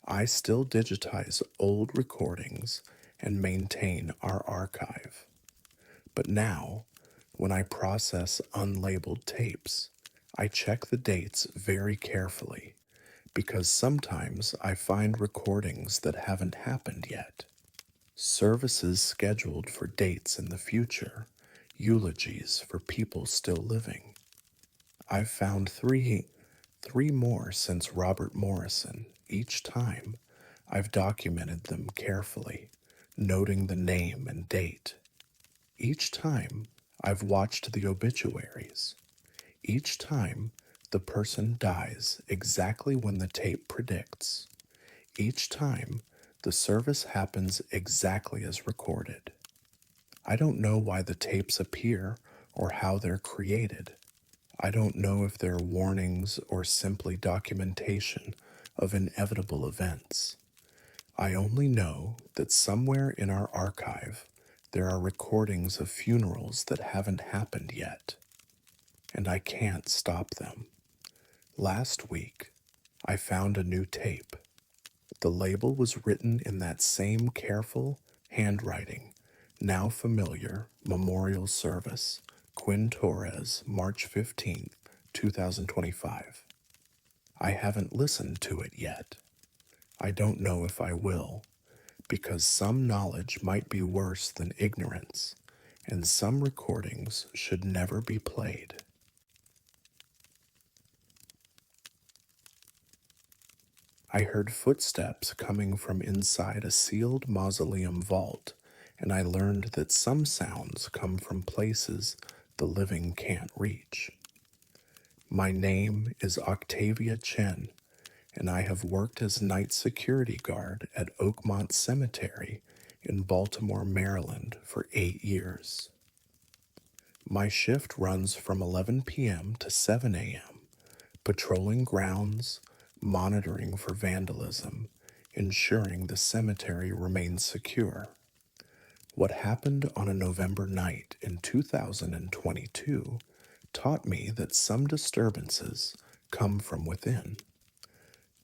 S1: I still digitize old recordings and maintain our archive. But now, when I process unlabeled tapes, I check the dates very carefully because sometimes I find recordings that haven't happened yet. Services scheduled for dates in the future, eulogies for people still living. I've found three more since Robert Morrison. Each time, I've documented them carefully, noting the name and date. Each time, I've watched the obituaries. Each time, the person dies exactly when the tape predicts. Each time, the service happens exactly as recorded. I don't know why the tapes appear or how they're created. I don't know if they're warnings or simply documentation of inevitable events. I only know that somewhere in our archive there are recordings of funerals that haven't happened yet, and I can't stop them. Last week, I found a new tape. The label was written in that same careful handwriting, now familiar memorial service, Quinn Torres, March 15th, 2025. I haven't listened to it yet. I don't know if I will, because some knowledge might be worse than ignorance, and some recordings should never be played. I heard footsteps coming from inside a sealed mausoleum vault, and I learned that some sounds come from places the living can't reach. My name is Octavia Chen, and I have worked as night security guard at Oakmont Cemetery in Baltimore, Maryland for 8 years. My shift runs from 11 p.m. to 7 a.m., patrolling grounds, monitoring for vandalism, ensuring the cemetery remains secure. What happened on a November night in 2022 taught me that some disturbances come from within.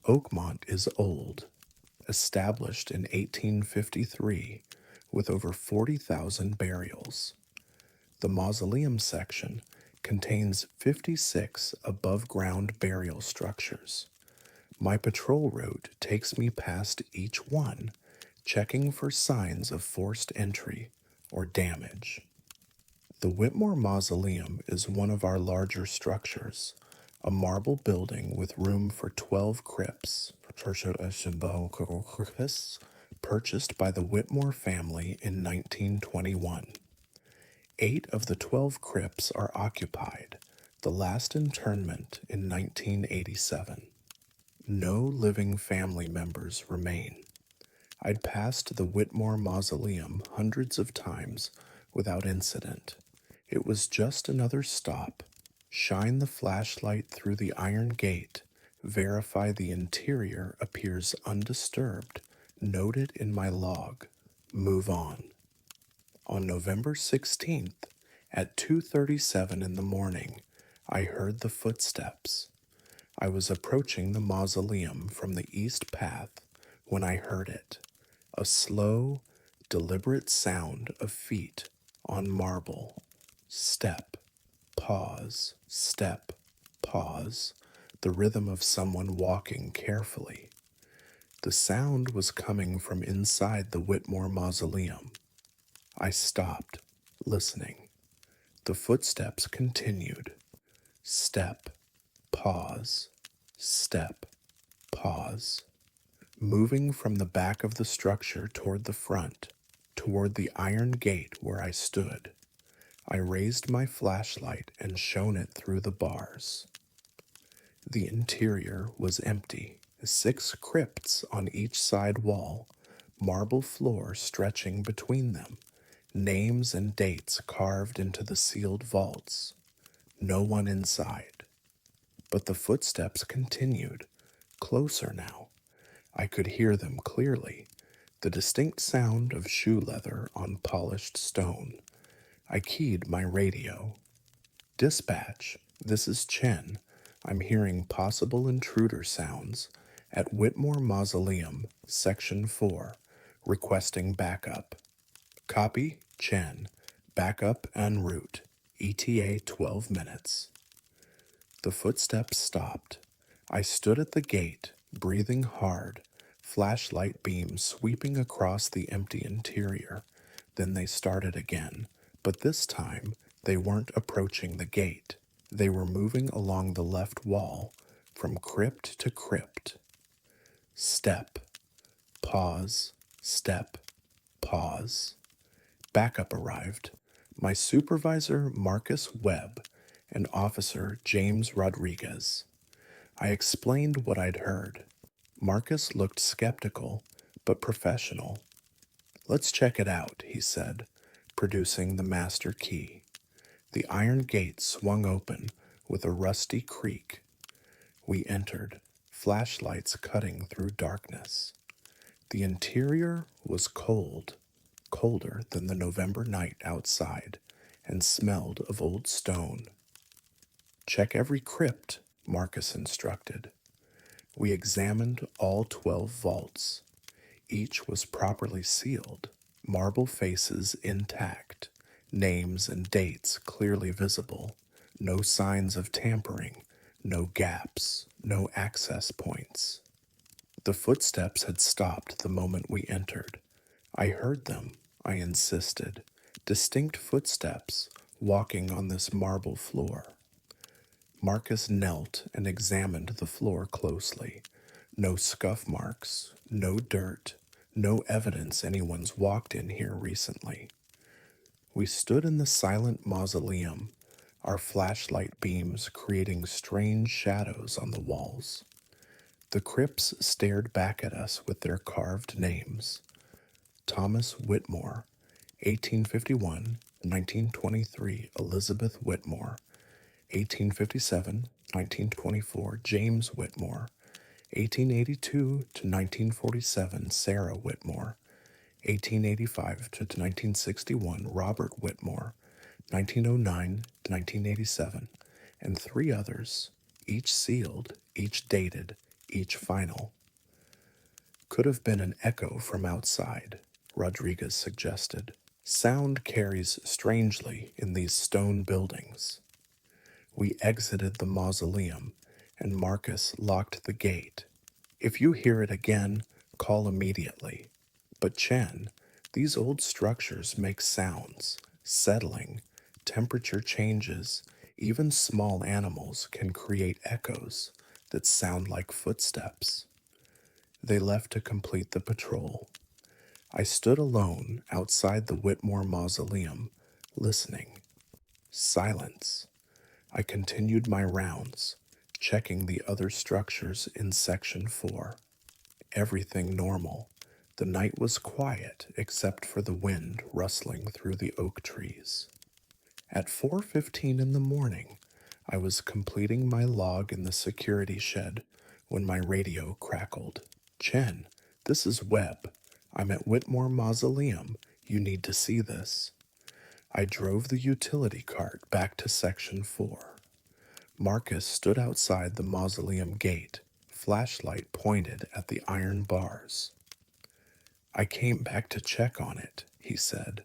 S1: Oakmont is old, established in 1853 with over 40,000 burials. The mausoleum section contains 56 above-ground burial structures. My patrol route takes me past each one, checking for signs of forced entry or damage. The Whitmore Mausoleum is one of our larger structures, a marble building with room for 12 crypts, purchased by the Whitmore family in 1921. 8 of the 12 crypts are occupied, the last internment in 1987. No living family members remain. I'd passed the Whitmore Mausoleum hundreds of times without incident. It was just another stop. Shine the flashlight through the iron gate, verify the interior appears undisturbed, note it in my log, move on. On November 16th, at 2:37 in the morning, I heard the footsteps. I was approaching the mausoleum from the east path when I heard it, a slow, deliberate sound of feet on marble. Step, pause, step, pause, the rhythm of someone walking carefully. The sound was coming from inside the Whitmore Mausoleum. I stopped, listening. The footsteps continued. Step, pause, step, pause. Moving from the back of the structure toward the front, toward the iron gate where I stood. I raised my flashlight and shone it through the bars. The interior was empty, 6 crypts on each side wall, marble floor stretching between them, names and dates carved into the sealed vaults. No one inside. But the footsteps continued, closer now. I could hear them clearly, the distinct sound of shoe leather on polished stone. I keyed my radio. Dispatch, this is Chen. I'm hearing possible intruder sounds at Whitmore Mausoleum, Section 4, requesting backup. Copy, Chen. Backup en route. ETA 12 minutes. The footsteps stopped. I stood at the gate, breathing hard, flashlight beams sweeping across the empty interior. Then they started again, but this time they weren't approaching the gate. They were moving along the left wall, from crypt to crypt. Step, pause, step, pause. Backup arrived. My supervisor, Marcus Webb, and Officer James Rodriguez. I explained what I'd heard. Marcus looked skeptical, but professional. Let's check it out, he said, producing the master key. The iron gate swung open with a rusty creak. We entered, flashlights cutting through darkness. The interior was cold, colder than the November night outside, and smelled of old stone. Check every crypt, Marcus instructed. We examined all 12 vaults. Each was properly sealed, marble faces intact, names and dates clearly visible, no signs of tampering, no gaps, no access points. The footsteps had stopped the moment we entered. I heard them, I insisted. Distinct footsteps walking on this marble floor. Marcus knelt and examined the floor closely. No scuff marks, no dirt, no evidence anyone's walked in here recently. We stood in the silent mausoleum, our flashlight beams creating strange shadows on the walls. The crypts stared back at us with their carved names. Thomas Whitmore, 1851, 1923, Elizabeth Whitmore, 1857, 1924, James Whitmore, 1882 to 1947, Sarah Whitmore, 1885 to 1961, Robert Whitmore, 1909 to 1987, and three others, each sealed, each dated, each final. Could have been an echo from outside, Rodriguez suggested. Sound carries strangely in these stone buildings. We exited the mausoleum, and Marcus locked the gate. If you hear it again, call immediately. But Chen, these old structures make sounds, settling, temperature changes, even small animals can create echoes that sound like footsteps. They left to complete the patrol. I stood alone outside the Whitmore mausoleum, listening. Silence. I continued my rounds, checking the other structures in Section 4. Everything normal. The night was quiet except for the wind rustling through the oak trees. At 4:15 in the morning, I was completing my log in the security shed when my radio crackled. Chen, this is Webb. I'm at Whitmore Mausoleum. You need to see this. I drove the utility cart back to Section 4. Marcus stood outside the mausoleum gate, flashlight pointed at the iron bars. I came back to check on it, he said.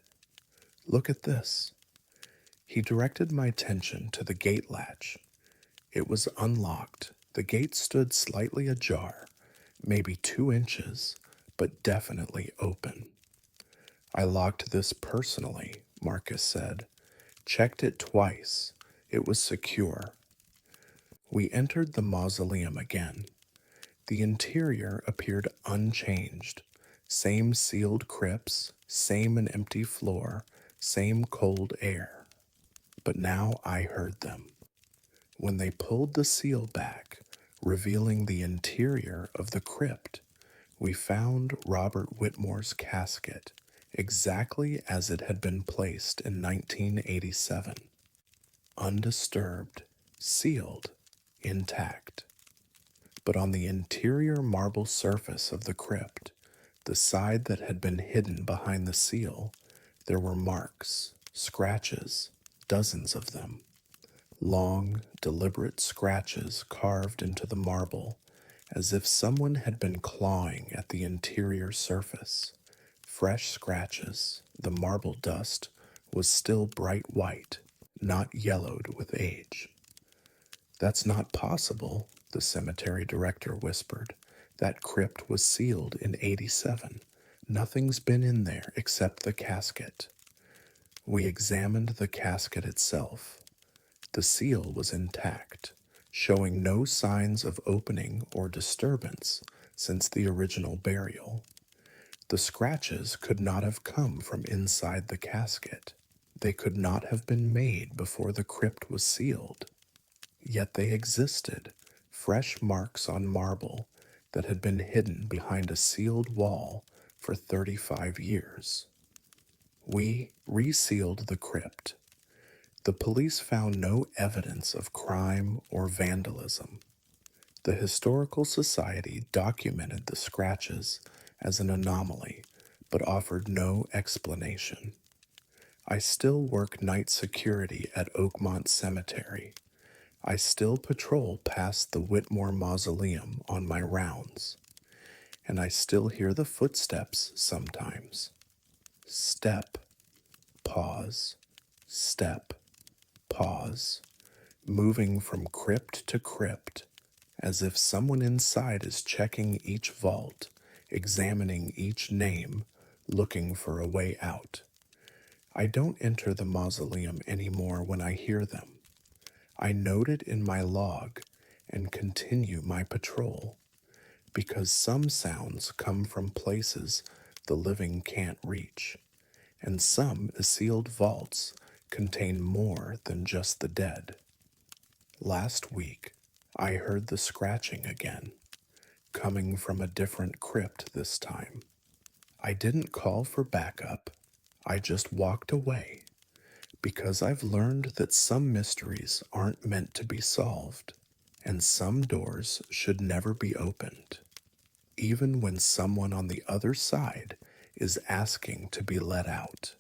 S1: Look at this. He directed my attention to the gate latch. It was unlocked. The gate stood slightly ajar, maybe 2 inches, but definitely open. I locked this personally, Marcus said. Checked it twice. It was secure. We entered the mausoleum again. The interior appeared unchanged. Same sealed crypts, same and empty floor, same cold air. But now I heard them. When they pulled the seal back, revealing the interior of the crypt, we found Robert Whitmore's casket, exactly as it had been placed in 1987. Undisturbed, sealed, intact. But on the interior marble surface of the crypt, the side that had been hidden behind the seal, there were marks, scratches, dozens of them. Long, deliberate scratches carved into the marble, as if someone had been clawing at the interior surface. Fresh scratches, the marble dust was still bright white, not yellowed with age. That's not possible, the cemetery director whispered. That crypt was sealed in 87. Nothing's been in there except the casket. We examined the casket itself. The seal was intact, showing no signs of opening or disturbance since the original burial. The scratches could not have come from inside the casket. They could not have been made before the crypt was sealed. Yet they existed, fresh marks on marble that had been hidden behind a sealed wall for 35 years. We resealed the crypt. The police found no evidence of crime or vandalism. The Historical Society documented the scratches as an anomaly, but offered no explanation. I still work night security at Oakmont Cemetery. I still patrol past the Whitmore Mausoleum on my rounds. And I still hear the footsteps sometimes. Step, pause, step, pause, moving from crypt to crypt, as if someone inside is checking each vault, examining each name, looking for a way out. I don't enter the mausoleum anymore when I hear them. I note it in my log and continue my patrol, because some sounds come from places the living can't reach, and some sealed vaults contain more than just the dead. Last week, I heard the scratching again, coming from a different crypt this time. I didn't call for backup, I just walked away, because I've learned that some mysteries aren't meant to be solved, and some doors should never be opened, even when someone on the other side is asking to be let out.